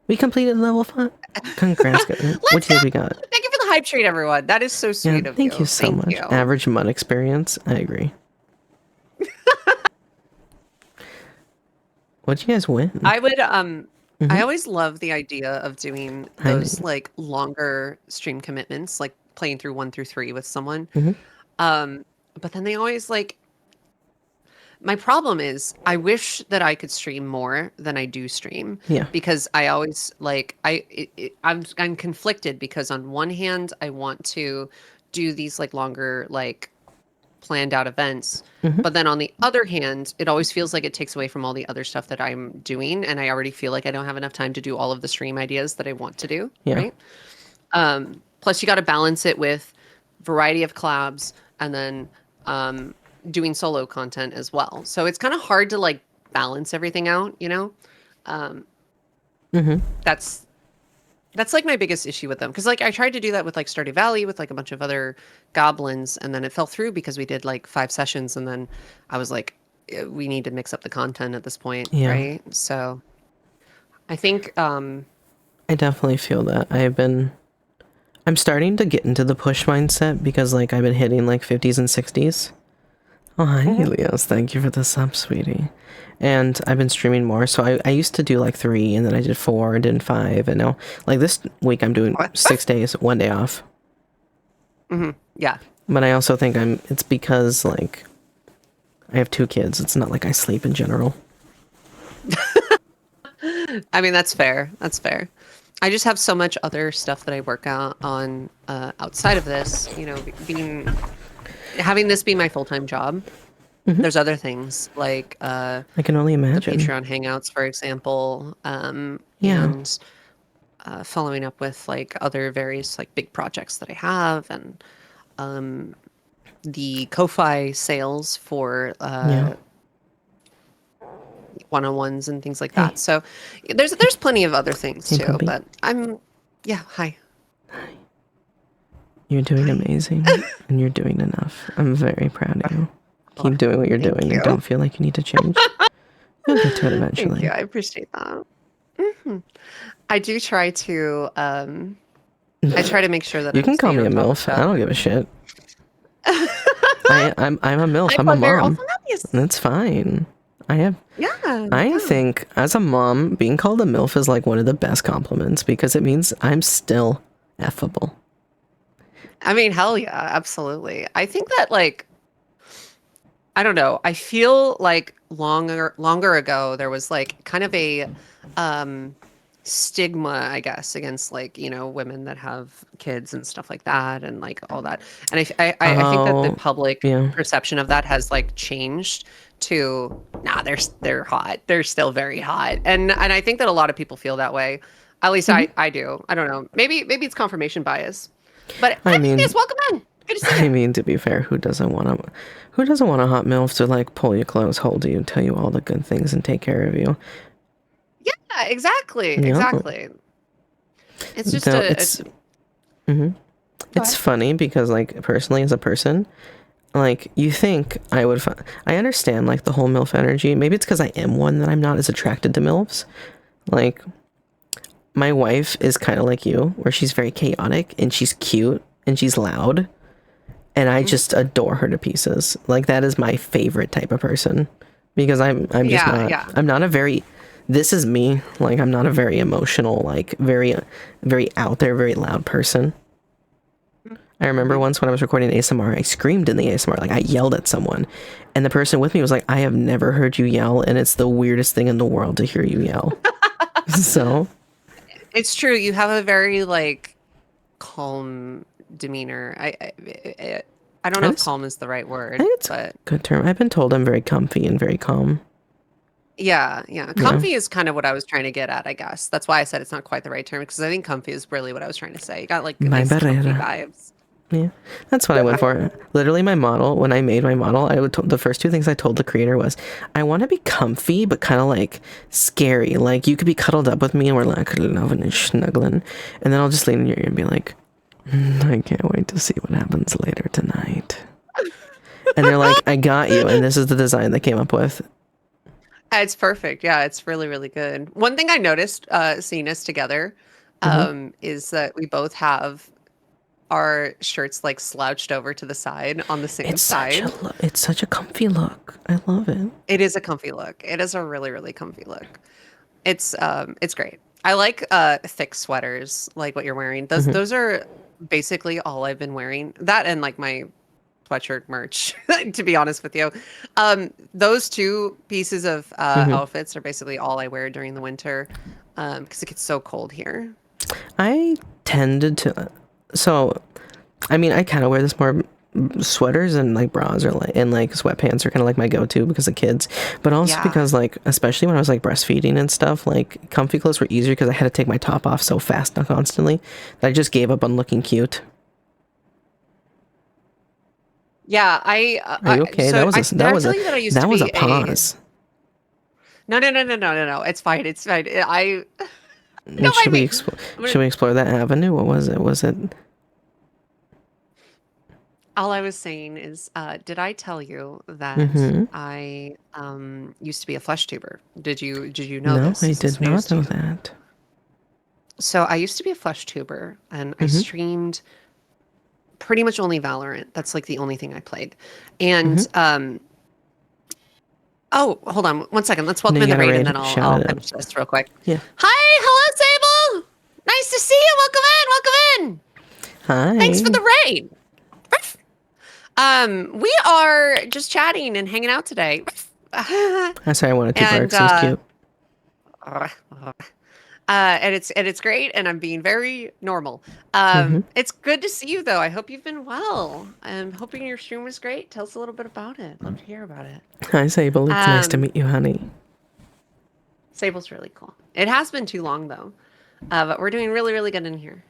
We completed level 5. Congrats. What do we got? Thank you for the hype treat, everyone. That is so sweet of you. Thank you so much. Average mud experience. I agree. What'd you guys win? I would I always love the idea of doing those like longer stream commitments, like playing through 1 through 3 with someone. But then they always like, my problem is I wish that I could stream more than I do stream. Yeah. Because I always like I'm conflicted because on one hand I want to do these like longer like planned out events, but then on the other hand it always feels like it takes away from all the other stuff that I'm doing, and I already feel like I don't have enough time to do all of the stream ideas that I want to do. Right. Plus you got to balance it with variety of collabs and then doing solo content as well. So it's kind of hard to like balance everything out, you know? That's like my biggest issue with them. Because like I tried to do that with like Stardew Valley with like a bunch of other goblins, and then it fell through because we did like 5 sessions, and then I was like, we need to mix up the content at this point, right? So I think I definitely feel that. I'm starting to get into the push mindset because like I've been hitting like 50s and 60s. Oh, hi, Helios. Thank you for the sub, sweetie. And I've been streaming more. So I used to do like 3, and then I did 4, and then 5. And now, like this week, I'm doing 6 days, 1 day off. Yeah. But I also think it's because like I have 2 kids. It's not like I sleep in general. I mean, that's fair. That's fair. I just have so much other stuff that I work out on outside of this, you know, having this be my full-time job. There's other things like I can only imagine. the Patreon hangouts, for example, and following up with like other various like big projects that I have, and the Ko-Fi sales for one-on-ones and things like that. So there's plenty of other things too, Puppy. but hi. You're doing amazing, and you're doing enough. I'm very proud of you. Keep doing what you're doing. you. I don't feel like you need to change. You'll get to it eventually. Thank you. I appreciate that. I do try to I try to make sure that You I'm can call staying me a on top of MILF. stuff. I don't give a shit. I'm a MILF. I'm a mom. That's fine. I think as a mom, being called a MILF is like one of the best compliments because it means I'm still effable. I mean, hell yeah, absolutely. I think that like, I don't know. I feel like longer ago there was like kind of a stigma, I guess, against like, you know, women that have kids and stuff like that, and like all that. And I think that the public perception of that has like changed to they're hot. They're still very hot, and I think that a lot of people feel that way. At least I do. I don't know. Maybe it's confirmation bias. But I mean, yes, welcome in. Good to see you. I mean, to be fair, who doesn't want a hot MILF to like pull you close, hold you, tell you all the good things, and take care of you? Yeah, exactly. Yeah. Exactly. It's just it's funny because like personally as a person, like you think I would I understand like the whole MILF energy. Maybe it's because I am one that I'm not as attracted to MILFs. Like my wife is kind of like you, where she's very chaotic and she's cute and she's loud, and I just adore her to pieces. Like that is my favorite type of person because I'm just not. I'm not a very. This is me. Like I'm not a very emotional, like very out there, very loud person. I remember once when I was recording ASMR, I screamed in the ASMR, like I yelled at someone, and the person with me was like, "I have never heard you yell, and it's the weirdest thing in the world to hear you yell." So, it's true. You have a very like calm demeanor. I don't know if calm is the right word, I think it's but a good term. I've been told I'm very comfy and very calm. yeah. Comfy is kind of what I was trying to get at, I guess. That's why I said it's not quite the right term because I think comfy is really what I was trying to say. You got like nice comfy vibes. Yeah, that's what I went for. Literally, my model, when I made my model, the first two things I told the creator was, I want to be comfy, but kind of like scary. Like you could be cuddled up with me and we're like loving and snuggling. And then I'll just lean in your ear and be like, I can't wait to see what happens later tonight. And they're like, I got you. And this is the design they came up with. It's perfect. Yeah, it's really, really good. One thing I noticed seeing us together is that we both have our shirts like slouched over to the side on the same side. It's such a comfy look. I love it. It is a comfy look. It is a really, really comfy look. It's great. I like thick sweaters like what you're wearing. Those are basically all I've been wearing. That and like my sweatshirt merch, to be honest with you. Those two pieces of outfits are basically all I wear during the winter because it gets so cold here. I tended to, so, I mean, I kind of wear this more. Sweaters and like bras or like and like sweatpants are kind of like my go-to because of kids, but also because like especially when I was like breastfeeding and stuff, like comfy clothes were easier because I had to take my top off so fast and constantly that I just gave up on looking cute. Yeah, Are you okay? So that was a pause. No. It's fine. It's fine. Should we explore that avenue? What was it? Was it? All I was saying is, did I tell you that I used to be a flesh tuber? Did you know this? No, I did not know that. So I used to be a flesh tuber, and I streamed pretty much only Valorant. That's like the only thing I played. And oh, hold on 1 second. Let's welcome in the raid, and then I'll finish this real quick. Yeah. Hi, hello, Sable. Nice to see you. Welcome in. Hi. Thanks for the raid. We are just chatting and hanging out today. I'm sorry, I wanted to bark. So cute. And it's great, and I'm being very normal. It's good to see you, though. I hope you've been well. I'm hoping your stream was great. Tell us a little bit about it. Love to hear about it. Hi, Sable. It's nice to meet you, honey. Sable's really cool. It has been too long, though, but we're doing really, really good in here.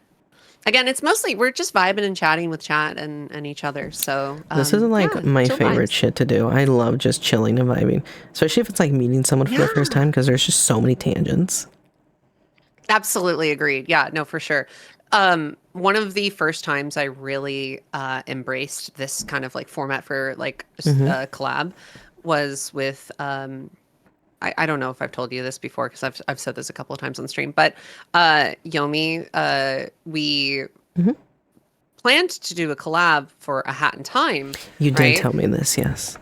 Again, it's mostly we're just vibing and chatting with chat and each other. So this isn't like my favorite shit to do. I love just chilling and vibing, especially if it's like meeting someone for the first time because there's just so many tangents. Absolutely agreed. Yeah, no, for sure. One of the first times I really embraced this kind of like format for like collab was with I don't know if I've told you this before because I've said this a couple of times on stream, but Yomi, we planned to do a collab for A Hat in Time. You did tell me this, yes.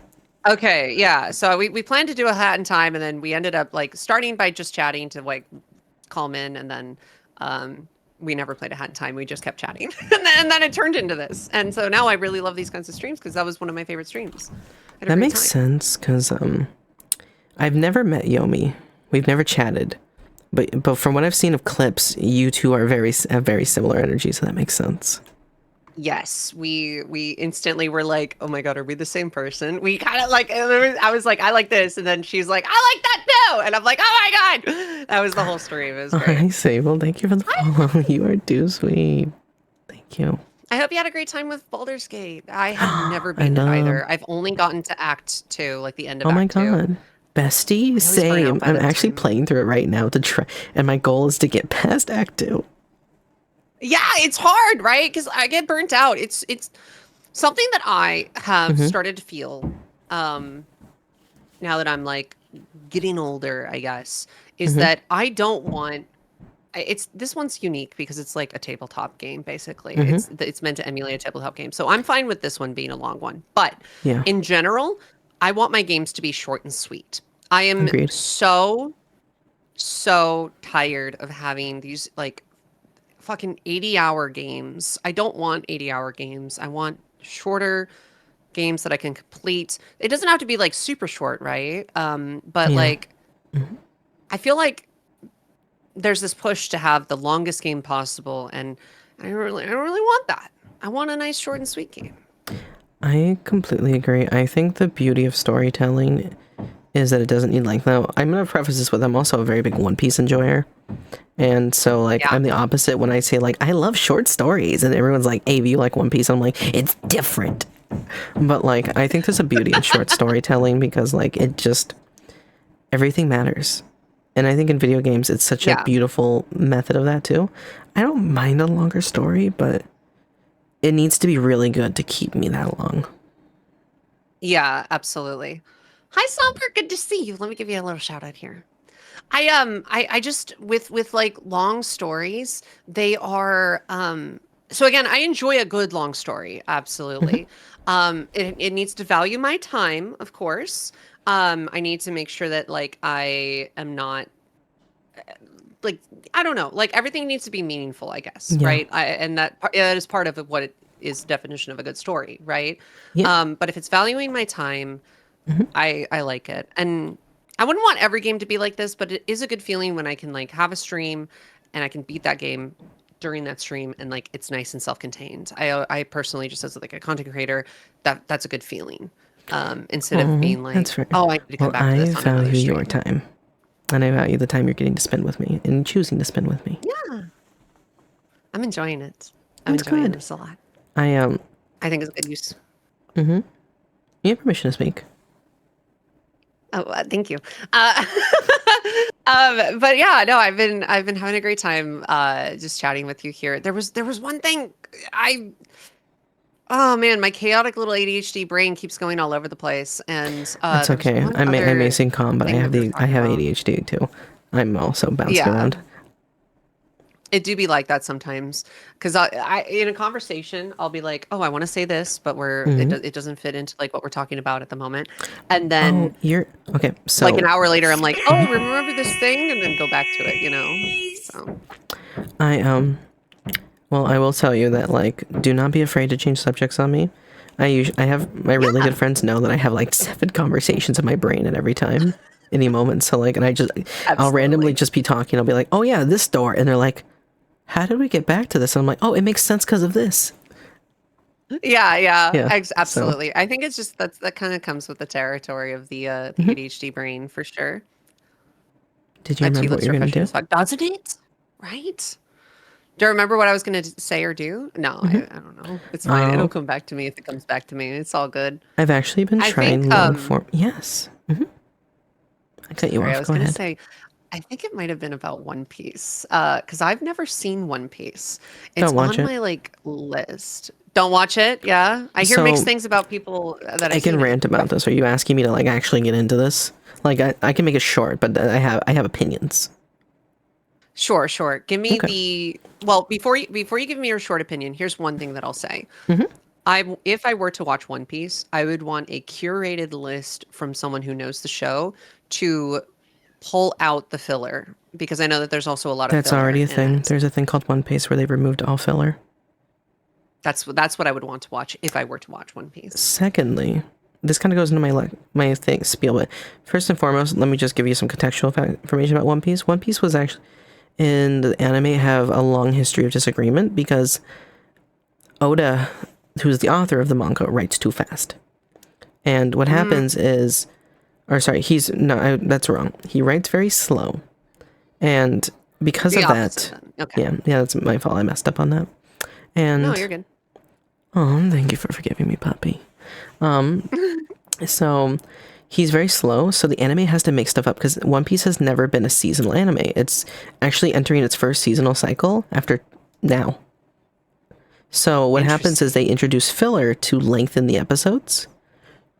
Okay, yeah. So we planned to do A Hat in Time, and then we ended up like starting by just chatting to like calm in, and then we never played A Hat in Time. We just kept chatting, and then it turned into this. And so now I really love these kinds of streams because that was one of my favorite streams. That makes sense because I've never met Yomi. We've never chatted, but from what I've seen of clips, you two are have very similar energy, so that makes sense. Yes, we instantly were like, oh my god, are we the same person? We kind of like, I was like, I like this, and then she's like, I like that too, and I'm like, oh my god, that was the whole story. It was great. Hi, Sable. Thank you for the follow. You are too sweet. Thank you. I hope you had a great time with Baldur's Gate. I have never been it either. I've only gotten to Act 2, like the end of Act 2. Oh my god. Bestie, same. I'm actually playing through it right now to try, and my goal is to get past Act 2. Yeah, it's hard, right? Because I get burnt out. It's something that I have started to feel now that I'm like getting older, I guess, is that I don't want it's this one's unique because it's like a tabletop game basically. Mm-hmm. It's meant to emulate a tabletop game. So I'm fine with this one being a long one. But Yeah. in general, I want my games to be short and sweet. I am Agreed. so tired of having these like fucking 80-hour games. I don't want 80-hour games. I want shorter games that I can complete. It doesn't have to be like super short, right? But Yeah. like Mhm. I feel like there's this push to have the longest game possible, and I don't really want that. I want a nice short and sweet game. I completely agree. I think the beauty of storytelling is that it doesn't need length. Now, I'm going to preface this with I'm also a very big One Piece enjoyer. And so, like, Yeah. I'm the opposite when I say, like, I love short stories. And everyone's like, hey, you like One Piece? I'm like, it's different. But, like, I think there's a beauty in short storytelling because, like, it just, everything matters. And I think in video games, it's such a Yeah. beautiful method of that, too. I don't mind a longer story, but it needs to be really good to keep me that long. Yeah, absolutely. Hi, Somber. Good to see you. Let me give you a little shout out here. I just with like long stories, they are so again, I enjoy a good long story, absolutely. It needs to value my time, of course. I need to make sure that like I am not like I don't know, like everything needs to be meaningful, I guess, Yeah. right? And that is part of what it is definition of a good story, right? Yeah. But if it's valuing my time, Mhm. I like it. And I wouldn't want every game to be like this, but it is a good feeling when I can like have a stream and I can beat that game during that stream and like it's nice and self-contained. I personally just as like a content creator, that's a good feeling. Instead of being like, That's fair. oh, I need to come Well, back to I this on another value stream. your time. And I value the time you're getting to spend with me and choosing to spend with me. Yeah. I'm enjoying it. I'm That's enjoying good. this a lot. I I think it's a good use. you have permission to speak. Oh, thank you. But yeah, no, I've been having a great time just chatting with you here. There was one thing oh man, my chaotic little ADHD brain keeps going all over the place, and That's there was okay. one I may other seem calm, but I thing have that we were I talking have about. ADHD too. I'm also bouncing Yeah. around. It do be like that sometimes, because I in a conversation I'll be like, oh, I want to say this, but it doesn't fit into like what we're talking about at the moment, and then Oh, you're okay. So like an hour later I'm like, oh, remember this thing, and then go back to it, you know. So I well, I will tell you that like do not be afraid to change subjects on me. I have my really good friends know that I have like 7 conversations in my brain at every time, any moment. So like, and I'll randomly Absolutely. just be talking. I'll be like, oh yeah, this door, and they're like, how did we get back to this? And I'm like, oh, it makes sense because of this. Yeah, Yeah, absolutely. I think it's just that kind of comes with the territory of the Mm-hmm. ADHD brain for sure. Did you My remember what lips you're are gonna pushing do? as fuck, doesn't it? Right? Do I remember what I was going to say or do? No, I don't know. It's fine. Oh. It'll come back to me if it comes back to me. It's all good. I've actually been I trying think, long form. Yes. I cut you Sorry, I off. was Go going to ahead. say, I think it might have been about One Piece, because I've never seen One Piece. It's Don't watch on it. my like list. Don't watch it. Yeah, I hear mixed So, things about people that I I've can seen it. rant about this. Are you asking me to like actually get into this? Like I can make it short, but I have opinions. Sure, sure. Give me Okay. well, before you give me your short opinion, here's one thing that I'll say. If I were to watch One Piece, I would want a curated list from someone who knows the show to pull out the filler, because I know that there's also a lot of That's filler already a in thing. it. There's a thing called One Piece where they've removed all filler. That's what I would want to watch if I were to watch One Piece. Secondly, this kind of goes into my thing spiel, but first and foremost, let me just give you some contextual information about One Piece. One Piece was actually in the anime have a long history of disagreement because Oda, who's the author of the manga, writes too fast. And what happens is, or sorry, that's wrong. He writes very slow. And because The of opposite that, then. Okay. yeah, that's my fault. I messed up on that. And No, you're good. oh, thank you for forgiving me, puppy. So he's very slow, so the anime has to make stuff up because One Piece has never been a seasonal anime. It's actually entering its first seasonal cycle after now. So what happens is they introduce filler to lengthen the episodes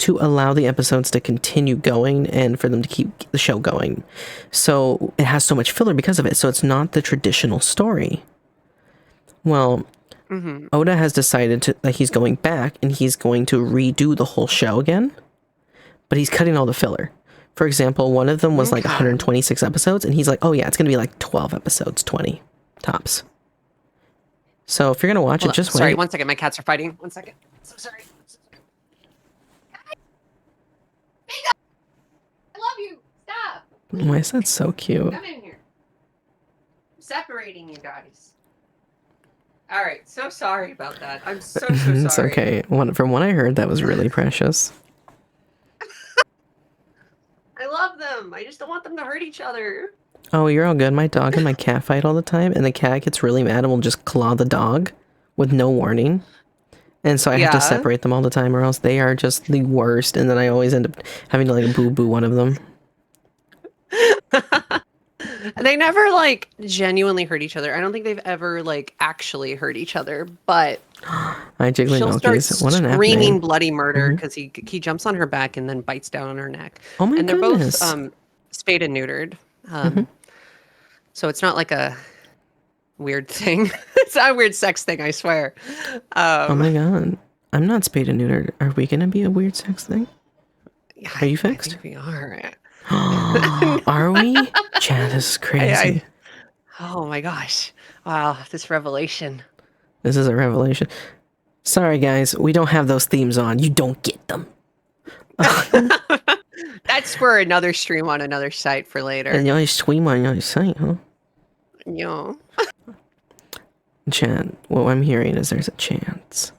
to allow the episodes to continue going and for them to keep the show going. So it has so much filler because of it. So it's not the traditional story. Well, Oda has decided that he's going back and he's going to redo the whole show again, but he's cutting all the filler. For example, one of them was like 126 episodes, and he's like, oh yeah, it's going to be like 12 episodes, 20 tops. So if you're going to watch it, just wait. Sorry, 1 second. My cats are fighting. 1 second. So sorry. I love you. Stop. Why is that so cute? Come in here. I'm separating you guys. All right. So sorry about that. I'm so sorry. It's okay. From what I heard, that was really precious. I love them. I just don't want them to hurt each other. Oh, you're all good. My dog and my cat fight all the time, and the cat gets really mad and will just claw the dog with no warning. And so I have to separate them all the time, or else they are just the worst, and then I always end up having to like boo-boo one of them. They never like genuinely hurt each other. I don't think they've ever like actually hurt each other, but Hi, Jiggly she'll Milkies. start What an app screaming name. bloody murder because he jumps on her back and then bites down on her neck. Oh my and they're goodness. both spayed and neutered. So it's not like a weird thing. It's not a weird sex thing, I swear. Oh my god. I'm not spayed and neutered. Are we going to be a weird sex thing? Are you fixed? I think we are. Are we? Chad, this is crazy. Oh my gosh. Wow, this revelation. This is a revelation. Sorry, guys. We don't have those themes on. You don't get them. That's for another stream on another site for later. And you always stream on your site, huh? Yeah. Chad, what I'm hearing is there's a chance.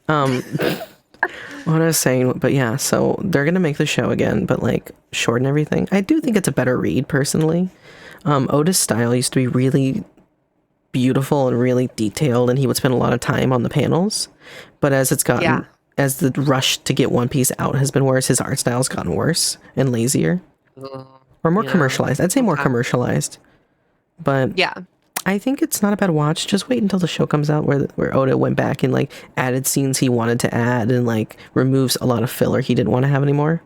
What I was saying, but yeah, so they're gonna make the show again, but like shorten everything. I do think it's a better read, personally. Oda's style used to be really beautiful and really detailed, and he would spend a lot of time on the panels. But as it's gotten, as the rush to get One Piece out has been worse, his art style's gotten worse and lazier, or more commercialized. I'd say more commercialized. But yeah, I think it's not a bad watch. Just wait until the show comes out where Oda went back and like added scenes he wanted to add and like removes a lot of filler he didn't want to have anymore.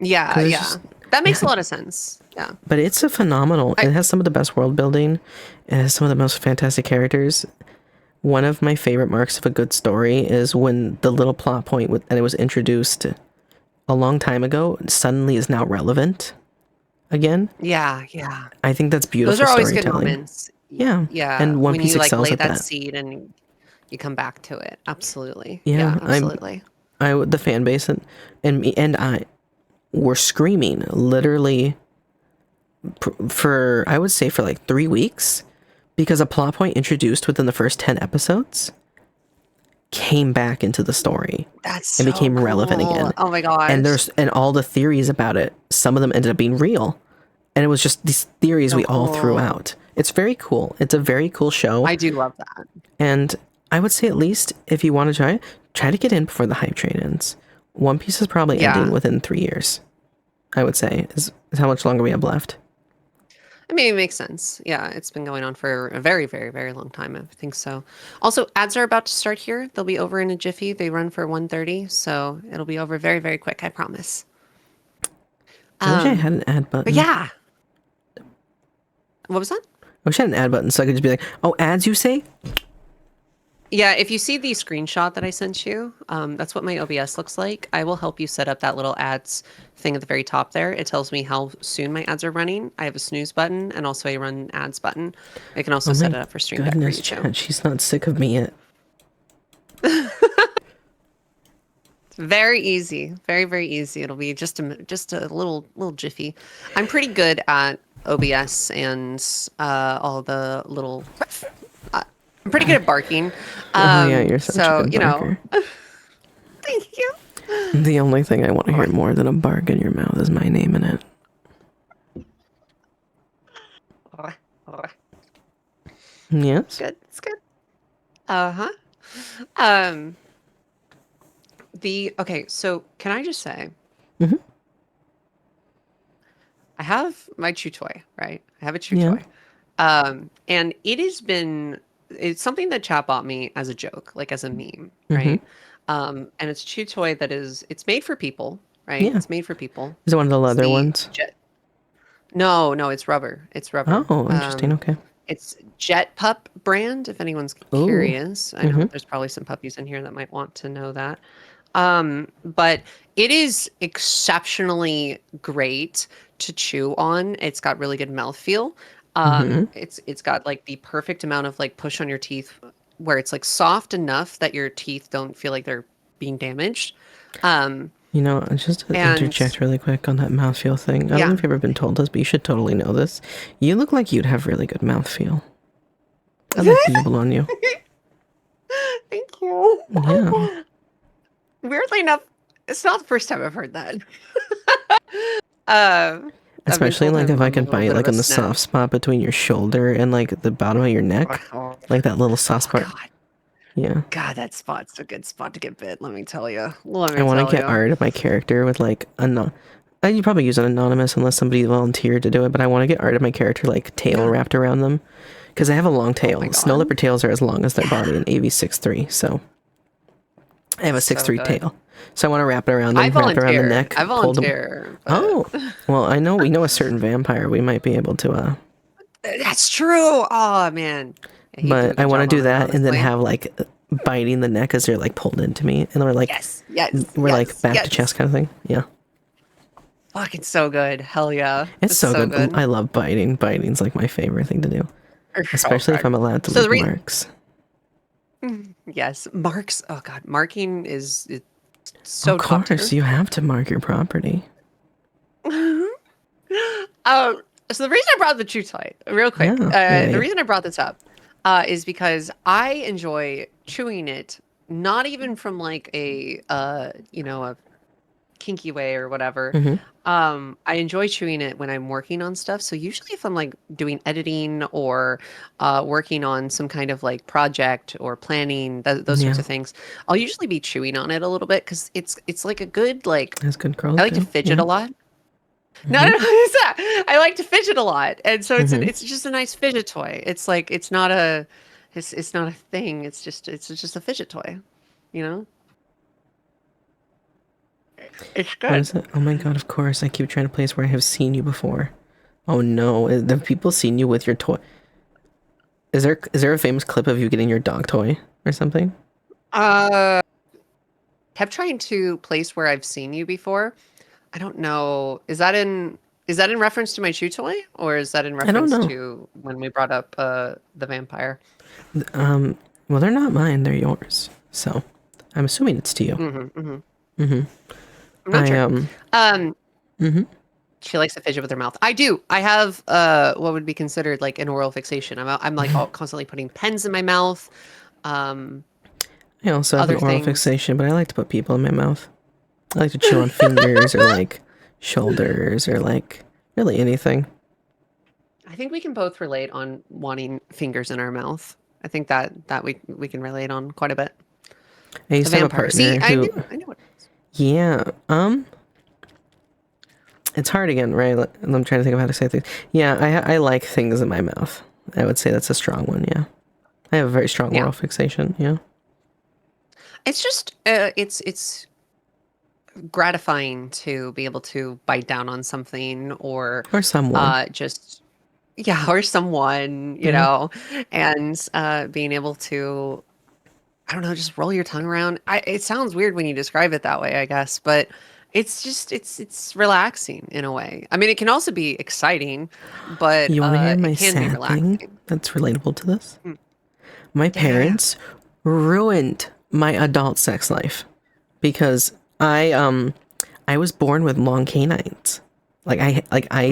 Yeah, yeah. That makes a lot of sense. Yeah. But it's a phenomenal. It has some of the best world building. It has some of the most fantastic characters. One of my favorite marks of a good story is when the little plot point that it was introduced a long time ago suddenly is now relevant again. Yeah, yeah. I think that's beautiful. Those are always good storytelling. moments. Yeah, Yeah. And One when Piece you like excels lay at that that. seed and you come back to it. Absolutely. Yeah, absolutely. The fan base and me and I were screaming literally for I would say for like 3 weeks because a plot point introduced within the first 10 episodes came back into the story. That's and so became relevant again. Oh my gosh. And all the theories about it, some of them ended up being real. And it was just these theories we all threw out. It's very cool. It's a very cool show. I do love that. And I would say at least if you want to try to get in before the hype train ends. One Piece is probably ending within 3 years. I would say is how much longer we have left. I mean, it makes sense. Yeah, it's been going on for a very, very, very long time. I think so. Also, ads are about to start here. They'll be over in a jiffy. They run for 1:30, so it'll be over very, very quick. I promise. I wish I had an ad button. But yeah. What was that? I wish I had an ad button so I could just be like, oh, ads you say? Yeah, if you see the screenshot that I sent you, that's what my OBS looks like. I will help you set up that little ads thing at the very top there. It tells me how soon my ads are running. I have a snooze button and also a run ads button. I can also set it up for stream deck for you too. Chad, she's not sick of me yet. It's very easy. Very, very easy. It'll be just a little jiffy. I'm pretty good at OBS and all the little... I'm pretty good at barking. Oh yeah, you're such so, a good you know. barker. Thank you. The only thing I want to hear more than a bark in your mouth is my name in it. Yes? Good. It's good. Uh-huh. Okay, so can I just say, I have my chew toy, right? I have a chew toy. And it's something that chat bought me as a joke, like as a meme, right? And it's a chew toy that it's made for people, right? Yeah. It's made for people. Is it one of the It's leather the ones? no, it's rubber. It's rubber. Oh, interesting. Okay. It's Jet Pup brand, if anyone's Ooh. curious. I know there's probably some puppies in here that might want to know that. But it is exceptionally great to chew on. It's got really good mouthfeel. It's got like the perfect amount of like push on your teeth where it's like soft enough that your teeth don't feel like they're being damaged. You know, just to And interject really quick on that mouthfeel thing. I don't yeah. know if you've ever been told this, but you should totally know this. You look like you'd have really good mouthfeel. I'd like to nibble on you. Thank you. Yeah. Weirdly enough, it's not the first time I've heard that. I've been Especially told like I'm if I a could little bite bit of like a on the snob. soft spot between your shoulder and like the bottom of your neck. Like that little soft spot. God, Yeah. God, that spot's a good spot to get bit. Let me tell you. I want to get art of my character with like you probably use an anonymous unless somebody volunteered to do it, but I want to get art of my character like tail wrapped around them because I have a long tail. my God. Snow leopard tails are as long as their body in AV 6'3", so I have a 6'3" good. tail. So I want to wrap it around them, I wrap it around the volunteer. neck. I hold them- volunteer. Oh, well, we know a certain vampire. We might be able to, That's true. Oh man. Yeah, he'd do a but good I want to job do on it, that and then honestly. have like biting the neck as they're like pulled into me, and we're like, we're like back to chest kind of thing. Yeah. Fucking so good. Hell yeah. It's so good. I love biting. Biting's like my favorite thing to do. Especially if I'm allowed to leave marks. Yes. Marks. Oh god. Marking is so Of top tier. course, you have to mark your property. So the reason I brought the chew toy, real quick, the reason I brought this up is because I enjoy chewing it, not even from like a a kinky way or whatever. I enjoy chewing it when I'm working on stuff. So usually if I'm like doing editing or working on some kind of like project or planning, those sorts of things, I'll usually be chewing on it a little bit because it's like a good like. That's good, girl. I like to fidget a lot. No, it's that. I like to fidget a lot, and so it's just a nice fidget toy. It's like it's not a thing. It's just a fidget toy, you know. It's good. What is it? Oh my god! Of course, I keep trying to place where I have seen you before. Oh no! Have people seen you with your toy? Is there a famous clip of you getting your dog toy or something? Kept trying to place where I've seen you before. I don't know. Is that in reference to my chew toy, or is that in reference to when we brought up the vampire? Well, they're not mine; they're yours. So, I'm assuming it's to you. I'm not sure. She likes to fidget with her mouth. I do. I have what would be considered like an oral fixation. I'm like constantly putting pens in my mouth. I also have other an oral things. fixation, but I like to put people in my mouth. I like to chew on fingers or like shoulders or like really anything. I think we can both relate on wanting fingers in our mouth. I think that we can relate on quite a bit. I used to have a partner See, I who, knew it. yeah, it's hard again, right? I'm trying to think of how to say things. Yeah, I like things in my mouth. I would say that's a strong one. Yeah, I have a very strong oral fixation. Yeah, it's just it's gratifying to be able to bite down on something or someone. or someone, you know, and being able to, I don't know, just roll your tongue around. It sounds weird when you describe it that way, I guess, but it's just it's relaxing in a way. I mean, it can also be exciting, but You want to hear my it can be sad relaxing. thing that's relatable to this? My parents ruined my adult sex life because I was born with long canines. I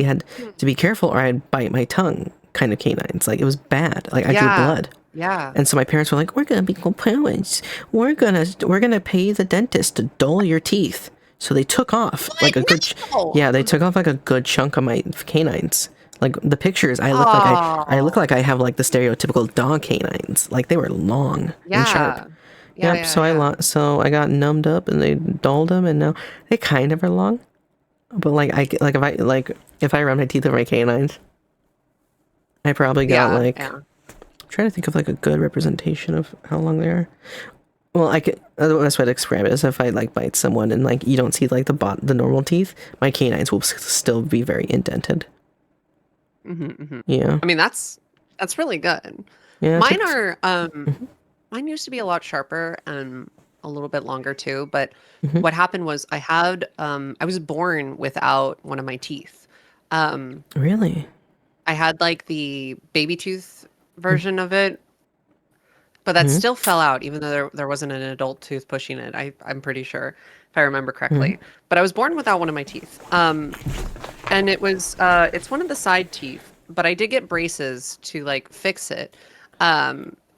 had to be careful or I'd bite my tongue kind of canines. Like it was bad. Like I drew blood. Yeah. And so my parents were like, "We're gonna be good parents. We're gonna pay the dentist to dull your teeth." So they took off like a good they took off like a good chunk of my canines. Like the pictures, I look like I have like the stereotypical dog canines. Like they were long and sharp. So I got numbed up and they dulled them, and now they kind of are long. But if I run my teeth over my canines, I probably got I'm trying to think of like a good representation of how long they are. Well, I could, the best way to describe it is if I like bite someone and like you don't see like the normal teeth, my canines will still be very indented. Yeah. I mean, that's really good. Yeah. Mine are mine used to be a lot sharper and a little bit longer too, but what happened was I was born without one of my teeth. Really? I had like the baby tooth version of it, but that still fell out even though there wasn't an adult tooth pushing it. I'm pretty sure if I remember correctly. But I was born without one of my teeth. And it was it's one of the side teeth, but I did get braces to like fix it.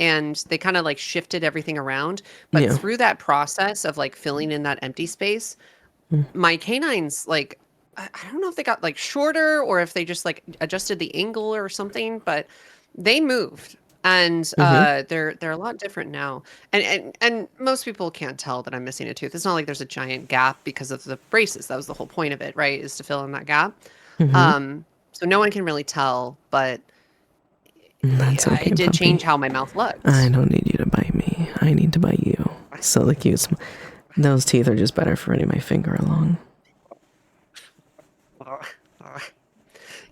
And they kind of like shifted everything around, but Yeah. through that process of like filling in that empty space, my canines like I don't know if they got like shorter or if they just like adjusted the angle or something, but they moved. And they're a lot different now. And most people can't tell that I'm missing a tooth. It's not like there's a giant gap because of the braces. That was the whole point of it, right? Is to fill in that gap. So no one can really tell, but That's okay, it did puppy. change how my mouth looked. I don't need you to bite me. I need to bite you. So like those teeth are just better for running my finger along.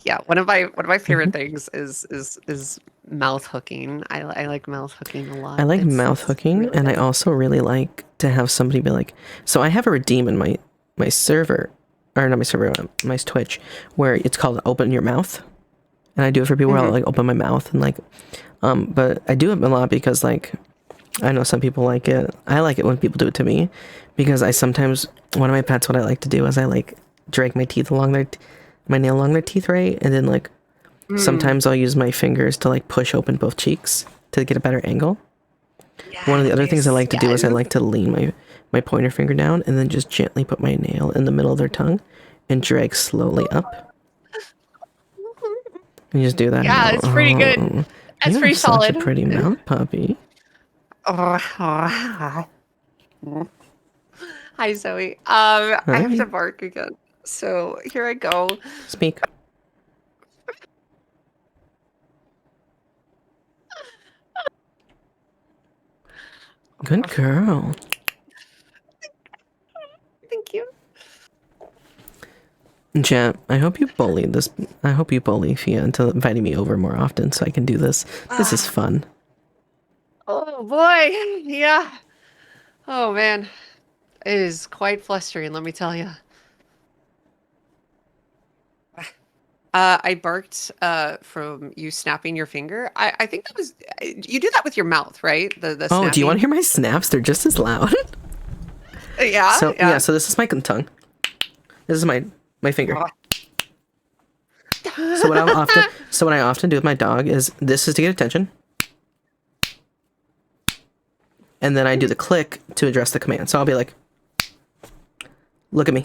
Yeah, one of my favorite things is mouth hooking. I like mouth hooking a lot. I like It's mouth hooking, really and I good. also really like to have somebody be like, so I have a redeem in my server, or not my server, my Twitch, where it's called Open Your Mouth, and I do it for people where I'll like open my mouth and like, but I do it a lot because like, I know some people like it. I like it when people do it to me, because I sometimes, one of my pets, what I like to do is I like drag my teeth along my nail along their teeth, right, and then like sometimes I'll use my fingers to like push open both cheeks to get a better angle. One of the other things I like to do is I like to lean my pointer finger down and then just gently put my nail in the middle of their tongue and drag slowly up. And just do that. Yeah, and it's pretty good. "Oh, That's you pretty have such solid. a pretty mouth, puppy." Hi, Zoe. I have Hi. to bark again. So here I go. Speak. Good girl. Thank you. Chat, I hope you bully Fia into inviting me over more often so I can do this. This is fun. Oh boy. Yeah. Oh man. It is quite flustering, let me tell you. I barked from you snapping your finger. I think that was you do that with your mouth, right? The Oh, do you want to snapping? hear my snaps? They're just as loud. Yeah. So yeah, so this is my tongue. This is my finger. So what I often do with my dog is this is to get attention. And then I do the click to address the command. So I'll be like, look at me.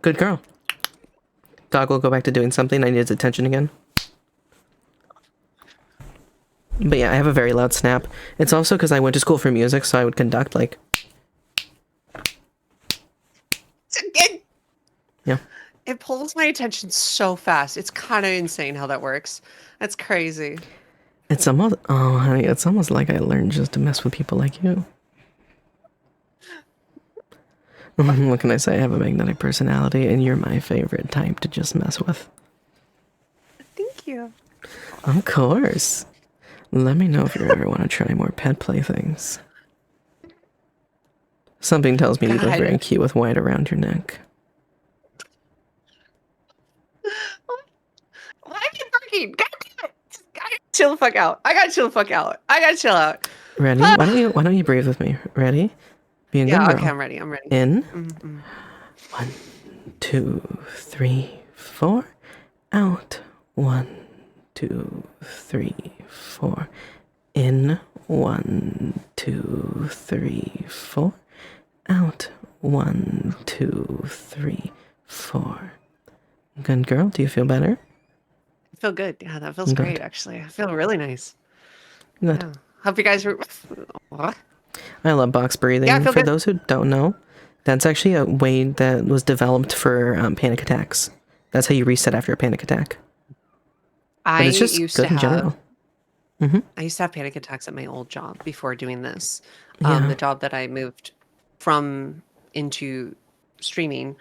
Good girl. Dog will go back to doing something. I need its attention again. But yeah, I have a very loud snap. It's also because I went to school for music, so I would conduct like, yeah. It pulls my attention so fast. It's kind of insane how that works. That's crazy. It's almost, oh honey, it's almost like I learned just to mess with people like you. What can I say? I have a magnetic personality, and you're my favorite type to just mess with. Thank you. Of course. Let me know if you ever want to try more pet playthings. Something tells me you look God. very cute with white around your neck. Why are you barking? God damn it. I gotta chill the fuck out. I gotta chill the fuck out. I gotta chill out. Ready? Why don't you breathe with me? Ready? Be a good Yeah, girl. okay, I'm ready. I'm ready. In. Mm-mm. 1, 2, 3, 4. Out. 1, 2, 3, 4. In. 1, 2, 3, 4. Out. 1, 2, 3, 4. Good girl. Do you feel better? I feel good. Yeah, that feels Good. great, actually. I feel really nice. Good. Yeah. Hope you guys were. What? I love box breathing. Yeah, I feel For good. those who don't know, that's actually a way that was developed for panic attacks. That's how you reset after a panic attack. But I it's just used good to in have. general. I used to have panic attacks at my old job before doing this. Yeah. The job that I moved from into streaming,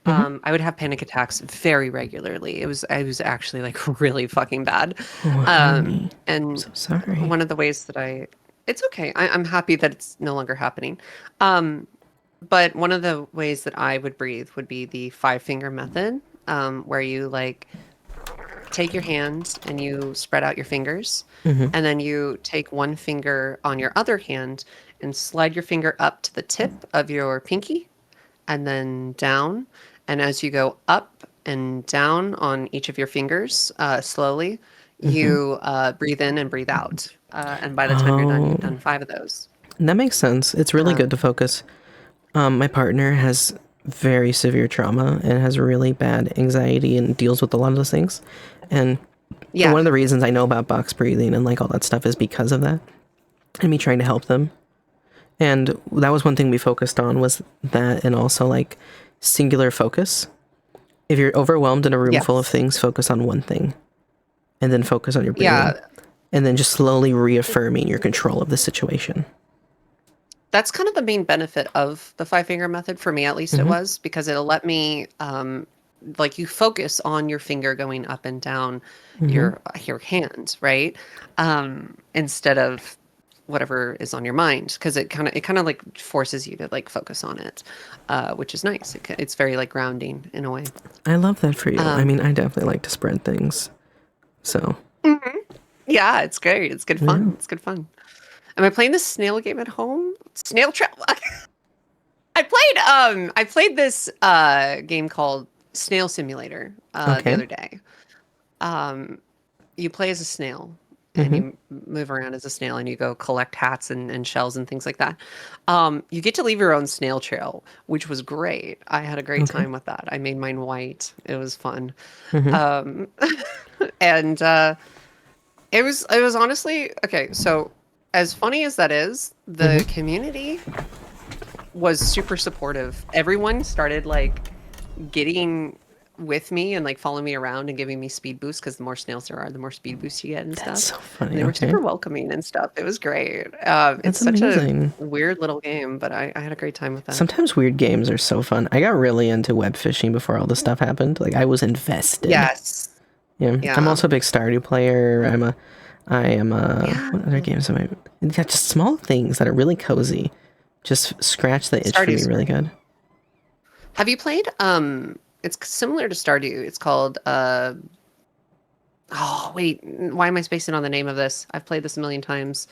Mm-hmm. I would have panic attacks very regularly. I was actually like really fucking bad. Oh, honey. I'm And so sorry. one of the ways that it's okay. I'm happy that it's no longer happening. But one of the ways that I would breathe would be the 5-finger method, where you like take your hand and you spread out your fingers, Mm-hmm. and then you take one finger on your other hand and slide your finger up to the tip of your pinky and then down. And as you go up and down on each of your fingers, slowly, you breathe in and breathe out. And by the time you're done, you've Oh. done 5 of those. That makes sense. It's really good to Um, focus. My partner has very severe trauma and has really bad anxiety and deals with a lot of those things. And yeah. one of the reasons I know about box breathing and like all that stuff is because of that and me trying to help them. And that was one thing we focused on, was that, and also like singular focus. If you're overwhelmed in a room full of Yes. things, focus on one thing and then focus on your breathing. Yeah. And then just slowly reaffirming your control of the situation. That's kind of the main benefit of the 5-finger method, for me at least. It was because it'll let me like you focus on your finger going up and down your hand, right? Instead of whatever is on your mind, because it kind of like forces you to like focus on it, which is nice. It's very like grounding in a way. I love that for you. I mean, I definitely like to spread things. So, Yeah, it's great. It's good fun. It's good fun. Am I playing this snail game at home? Snail Trap. I played this game called Snail Simulator the Okay. other day. You play as a snail and you move around as a snail and you go collect hats and shells and things like that. You get to leave your own snail trail, which was great. I had a great time with that. I made mine white. It was fun. And it was honestly okay. So as funny as that is, the community was super supportive. Everyone started like getting with me and like following me around and giving me speed boosts, because the more snails there are, the more speed boosts you get and that's stuff. so funny. They were Okay. super welcoming and stuff. It was great. It's That's such amazing. a weird little game, but I had a great time with that. Sometimes weird games are so fun. I got really into web fishing before all this stuff happened. Like, I was invested. Yes. Yeah. Yeah. I'm also a big Stardew player. I am a, Yeah. what other games am I? Yeah, just small things that are really cozy. Just scratch the itch for me Stardew's really good. Have you played it's similar to Stardew. It's called oh wait, why am I spacing on the name of this? I've played this a million times.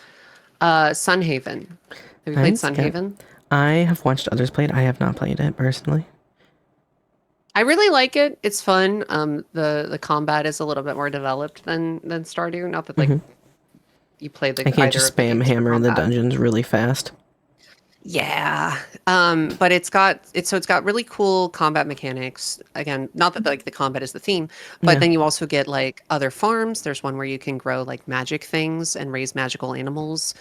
Sunhaven. Have you played Nice, yeah. Sunhaven? I have watched others play it. I have not played it personally. I really like it. It's fun. The combat is a little bit more developed than Stardew. Not that like you play the I can't just either of the spam games for hammer in the combat. dungeons really fast. Yeah. But it's got really cool combat mechanics. Again, not that like the combat is the theme, but Yeah. then you also get like other farms. There's one where you can grow like magic things and raise magical animals.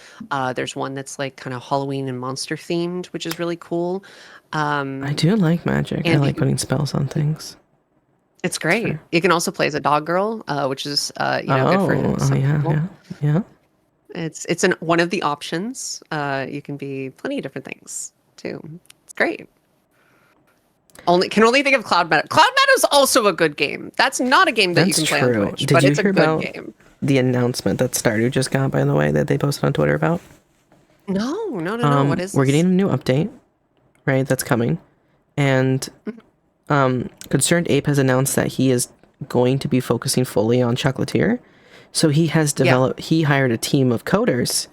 There's one that's like kind of Halloween and monster themed, which is really cool. I do like magic. I and like you- putting spells on things. It's great. fair. You can also play as a dog girl, which is good for some yeah, people. yeah. It's one of the options. You can be plenty of different things too. It's great. Can only think of Cloud Meadow. Cloud Meadow's also a good game. That's not a game that you That's can play true. on Twitch, Did but you it's a hear good about game. the announcement that Stardew just got, by the way, that they posted on Twitter about? No. What is We're this? getting a new update, right? That's coming. And Concerned Ape has announced that he is going to be focusing fully on Chocolatier. So he has he hired a team of coders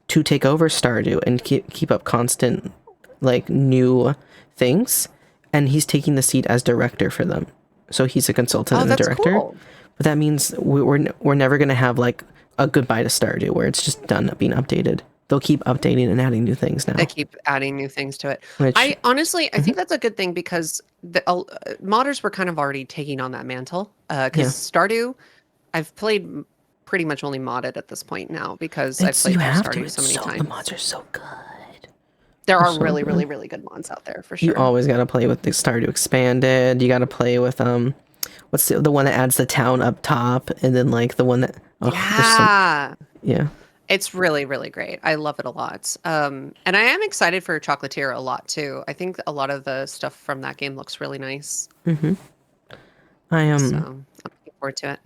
to take over Stardew and keep up constant, like, new things. And he's taking the seat as director for them. So he's a consultant and a that's director. cool. But that means we're never going to have, like, a goodbye to Stardew where it's just done being updated. They'll keep updating and adding new things now. They keep adding new things to it. Which- I honestly, I think that's a good thing, because the modders were kind of already taking on that mantle. Because Stardew, I've played pretty much only modded at this point now, because I've played you through have to. Stardew It's so many times. The mods are so good. There are so really, good. really, really good mods out there for You sure. always got to play with the Stardew Expanded. You got to play with what's the one that adds the town up top, and then like the one that Oh, Yeah. yeah. It's really, really great. I love it a lot. And I am excited for Chocolatier a lot too. I think a lot of the stuff from that game looks really nice. I So I'm looking forward to it.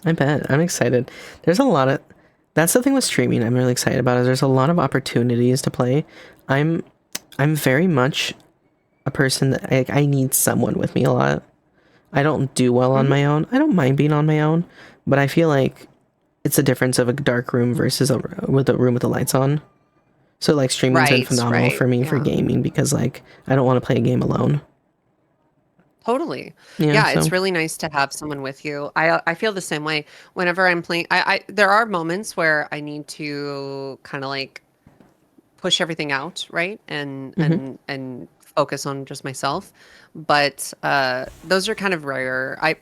I bet. I'm excited. There's a lot of that's the thing with streaming I'm really excited about is there's a lot of opportunities to play. I'm I'm very much a person that I need someone with me a lot. I don't do well on my own. I don't mind being on my own, but I feel like it's a difference of a dark room versus with a room with the lights on. So like streaming's been Right, phenomenal right. for me for Yeah. gaming because like I don't want to play a game alone. Totally. Yeah, Yeah, it's so really nice to have someone with you. I feel the same way whenever I'm playing. I there are moments where I need to kind of like push everything out, right? And focus on just myself. But those are kind of rare. I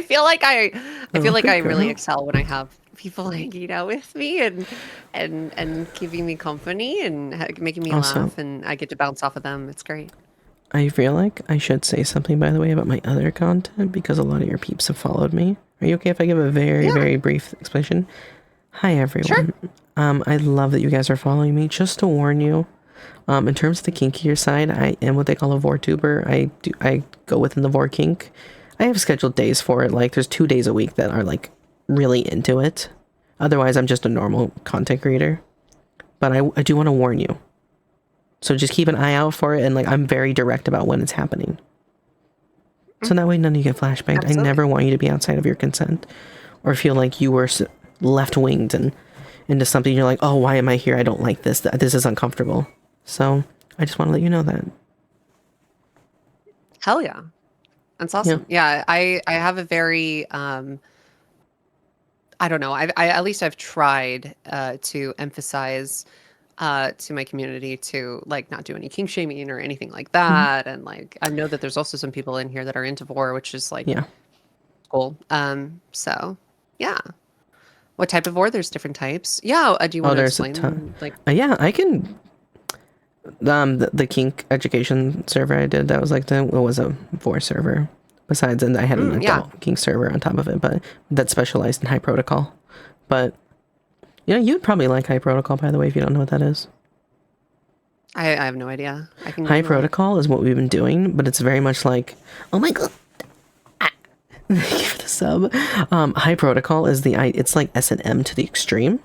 feel like I feel oh, like good I really girl. excel when I have people hanging out with me and keeping me company and making me Also, laugh, and I get to bounce off of them. It's great. I feel like I should say something, by the way, about my other content because a lot of your peeps have followed me. Are you okay if I give a very, Yeah, very brief explanation? Hi, sure. everyone. I love that you guys are following me. Just to warn you, in terms of the kinkier side, I am what they call a VorTuber. I go within the Vor kink. I have scheduled days for it. Like, there's 2 days a week that are like really into it. Otherwise, I'm just a normal content creator. But I do want to warn you. So just keep an eye out for it, and like I'm very direct about when it's happening. So that way none of you get flashbanged. I Absolutely. never want you to be outside of your consent or feel like you were left-winged and into something you're like, "Oh, why am I here? I don't like this. This is uncomfortable." So, I just want to let you know that. Hell yeah. That's Yeah. awesome. Yeah, I have a very I don't know. I at least I've tried to emphasize to my community to like not do any kink shaming or anything like Mhm. that. And like I know that there's also some people in here that are into vor, which is like Yeah. cool. So yeah. What type of vor? There's different types. Yeah. Do you Oh, want to there's a ton. explain like Yeah, I can the kink education server I did, that was like it was a vor server. Besides, and I had an yeah. adult kink server on top of it, but that specialized in high protocol. But you know, you'd probably like high protocol, by the way, if you don't know what that is. I have no idea. I can High Google it. protocol is what we've been doing, but it's very much like, oh my god, thank you for the sub. High protocol is it's like S&M to the extreme.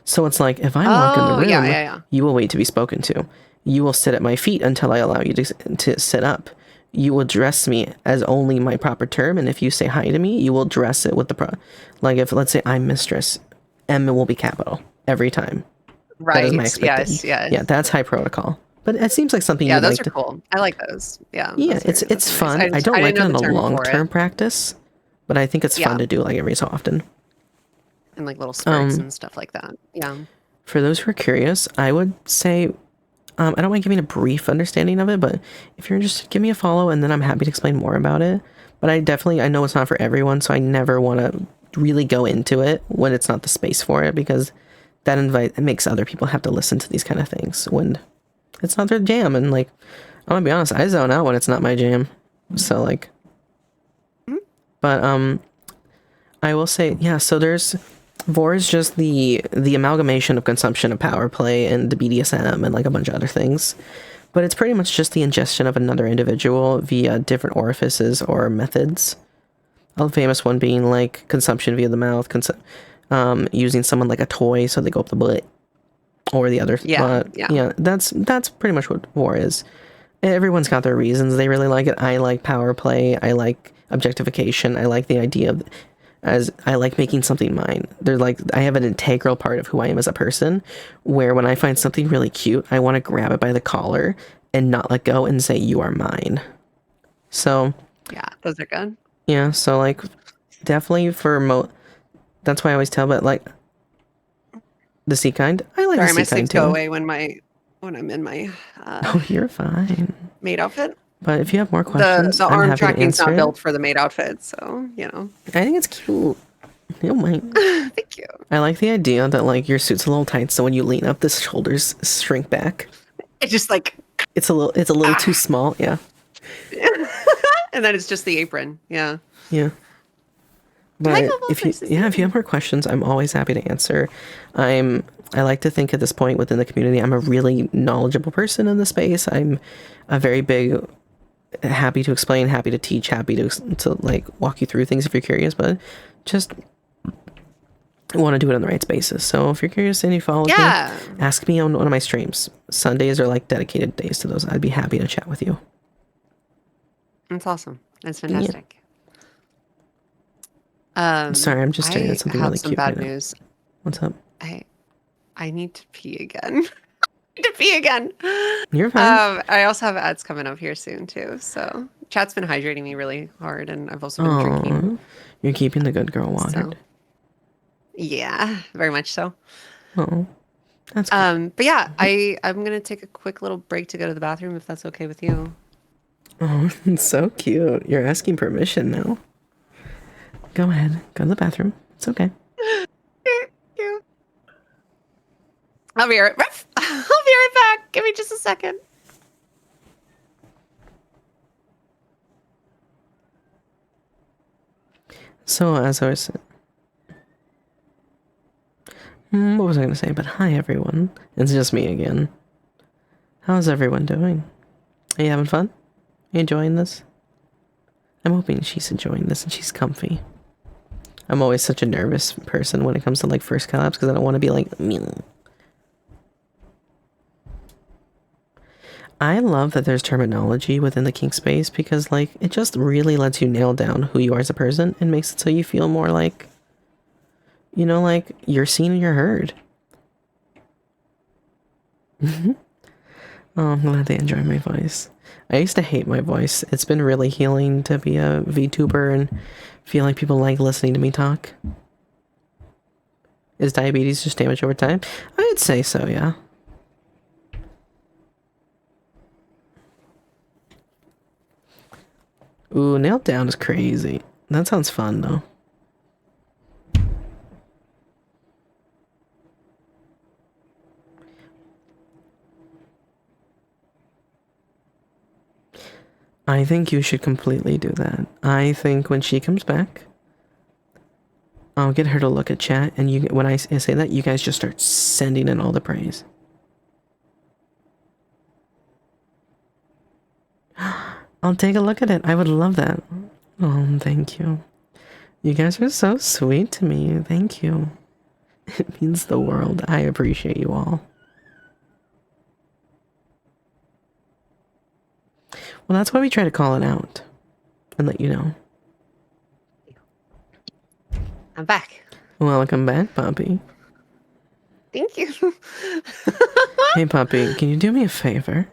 So it's like if I walk in the Oh yeah, room, yeah, yeah. you will wait to be spoken to. You will sit at my feet until I allow you to sit up. You will dress me as only my proper term, and if you say hi to me, you will dress it with the like if let's say I'm mistress, M will be capital every time. That is my Right. expectation. Yes, Yeah, yes. that's high protocol. But it seems like something Yeah, you'd those like are to. cool. I like those. Yeah, Yeah, it's those are nice. fun. I don't I like didn't it know in the a term long for term it. practice, but I think it's fun Yeah, to do like every so often. and like little spurts Um, and stuff like that. Yeah. for those who are curious, I would say I don't mind giving a brief understanding of it, but if you're interested, give me a follow, and then I'm happy to explain more about it. But I know it's not for everyone, so I never want to really go into it when it's not the space for it because it makes other people have to listen to these kind of things when it's not their jam. And like, I'm gonna be honest, I zone out when it's not my jam. So like, Mhm. but I will say, yeah. So there's Vor is just the amalgamation of consumption of power play and the BDSM and like a bunch of other things. But it's pretty much just the ingestion of another individual via different orifices or methods. A famous one being like consumption via the mouth, using someone like a toy so they go up the butt, or the other. Yeah, yeah. Yeah, that's pretty much what Vor is. Everyone's got their reasons they really like it. I like power play. I like objectification. I like the idea of as I like making something mine. They're like I have an integral part of who I am as a person where when I find something really cute, I want to grab it by the collar and not let go and say you are mine. So, Yeah, those are good. yeah, so like definitely for that's why I always tell but like the sea kind. I like the Sorry, my sea kind sleeves go too. away when I'm in my Oh, you're fine. maid outfit. But if you have more The questions, the I'm arm happy to tracking's answer not it. built for the maid outfit, so you know. I think it's cute. You don't mind. Thank you. I like the idea that like your suit's a little tight, so when you lean up, the shoulders shrink back. It's just like It's a little too small. Yeah, and then it's just the apron. Yeah. yeah. But Bubbles, if you nice to see if you you. have more questions, I'm always happy to answer. I like to think at this point within the community, I'm a really knowledgeable person in the space. I'm a very big, happy to explain, happy to teach, happy to like walk you through things if you're curious, but just want to do it on the right spaces. So if you're curious and you follow me, Yeah. ask me on one of my streams. Sundays are like dedicated days to those. I'd be happy to chat with you. That's awesome. That's Yeah. fantastic. Sorry, I'm just staring I at something have really some cute bad right now. news. What's up? I need to pee again. I need to pee again. You're fine. I also have ads coming up here soon too. So chat's been hydrating me really hard, and I've also been drinking. Oh, you're keeping the good girl So watered. yeah, very much so. Oh, that's cool. But yeah, I'm gonna take a quick little break to go to the bathroom if that's okay with you. Oh, it's so cute. You're asking permission now. Go ahead. Go to the bathroom. It's okay. Thank you. I'll be right back. Give me just a second. So, as I was saying, what was I going to say? But hi, everyone. It's just me again. How's everyone doing? Are you having fun? Are you enjoying this? I'm hoping she's enjoying this and she's comfy. I'm always such a nervous person when it comes to like first collabs because I don't want to be like mean. I love that there's terminology within the kink space because like it just really lets you nail down who you are as a person and makes it so you feel more like, you know, like you're seen and you're heard. Oh, I'm glad they enjoy my voice. I used to hate my voice. It's been really healing to be a VTuber and feel like people like listening to me talk. Is diabetes just damage over time? I'd say so, yeah. Ooh, nailed down is crazy. That sounds fun, though. I think you should completely do that. I think when she comes back, I'll get her to look at chat, and you, when I say that, you guys just start sending in all the praise. I'll take a look at it. I would love that. Oh, thank you. You guys are so sweet to me. Thank you. It means the world. I appreciate you all. Well, that's why we try to call it out and let you know. I'm back. Welcome back, Puppy. Thank you. Hey, Puppy, can you do me a favor?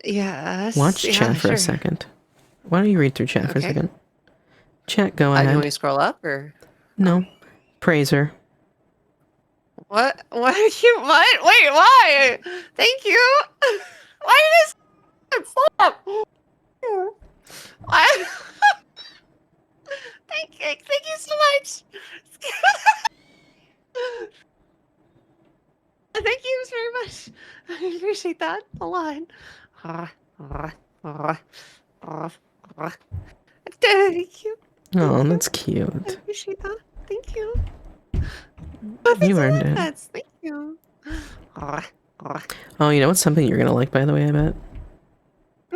Yes. Watch yeah, chat for sure. a second. Why don't you read through chat for a Okay. second? Chat, go You ahead. want me to scroll up or No. Praise her. what? What are you? What? Wait, why? Thank you. Why did this stop? Why? Thank you so much. Thank you very much. I appreciate that a lot. Thank you. Oh, you. that's I cute. appreciate that. Thank you. You earned it. Thank you. Oh, you know what's something you're gonna like, by the way, I bet?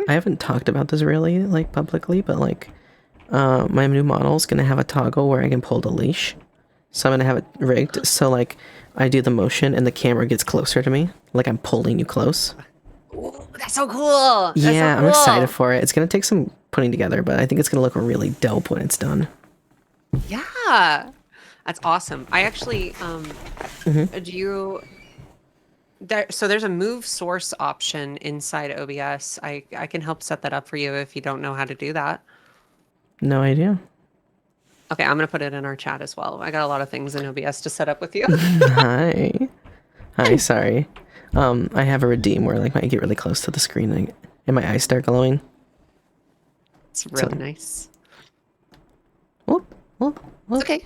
I haven't talked about this really, like, publicly, but, like, my new model's gonna have a toggle where I can pull the leash. So I'm gonna have it rigged, so, like, I do the motion and the camera gets closer to me. Like, I'm pulling you close. Ooh, that's so cool. That's Yeah, so I'm excited cool. for it. It's gonna take some putting together, but I think it's gonna look really dope when it's done. Yeah. That's awesome. I actually, do you... so there's a move source option inside OBS. I can help set that up for you if you don't know how to do that. No idea. Okay, I'm going to put it in our chat as well. I got a lot of things in OBS to set up with you. Hi. Hi, sorry. I have a redeem where, like, I get really close to the screen and my eyes start glowing. It's really nice. Whoop, whoop, whoop. It's okay.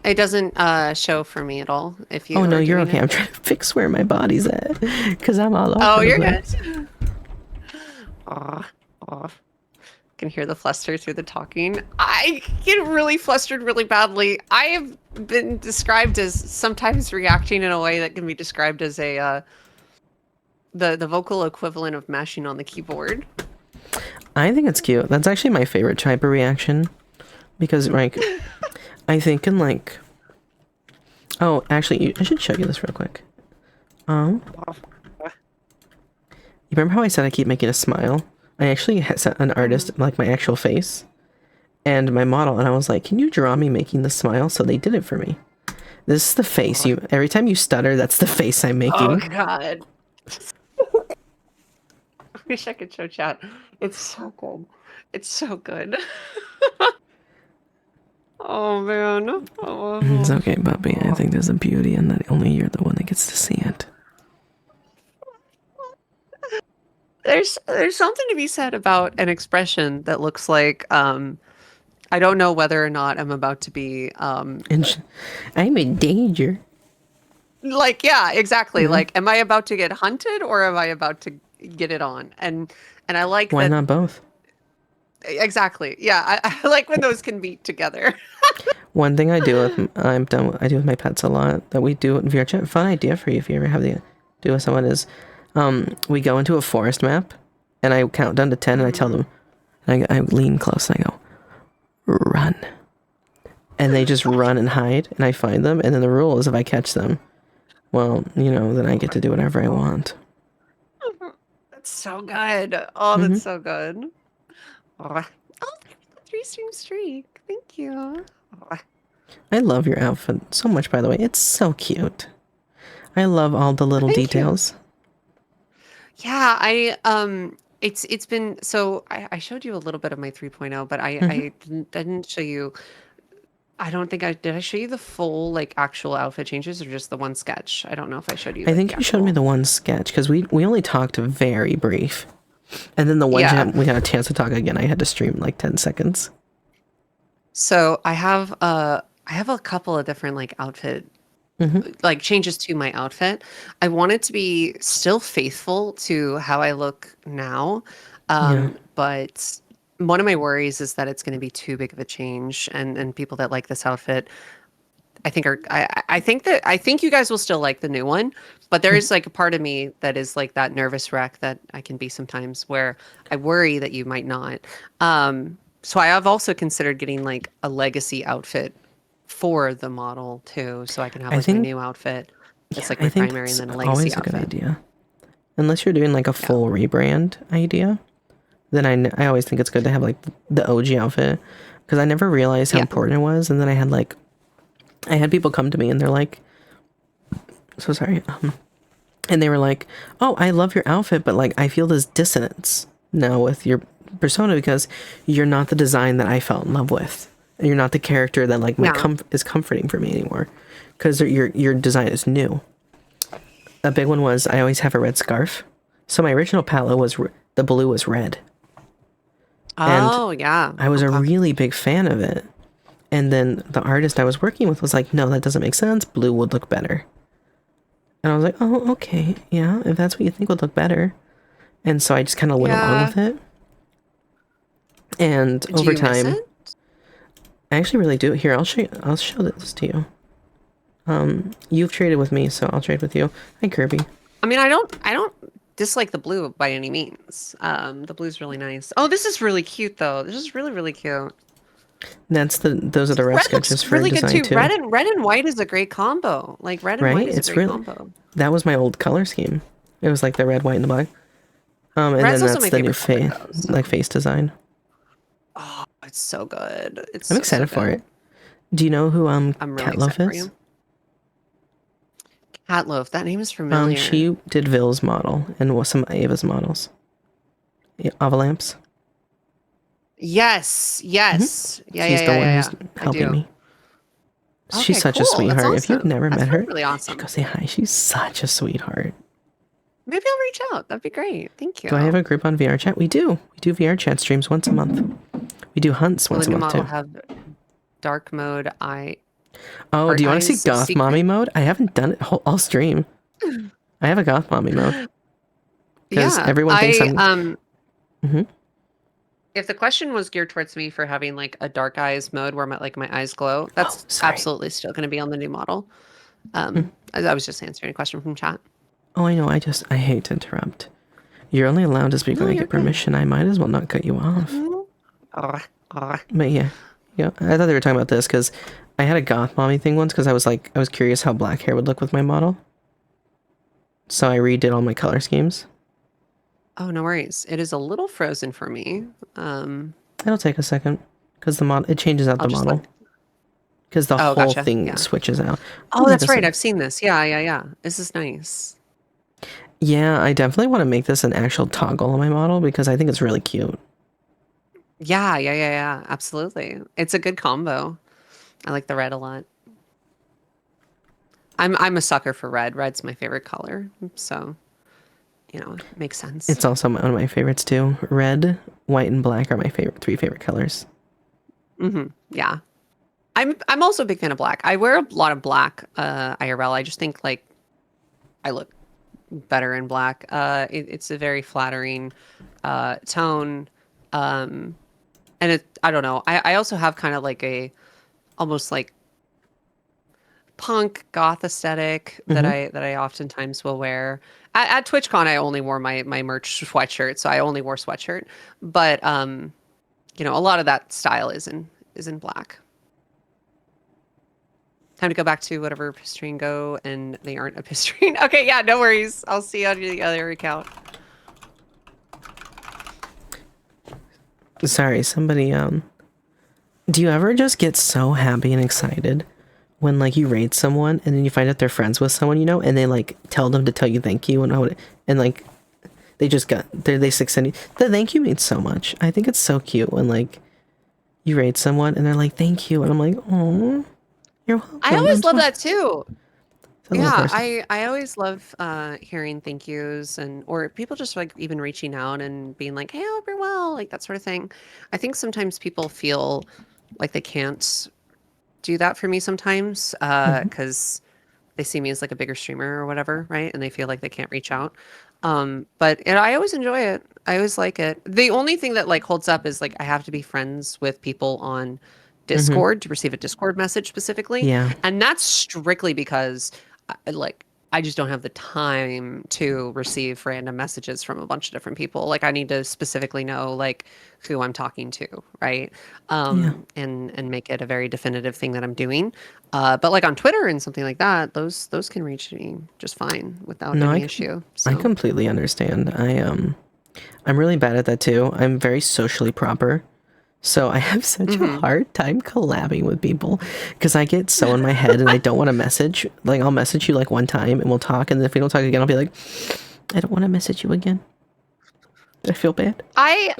It doesn't show for me at all. If you Oh, no, are you're doing okay. it. I'm trying to fix where my body's at because I'm all over Oh, the you're place. good. can hear the fluster through the talking. I get really flustered really badly. I have been described as sometimes reacting in a way that can be described as a the vocal equivalent of mashing on the keyboard. I think it's cute. That's actually my favorite type of reaction. Because, like, I think in, like... Oh, actually, I should show you this real quick. You remember how I said I keep making a smile? I actually set an artist, like, my actual face. And my model, and I was like, can you draw me making the smile? So they did it for me. This is the face. Every time you stutter, that's the face I'm making. Oh, God. I wish I could show chat. It's so good. It's so good. Oh, man. Oh. It's okay, puppy. I think there's a beauty in that only you're the one that gets to see it. There's something to be said about an expression that looks like I don't know whether or not I'm about to be I'm in danger. like, yeah, exactly. Yeah. Like, am I about to get hunted or am I about to get it on? And I like Why that. not both? Exactly. Yeah, I like when those can be together. One thing I do with my pets a lot that we do in VR chat. Fun idea for you if you ever have to do with someone is, we go into a forest map, and I count down to 10, and I tell them, I lean close and I go, run, and they just run and hide, and I find them, and then the rule is if I catch them, well, then I get to do whatever I want. That's so good. Oh, that's so good. Oh, 3-stream streak. Thank you. Oh. I love your outfit so much, by the way. It's so cute. I love all the little details. Yeah, it's been so I showed you a little bit of my 3.0, but I didn't show you. I don't think I show you the full like actual outfit changes or just the one sketch. I don't know if I showed you. I think you showed me the one sketch because we only talked very brief, and then the one we got a chance to talk again. I had to stream like 10 seconds. So I have a couple of different like outfit like changes to my outfit. I want it to be still faithful to how I look now, but one of my worries is that it's going to be too big of a change, and people that like this outfit, I think you guys will still like the new one, but there is like a part of me that is like that nervous wreck that I can be sometimes where I worry that you might not. So I have also considered getting like a legacy outfit for the model too, so I can have like my new outfit. It's like my primary and then a legacy outfit. Always a good idea. Unless you're doing like a full rebrand idea, then I always think it's good to have like the OG outfit, because I never realized how important it was. And then I had people come to me and they're like, so sorry, and they were like, oh, I love your outfit, but like I feel this dissonance now with your persona because you're not the design that I fell in love with. And you're not the character that like is comforting for me anymore, because your design is new. A big one was I always have a red scarf. So my original palette was the blue was red. Oh, yeah. I was a really big fan of it. And then the artist I was working with was like, no, that doesn't make sense. Blue would look better. And I was like, oh, okay. Yeah, if that's what you think would look better. And so I just kind of went along with it. And over time, I actually really do. Here, I'll show this to you. You've traded with me, so I'll trade with you. Hi, Kirby. I mean, I don't dislike the blue by any means. The blue's really nice. Oh, this is really cute though. This is really, really cute. Those are the red sketches for really design good too. too. Red and white is a great combo. Like red and white is a great combo. That was my old color scheme. It was like the red, white, and the black. And then that's the new face design. Oh, it's so good. I'm excited for it. Do you know who Catloaf is? Catloaf, that name is familiar. She did Ville's model and some Ava's models. Avalamps. Yes. Yeah. She's the one who's helping me. She's such a sweetheart. Awesome. If you've never met her, really awesome. Go say hi. She's such a sweetheart. Maybe I'll reach out. That'd be great. Thank you. Do I have a group on VR chat? We do. We do VR chat streams once a month. We do hunts once a month too. Have dark mode. Oh, do you want to see goth mommy mode? I haven't done it all stream. I have a goth mommy mode. Because everyone thinks I'm... If the question was geared towards me for having like a dark eyes mode where my eyes glow, Oh, that's sorry. absolutely still going to be on the new model. Hmm. I was just answering a question from chat. Oh, I know. I hate to interrupt. You're only allowed to speak No, when I you're get good. permission. I might as well not cut you off. Mhm. Arr, arr. But yeah, I thought they were talking about this because I had a goth mommy thing once because I was curious how black hair would look with my model. So I redid all my color schemes. Oh, no worries. It is a little frozen for me. It'll take a second because it changes out I'll the just model look. because the Oh, whole gotcha. thing Yeah. switches out. Oh, It'll take that's a right. second. I've seen this. Yeah. This is nice. Yeah, I definitely want to make this an actual toggle on my model because I think it's really cute. Yeah. Absolutely. It's a good combo. I like the red a lot. I'm a sucker for red. Red's my favorite color. So, it makes sense. It's also one of my favorites too. Red, white, and black are my three favorite colors. Yeah. I'm also a big fan of black. I wear a lot of black IRL. I just think like I look better in black. It's a very flattering tone. Um, and I don't know. I also have kind of like a almost like punk goth aesthetic that I oftentimes will wear. At TwitchCon, I only wore my merch sweatshirt, so I only wore sweatshirt. But a lot of that style is in black. Time to go back to whatever Pistrine go, and they aren't a Pistrine. Okay, yeah, no worries. I'll see you on the other account. Sorry, somebody, do you ever just get so happy and excited when, like, you raid someone and then you find out they're friends with someone, and they, like, tell them to tell you thank you and like, they send you, the thank you means so much. I think it's so cute when, like, you raid someone and they're like, thank you, and I'm like, oh, you're welcome. I always love that too. So, of course, I always love hearing thank yous or people just like even reaching out and being like, hey, I hope you're well, like that sort of thing. I think sometimes people feel like they can't do that for me sometimes because they see me as like a bigger streamer or whatever, right? And they feel like they can't reach out. But I always enjoy it. I always like it. The only thing that like holds up is like I have to be friends with people on Discord to receive a Discord message specifically. Yeah. And that's strictly because I just don't have the time to receive random messages from a bunch of different people. Like I need to specifically know like who I'm talking to, right? And make it a very definitive thing that I'm doing. But like on Twitter and something like that, those can reach me just fine without any issue. So. I completely understand. I'm really bad at that too. I'm very socially proper. So I have such a hard time collabing with people because I get so in my head and I don't want to message. Like I'll message you like one time and we'll talk, and then if we don't talk again, I'll be like, I don't want to message you again. I feel bad. I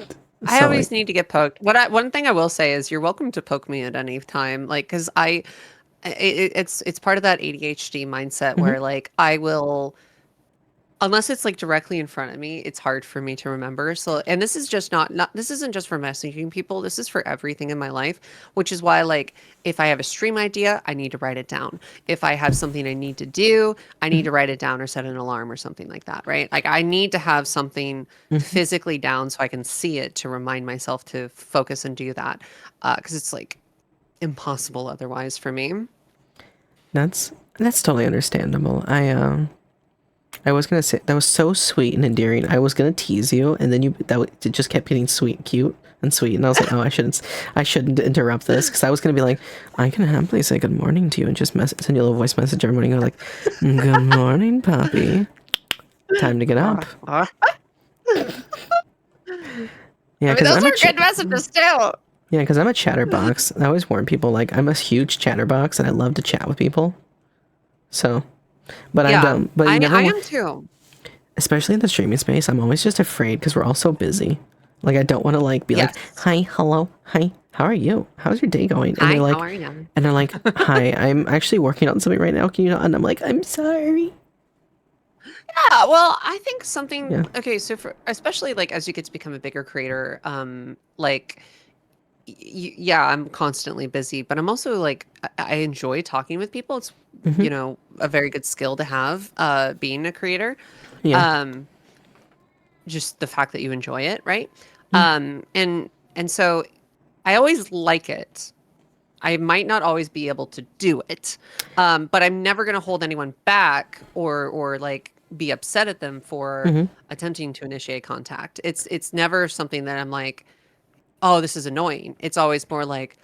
So, always like, need to get poked. One thing I will say is you're welcome to poke me at any time, like because it's part of that ADHD mindset where like I will. Unless it's like directly in front of me, it's hard for me to remember. So, and this is just not this isn't just for messaging people. This is for everything in my life, which is why like if I have a stream idea, I need to write it down. If I have something I need to do, I need to write it down or set an alarm or something like that, right? Like I need to have something physically down so I can see it to remind myself to focus and do that. Because it's like impossible otherwise for me. that's totally understandable. I was gonna say that was so sweet and endearing. I was gonna tease you, and then it just kept getting cute and sweet, and I was like, oh, I shouldn't interrupt this because I was gonna be like, I can happily say good morning to you and just send you a little voice message every morning, go like, good morning, puppy. Time to get up. Yeah, because those are good messages too. Yeah, because I'm a chatterbox. I always warn people like I'm a huge chatterbox, and I love to chat with people. So. But Yeah, I don't. But I you never. am too. Especially in the streaming space, I'm always just afraid because we're all so busy. Like I don't want to like be like, hi, hello, hi, how are you? How's your day going? And Hi, they're like, how are you? And they're like, hi, I'm actually working on something right now. Can you not? And I'm like, I'm sorry. Yeah, well, I think something. Yeah. Okay, so for especially like as you get to become a bigger creator, like yeah, I'm constantly busy, but I'm also like I enjoy talking with people. It's a very good skill to have being a creator. Yeah. Just the fact that you enjoy it, right? And And so I always like it. I might not always be able to do it, but I'm never going to hold anyone back or like be upset at them for attempting to initiate contact. It's never something that I'm like, oh, this is annoying. It's always more like,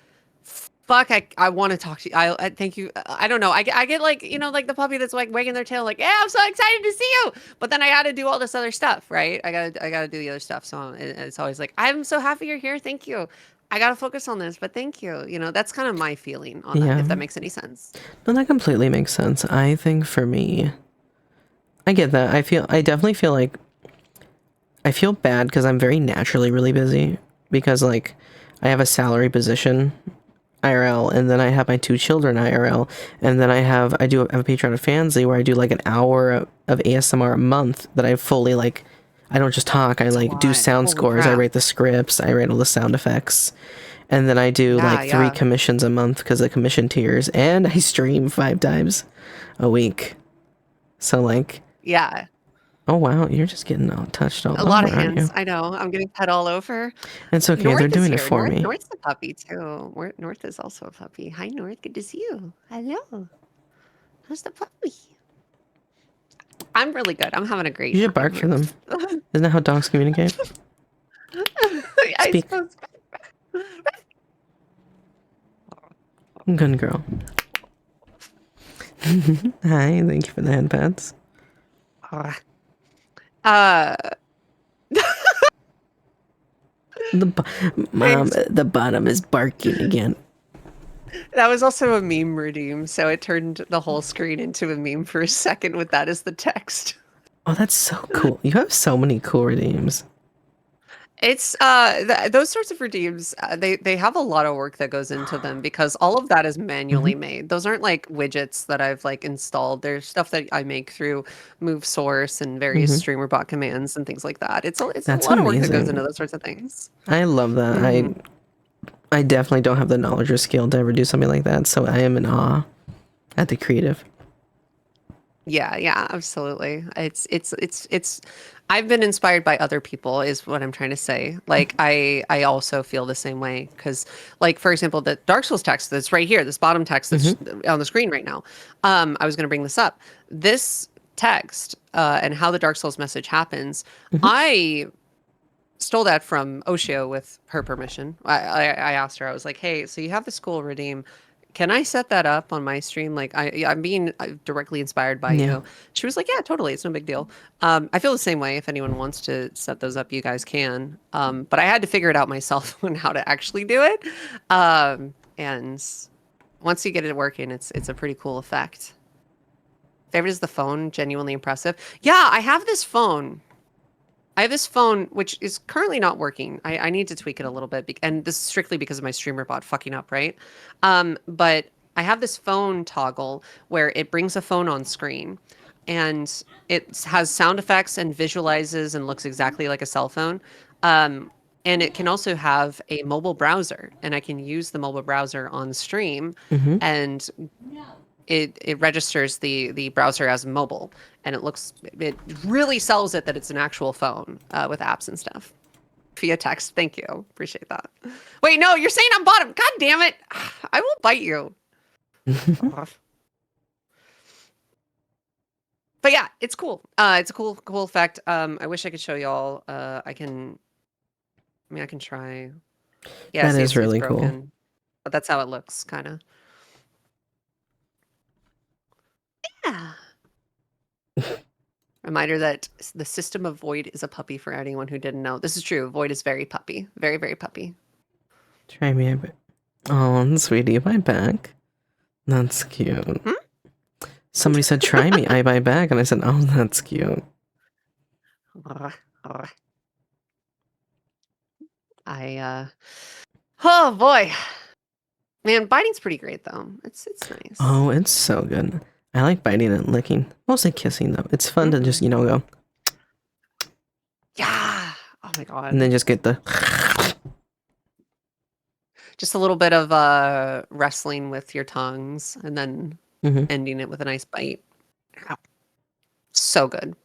fuck, I want to talk to you. I thank you. I don't know. I get like, like the puppy that's like wagging their tail, like, yeah, I'm so excited to see you. But then I got to do all this other stuff, right? I gotta do the other stuff. So it's always like, I'm so happy you're here. Thank you. I gotta focus on this, but thank you. That's kind of my feeling on that, Yeah. if that makes any sense. No, that completely makes sense. I think for me, I get that. I definitely feel like I feel bad because I'm very naturally really busy because like I have a salary position IRL, and then I have my 2 children IRL, and then I have a Patreon of Fansly where I do like an hour of ASMR a month that I fully like. I don't just talk. I like do sound Holy scores. I crap. write the scripts. I write all the sound effects, and then I do Yeah, like 3 yeah. commissions a month because of commission tiers, and I stream 5 times a week. So like, Yeah. oh wow, you're just getting all touched all A lot of over, aren't you? hands. I know. I'm getting pet all over. It's okay. North They're is doing it here. for me. North's a puppy too. North is also a puppy. Hi, North. Good to see you. Hello. How's the puppy? I'm really good. I'm having a great You time should bark for here. them. Isn't that how dogs communicate? I Speak. suppose. Good girl. Hi, thank you for the head pats. Uh, Mom, the bottom is barking again. that was also a meme redeem, so it turned the whole screen into a meme for a second with that as the text. Oh, that's so cool. You have so many cool redeems. It's those sorts of redeems, they have a lot of work that goes into them because all of that is manually made. Those aren't like widgets that I've like installed. There's stuff that I make through move source and various streamer bot commands and things like that. It's a That's lot of work that goes amazing. into those sorts of things. I love that. I definitely don't have the knowledge or skill to ever do something like that, so I am in awe at the creative. Yeah, absolutely. It's I've been inspired by other people is what I'm trying to say. Like I also feel the same way because like for example the Dark Souls text that's right here, this bottom text that's on the screen right now. I was going to bring this up. This text and how the Dark Souls message happens. I stole that from Oshio with her permission. I asked her. I was like, "Hey, so you have this cool redeem. Can I set that up on my stream? Like, I'm being directly inspired by Yeah. you." She was like, "Yeah, totally. It's no big deal." I feel the same way. If anyone wants to set those up, you guys can. But I had to figure it out myself on how to actually do it. And once you get it working, it's a pretty cool effect. Favorite is the phone. Genuinely impressive. Yeah, I have this phone. Which is currently not working. I need to tweak it a little bit, and this is strictly because of my streamer bot fucking up, right? But I have this phone toggle where it brings a phone on screen, and it has sound effects and visualizes and looks exactly like a cell phone. And it can also have a mobile browser, and I can use the mobile browser on stream, and it registers the browser as mobile, and it really sells it that it's an actual phone with apps and stuff via text. Thank you, appreciate that. Wait, no, you're saying I'm bottom. God damn it, I will bite you. But yeah, it's cool. It's a cool effect. I wish I could show y'all. I can try. Yeah, That see, is it's really cool. broken, but that's how it looks, kind of. Yeah. Reminder that the system of Void is a puppy for anyone who didn't know. This is true. Void is very puppy. Very, very puppy. Try me a bit. Oh, sweetie, am I back? That's cute. Somebody said, try me, I buy back. And I said, oh, that's cute. Oh boy. Man, biting's pretty great though. It's nice. Oh, it's so good. I like biting and licking. Mostly kissing though. It's fun to just, go. Yeah. Oh my god. And then just get the... Just a little bit of wrestling with your tongues and then ending it with a nice bite. So good.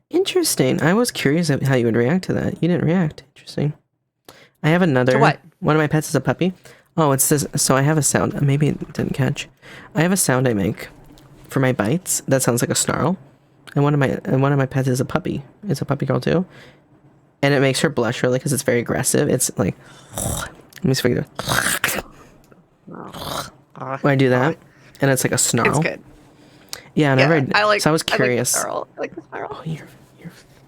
Interesting. I was curious how you would react to that. You didn't react. Interesting. I have another. To what? One of my pets is a puppy. Oh, it's this. So I have a sound. Maybe it didn't catch. I have a sound I make for my bites that sounds like a snarl. And one of my pets is a puppy. It's a puppy girl too. And it makes her blush really because it's very aggressive. It's like, let me speak. I do that, and it's like a snarl. It's good. Yeah, whenever I like. So I was I curious. like the snarl. Oh, you're.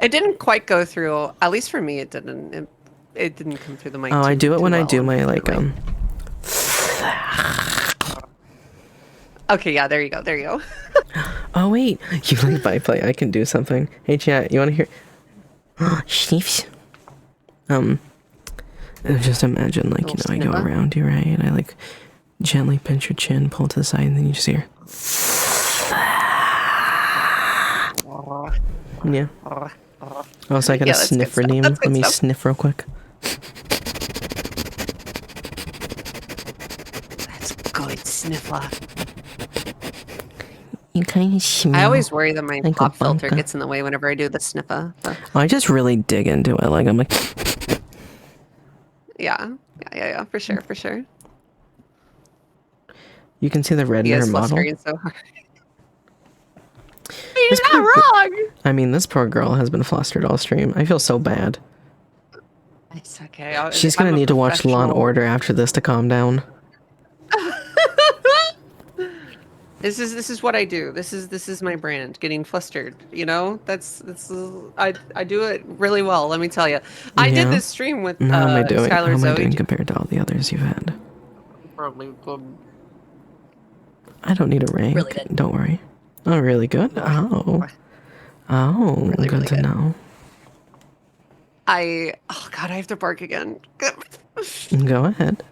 It didn't quite go through. At least for me, it didn't. It didn't come through the mic. Oh, I do it when I well, do my like Okay, yeah, there you go. There you go. Oh wait, you like bite play? I can do something. Hey chat, you want to hear? Sniffs. Just imagine like I go around you, right? And I like gently pinch your chin, pull to the side, and then you just hear. Yeah. Also, I got a sniffer name. Let me sniff real quick. That's good sniffer. You kind of smell. I always worry that my like pop filter bunka. gets in the way whenever I do the sniffer. So. I just really dig into it. Like I'm like. Yeah, for sure. You can see the red in her model. So hard. You're not wrong. I mean, this poor girl has been flustered all stream. I feel so bad. It's okay. She's gonna need to watch Law and Order after this to calm down. This is what I do. This is my brand. Getting flustered. You know, I do it really well. Let me tell you. I did this stream with How am I doing? Skylar How am I Zoe. doing compared to all the others you've had? Probably good. I don't need a rank. Really good. Don't worry. Oh, really good. Oh, Really, good really to good. know. Oh god, I have to bark again. Go ahead.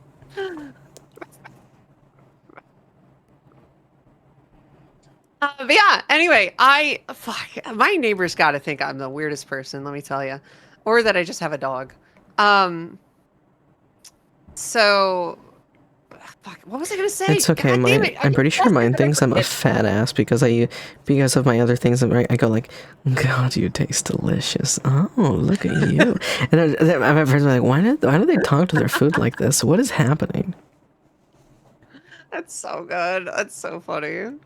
But yeah, anyway, my neighbors got to think I'm the weirdest person, let me tell you. Or that I just have a dog. So, what was I going to say? It's okay. God damn it, I'm pretty sure mine thinks I'm a forget. fat ass because of my other things. I go like, God, you taste delicious. Oh, look at you. And my friends are like, why do they talk to their food like this? What is happening? That's so good. That's so funny.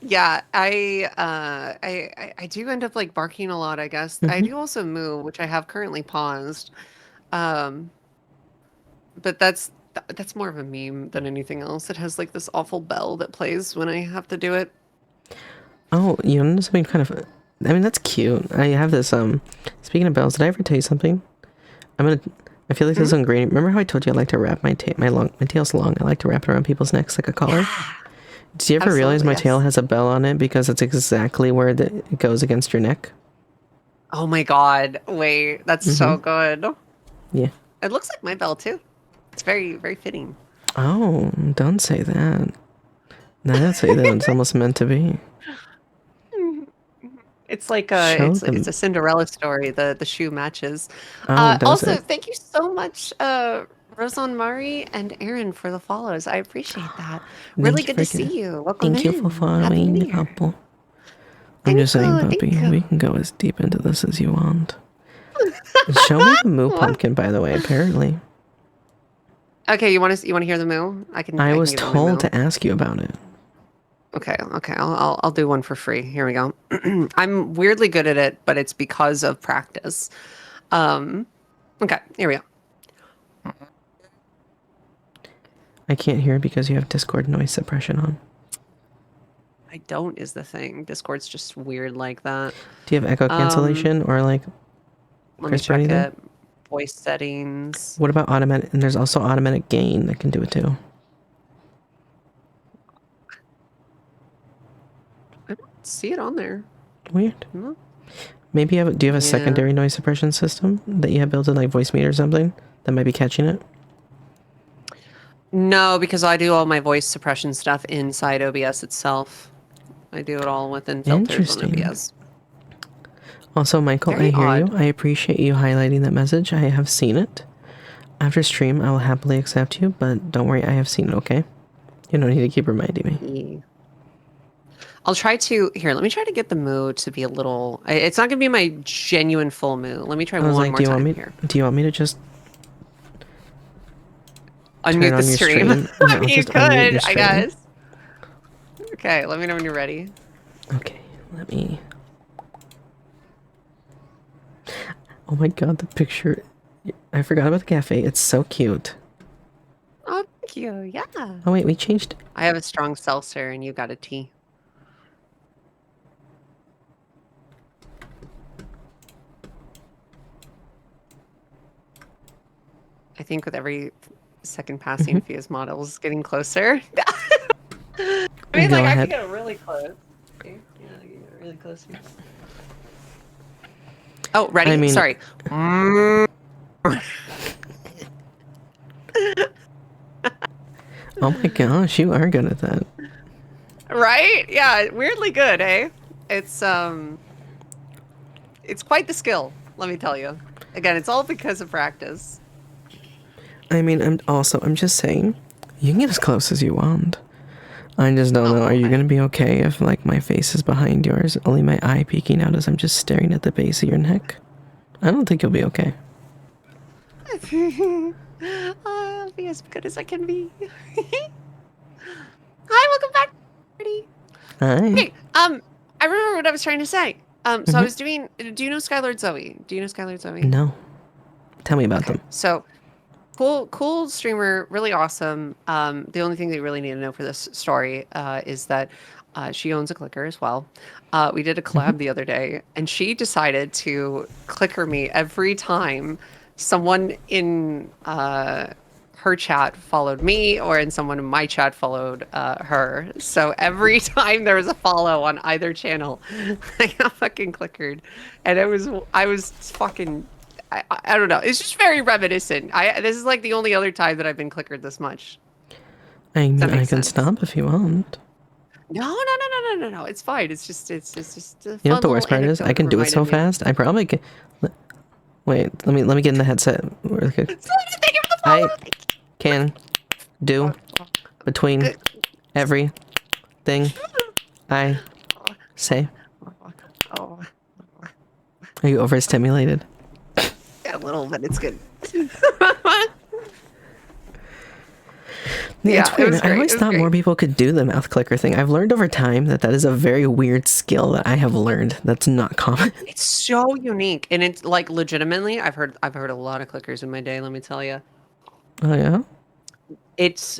Yeah, I do end up like barking a lot, I guess. I do also moo, which I have currently paused. But that's more of a meme than anything else. It has like this awful bell that plays when I have to do it. Oh, you know something kind of. I mean, that's cute. I have this. Speaking of bells, did I ever tell you something? I feel like this is ingrained. Remember how I told you I like to wrap my tail's long. I like to wrap it around people's necks like a collar. Did you ever realize my tail has a bell on it because it's exactly where it goes against your neck? Oh my god! Wait, that's so good. Yeah. It looks like my bell too. It's very, very fitting. Oh, don't say that. No, don't say that. It's almost meant to be. It's like it's a Cinderella story. The shoe matches. Oh, also, thank you so much, Rosan Mari and Aaron, for the follows. I appreciate that. Really good to see you. Welcome Thank you for following, Apple. I'm just saying, puppy, we can go as deep into this as you want. Show me the moo pumpkin, by the way, apparently. Okay, you want to hear the moo? I was told to ask you about it. Okay. I'll do one for free. Here we go. I'm weirdly good at it, but it's because of practice. Okay, here we go. I can't hear because you have Discord noise suppression on. I don't is the thing. Discord's just weird like that. Do you have echo cancellation or like let me check it. Voice settings. What about automatic? And there's also automatic gain that can do it too. I don't see it on there. Weird. No. Maybe do you have a secondary noise suppression system that you have built in, like voice meter or something that might be catching it? No, because I do all my voice suppression stuff inside OBS itself. I do it all within filters on OBS. Also, Michael, Very I hear odd. you. I appreciate you highlighting that message. I have seen it. After stream, I will happily accept you, but don't worry, I have seen it, okay? You don't need to keep reminding me. I'll try to here. Let me try to get the moo to be a little. It's not gonna be my genuine full moo. Let me try I was one like, more do you time want me? here. Do you want me to just turn Unmute the on your stream. stream? I Yeah, mean, I'll you just unmute your could, I stream. guess. Okay, let me know when you're ready. Okay, let me. Oh my god, the picture. I forgot about the cafe. It's so cute. Oh, thank you. Yeah. Oh wait, we changed. I have a strong seltzer, and you got a tea. I think with every second passing, Fia's model is getting closer. I mean, Go like, I ahead. can get really close. Okay. Yeah, I can get really close here. Oh, ready? I mean- Sorry. Oh my gosh, you are good at that. Right? Yeah, weirdly good, eh? It's quite the skill, let me tell you. Again, it's all because of practice. I mean, I'm just saying, you can get as close as you want. I just don't know. Are you gonna be okay if like my face is behind yours, only my eye peeking out as I'm just staring at the base of your neck? I don't think you'll be okay. I'll be as good as I can be. Hi, welcome back, everybody. Hi. Okay, I remember what I was trying to say. So I was doing. Do you know Skylord Zoe? Do you know Skylord Zoe? No. Tell me about them. So, cool streamer, really awesome. The only thing that you really need to know for this story is that she owns a clicker as well. We did a collab the other day, and she decided to clicker me every time someone in her chat followed me, or in someone in my chat followed her. So every time there was a follow on either channel, I got fucking clickered, and I was fucking. I don't know. It's just very reminiscent. This is like the only other time that I've been clickered this much. I that can make sense? stop if you want. No. It's fine. It's just a fun You know what the worst little part is? anecdote I can that do it so reminded me of- fast. I probably can. Wait, let me get in the headset. Really quick. Thank you for the I follow. can do between everything I say. Oh, Are you overstimulated? yeah, a little, but it's good. Yeah, it's it weird. was I great. always It was thought more great. people could do the mouth clicker thing. I've learned over time that is a very weird skill that I have learned that's not common. It's so unique, and it's like legitimately. I've heard a lot of clickers in my day. Let me tell you. Oh yeah? It's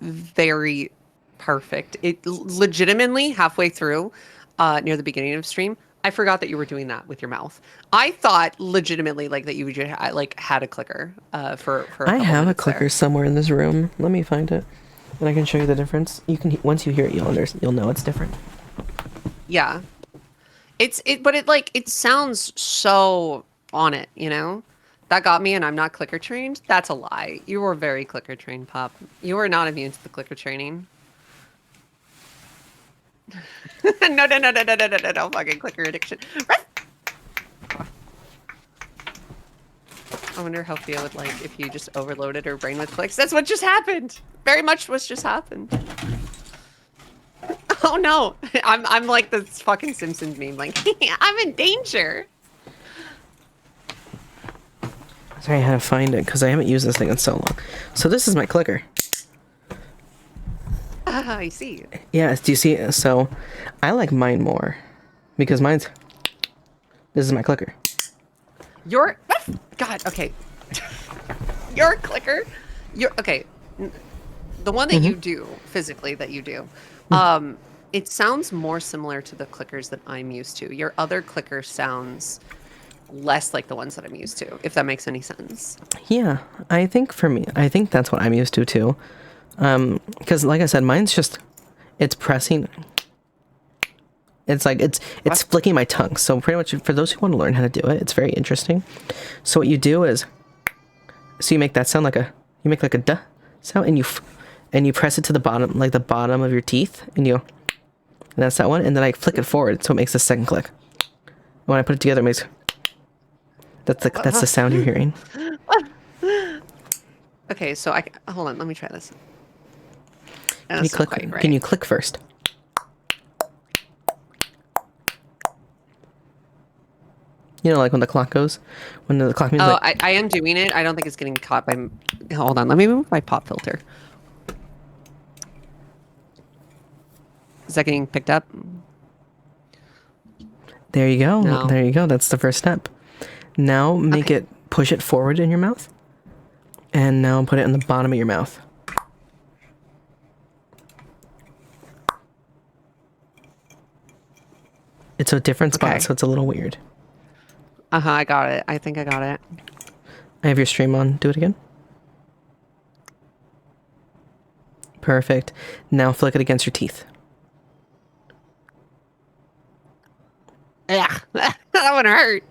very perfect. It legitimately halfway through, near the beginning of stream, I forgot that you were doing that with your mouth. I thought legitimately like that you just had a clicker for a I couple have a minutes clicker there. somewhere in this room. Let me find it. And I can show you the difference. You can once you hear it, you'll know it's different. Yeah, but it sounds so on it, you know. That got me, and I'm not clicker trained. That's a lie. You were very clicker trained, Pop. You are not immune to the clicker training. No, fucking clicker addiction. I wonder how Fia would like if you just overloaded her brain with clicks. That's what just happened. Very much what's just happened. Oh no, I'm like this fucking Simpsons meme, like I'm in danger. Sorry, I had to find it because I haven't used this thing in so long. So this is my clicker. Ah, I see. Yeah, do you see it? So I like mine more because mine's. This is my clicker. Your God, okay. Your clicker. Okay. The one that you do physically that you do. It sounds more similar to the clickers that I'm used to. Your other clicker sounds less like the ones that I'm used to, if that makes any sense. Yeah, I think for me, I think that's what I'm used to too. Because like I said, mine's just, it's pressing. It's like, it's flicking my tongue. So pretty much for those who want to learn how to do it, it's very interesting. So what you do is, so you make that sound like you make like a duh sound and you press it to the bottom, like the bottom of your teeth and and that's that one. And then I flick it forward. So it makes the second click. And when I put it together, it makes, that's the sound you're hearing. Okay, so hold on, let me try this. Can you click? Quite right. Can you click first? You know, like when the clock goes, when the clock means Oh, like, I am doing it. I don't think it's getting caught by. Hold on, let me move my pop filter. Is that getting picked up? there you go. No. There you go. That's the first step. Now make it, push it forward in your mouth. And now put it in the bottom of your mouth. It's a different spot, Okay. so it's a little weird. I got it. I think I got it. I have your stream on. Do it again. Perfect. Now flick it against your teeth. Ugh, that one hurt.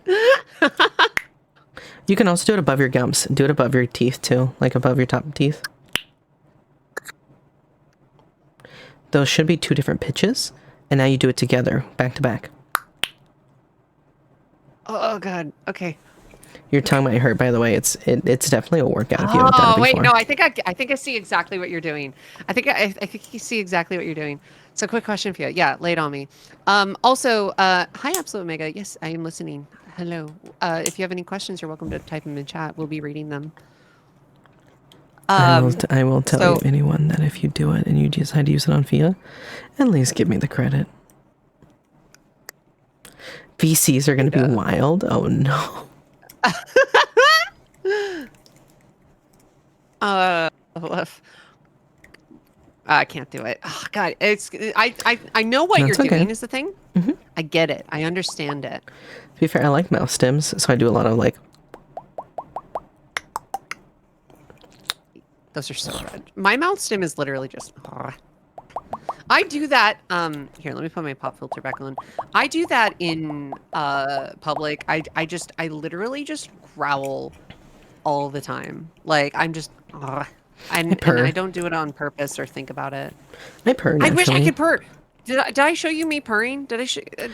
You can also do it above your gums. Do it above your teeth too, like above your top teeth. Those should be 2 different pitches, and now you do it together, back to back. Oh god. Okay. Your tongue might hurt, by the way. It's definitely a workout if you haven't done it Oh wait, before. no. I think I see exactly what you're doing. I think you see exactly what you're doing. So, quick question for you. Yeah, lay it on me. Also, hi, Absolute Omega. Yes, I am listening. Hello. If you have any questions, you're welcome to type them in chat. We'll be reading them. I will tell so- you anyone that if you do it and you decide to use it on Fia, at least give me the credit. VCs are going to be wild. Oh no. I can't do it. Oh, God, I know what That's you're okay. doing is the thing. I get it. I understand it. To be fair, I like mouth stems, so I do a lot of like. Those are so good. My mouth stem is literally just. I do that. Here, let me put my pop filter back on. I do that in public. I literally just growl all the time. Like I'm just. And I don't do it on purpose or think about it. I purr. I wish I naturally. could purr. Did I show you me purring? Did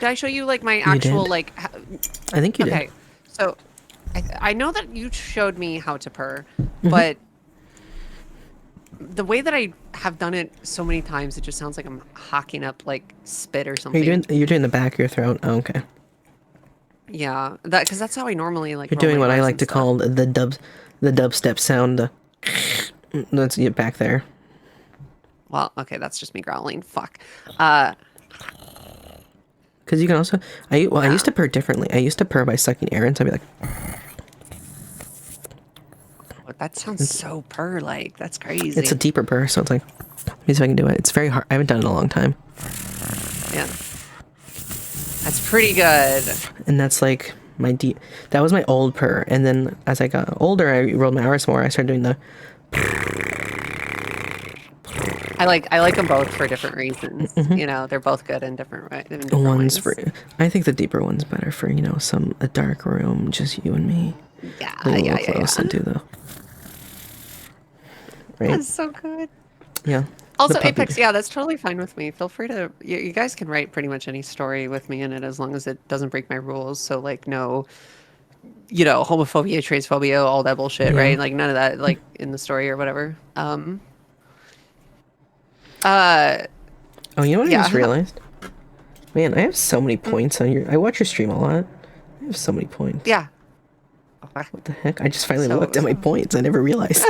I show you like my actual did. like? I think you Okay, did. so I know that you showed me how to purr, but the way that I have done it so many times, it just sounds like I'm hocking up like spit or Are something. you're doing the back of your throat? Oh, okay. Yeah, because that's how I normally like. You're roll doing my what I R's like and to stuff. call the dubstep sound. Let's get back there. Well, okay, that's just me growling. Fuck. Because you can also, I used to purr differently. I used to purr by sucking air, and so I'd be like, That sounds so purr-like. That's crazy. it's a deeper purr, so it's like, let me see if I can do it. It's very hard. I haven't done it in a long time. Yeah. That's pretty good. And that's like my deep, that was my old purr. And then as I got older, I rolled my R's more. I started doing the, I like them both for different reasons. You know, they're both good in different ones ways. for, I think the deeper one's better for, you know, a dark room, just you and me. Yeah, Lean a little close and do the, right? That's so good. Yeah. Also, The puppy. Apex, yeah, that's totally fine with me. Feel free to, you guys can write pretty much any story with me in it as long as it doesn't break my rules. So, like, no, you know, homophobia, transphobia, all that bullshit, Yeah. right? Like, none of that, like, in the story or whatever. Oh, you know what I yeah. just realized? Man, I have so many points on your, I watch your stream a lot. I have so many points. Yeah. What the heck? I just finally So- looked at my points. I never realized.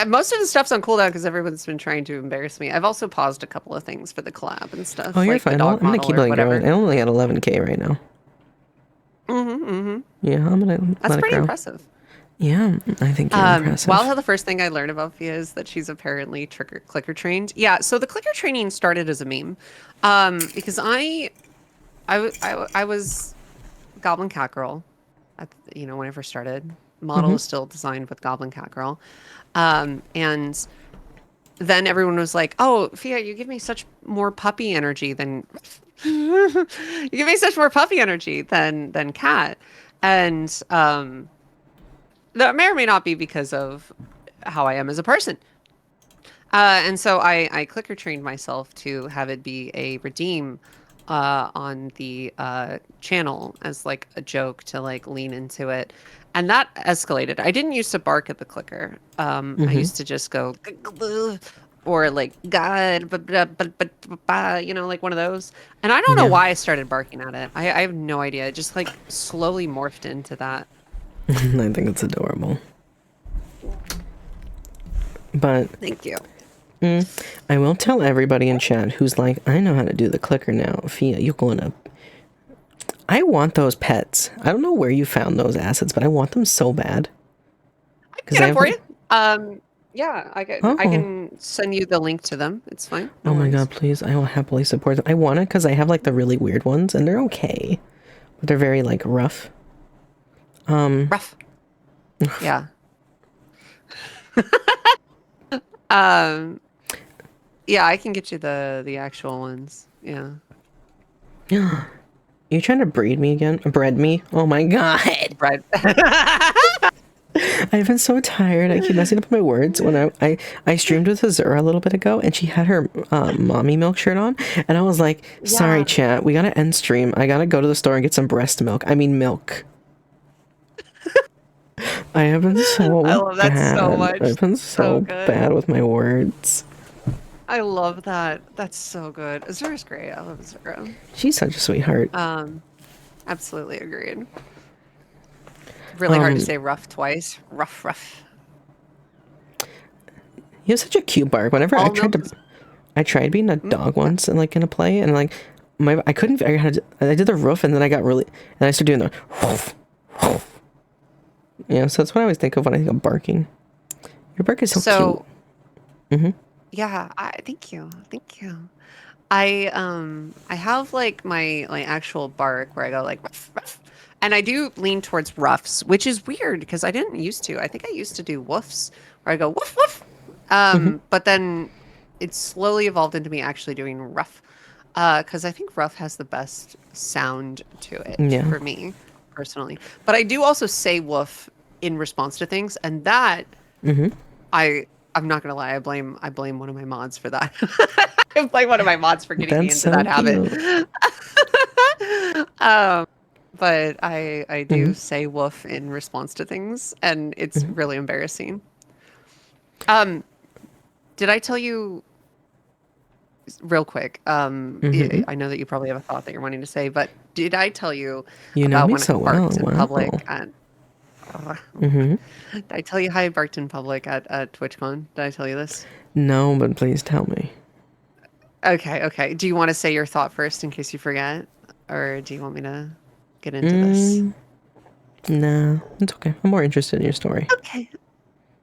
Most of the stuff's on cooldown because everyone's been trying to embarrass me. I've also paused a couple of things for the collab and stuff. Oh, you're like the fine. dog I'm gonna model keep or on whatever. growing. I only got 11K right now. Yeah, I'm gonna That's let it pretty grow. impressive. Yeah, I think you're impressive. While the first thing I learned about Fia is that she's apparently clicker trained. Yeah, so the clicker training started as a meme, because I was Goblin Cat Girl, you know, when I first started. Model is still designed with Goblin Cat Girl, and then everyone was like, "Oh, Fia, you give me such more puppy energy than you give me such more puppy energy than Cat," and that may or may not be because of how I am as a person. And so I clicker trained myself to have it be a redeem on the channel as like a joke to like lean into it. And that escalated. I didn't used to bark at the clicker. I used to just go, or like God, but you know, like one of those. And I don't know Yeah. why I started barking at it. I have no idea. It just like slowly morphed into that. I think it's adorable. But Thank you. I will tell everybody in chat who's like, I know how to do the clicker now. Fia, you're gonna. I want those pets. I don't know where you found those assets, but I want them so bad. I can get I them have for them- you. Yeah, I Oh. can send you the link to them. It's fine. No Oh my worries. god, please. I will happily support them. I want it because I have like the really weird ones and they're okay. But they're very like rough. Rough. Yeah. Yeah, I can get you the actual ones. Yeah. You trying to breed me again? Bred me? Oh my god. Bread. I've been so tired. I keep messing up my words. When I streamed with Azura a little bit ago and she had her mommy milk shirt on and I was like, sorry Yeah. chat, we gotta end stream. I gotta go to the store and get some breast milk. I mean milk. I have been so I love that bad. so much. I've been So so good. bad with my words. I love that. That's so good. Azura's great. I love Azura. She's such a sweetheart. Absolutely agreed. Really hard to say rough twice. Rough. You have such a cute bark. Whenever All milk is- I tried being a dog once and like in a play and like I couldn't figure out how to. I did the roof and then I got really and I started doing the woof, woof. Yeah, so that's what I always think of when I think of barking. Your bark is so cute. Yeah, thank you. I have like my like actual bark where I go like ruff, ruff. And I do lean towards ruffs, which is weird because I didn't used to. I think I used to do woofs where I go woof woof. But then it slowly evolved into me actually doing rough. Because I think rough has the best sound to it for me personally. But I do also say woof in response to things, and that I'm not gonna lie, I blame one of my mods for that. I blame one of my mods for getting me into so that habit. cute. But I do say woof in response to things, and it's really embarrassing. Did I tell you real quick? I know that you probably have a thought that you're wanting to say, but did I tell you You know about me when so I barked well. in public Wow. at Did I tell you how I barked in public at TwitchCon? Did I tell you this? No, but please tell me. Okay. Do you want to say your thought first in case you forget? Or do you want me to get into this? Nah, it's okay. I'm more interested in your story.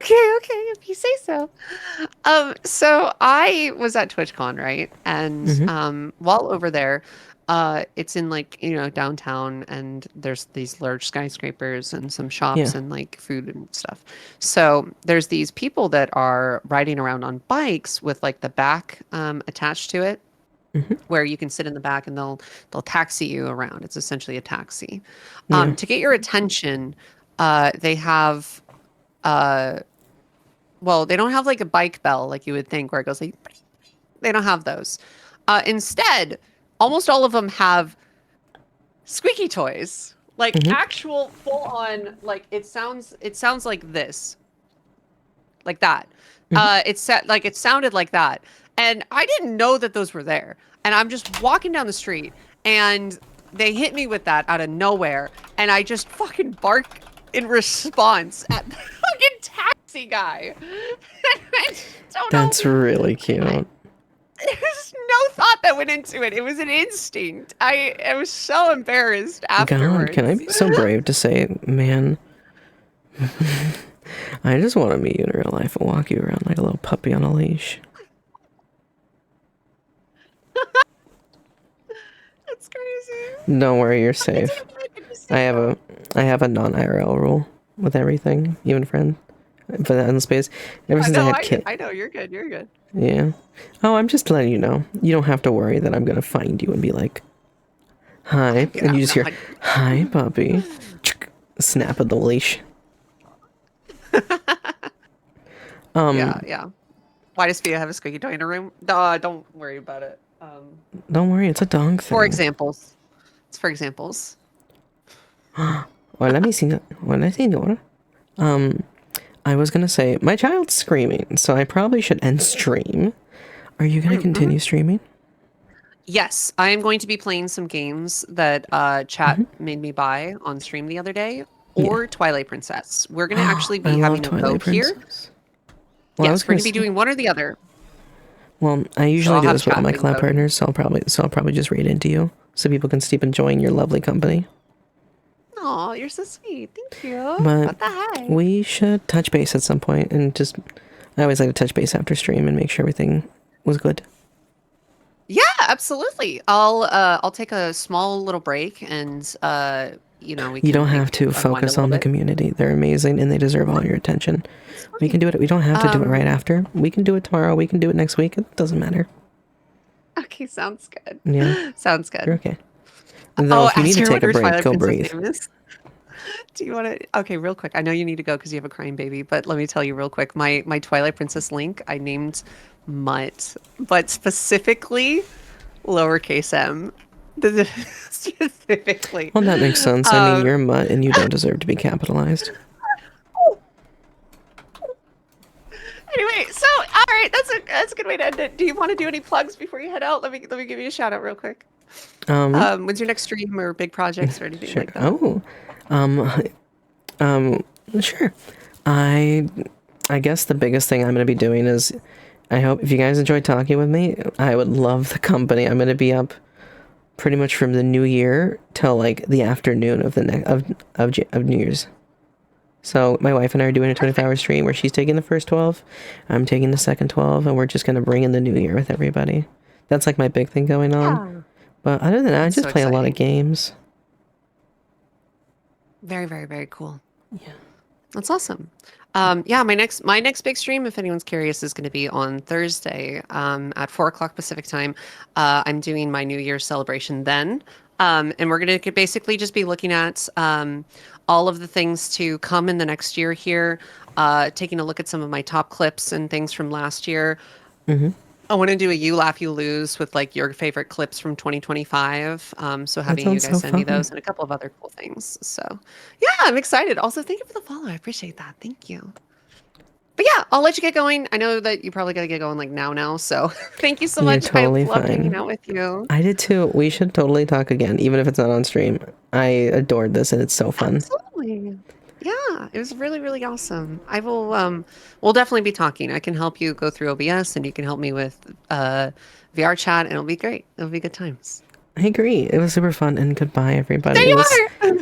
Okay, if you say so. So I was at TwitchCon, right? And while over there, it's in like, downtown, and there's these large skyscrapers and some shops and like food and stuff. So there's these people that are riding around on bikes with like the back attached to it. Where you can sit in the back and they'll taxi you around. It's essentially a taxi. To get your attention, they have well, they don't have like a bike bell like you would think where it goes like, they don't have those. Instead, almost all of them have squeaky toys, like actual full on, like it sounds like this, like that. It sounded like that. And I didn't know that those were there. And I'm just walking down the street and they hit me with that out of nowhere. And I just fucking bark in response at the fucking taxi guy. That's really cute. There's no thought that went into it. It was an instinct. I was so embarrassed afterwards. God, can I be so brave to say, man, I just want to meet you in real life and walk you around like a little puppy on a leash. That's crazy. Don't worry, you're safe. I have a non-IRL rule with everything, even friend, for that in space. Ever since I had kids. I know, you're good. Yeah. Oh, I'm just letting you know. You don't have to worry that I'm gonna find you and be like, hi, and you just hear, hi, puppy. Snap of the leash. Yeah. Why does Fia have a squeaky toy in her room? Don't worry about it. Don't worry, it's a dog thing. For examples. It's for examples. Hola, mi señora. I was gonna say, my child's screaming, so I probably should end stream. Are you gonna continue streaming? Yes, I am going to be playing some games that chat made me buy on stream the other day, or Twilight Princess. We're going to actually be I love having a Twilight vote here. Princess. Well, I was Yes, we're gonna going to be say- doing one or the other. Well, I usually I'll do have this with all chat my and collab vote. partners, so I'll probably just read into you, so people can keep enjoying your lovely company. Oh, you're so sweet. Thank you. But What the heck? we should touch base at some point, and just I always like to touch base after stream and make sure everything was good. Yeah, absolutely. I'll take a small little break, and we can. You don't have like, to unwind a focus little on the bit. community. They're amazing and they deserve all your attention. We can do it. We don't have to do it right after. We can do it tomorrow. We can do it next week. It doesn't matter. Okay, sounds good. Yeah. Sounds good. You're okay. Though if you need ask to her take what a her break, Twilight go Princess breathe. name is. Do you want to? Okay, real quick. I know you need to go because you have a crying baby, but let me tell you real quick. My Twilight Princess Link, I named Mutt, but specifically lowercase m. Specifically. Well, that makes sense. I mean, you're a mutt and you don't deserve to be capitalized. Anyway, so all right, that's a good way to end it. Do you want to do any plugs before you head out? Let me give you a shout out real quick. When's your next stream or big projects or anything Sure. like that? Sure. I guess the biggest thing I'm going to be doing is, I hope if you guys enjoyed talking with me, I would love the company. I'm going to be up pretty much from the new year till like the afternoon of the of New Year's. So my wife and I are doing a 24-hour stream where she's taking the first 12, I'm taking the second 12, and we're just going to bring in the new year with everybody. That's like my big thing going on. Yeah. But other than that, I That's just so play a lot of exciting. games. Very, very, very cool. Yeah. That's awesome. Yeah, my next big stream, if anyone's curious, is going to be on Thursday at 4 o'clock Pacific time. I'm doing my New Year's celebration then. And we're going to basically just be looking at all of the things to come in the next year here, taking a look at some of my top clips and things from last year. I want to do a You Laugh, You Lose with like your favorite clips from 2025. So having you sounds guys so send me fun. those and a couple of other cool things. So yeah, I'm excited. Also, thank you for the follow. I appreciate that. Thank you. But yeah, I'll let you get going. I know that you probably got to get going like now. So thank you so You're much. totally I love fine. hanging out with you. I did too. We should totally talk again, even if it's not on stream. I adored this and it's so fun. Absolutely. Yeah, it was really, really awesome. I will we'll definitely be talking. I can help you go through OBS and you can help me with VR chat and it'll be great. It'll be good times. I agree. It was super fun and goodbye everybody. There It you was are.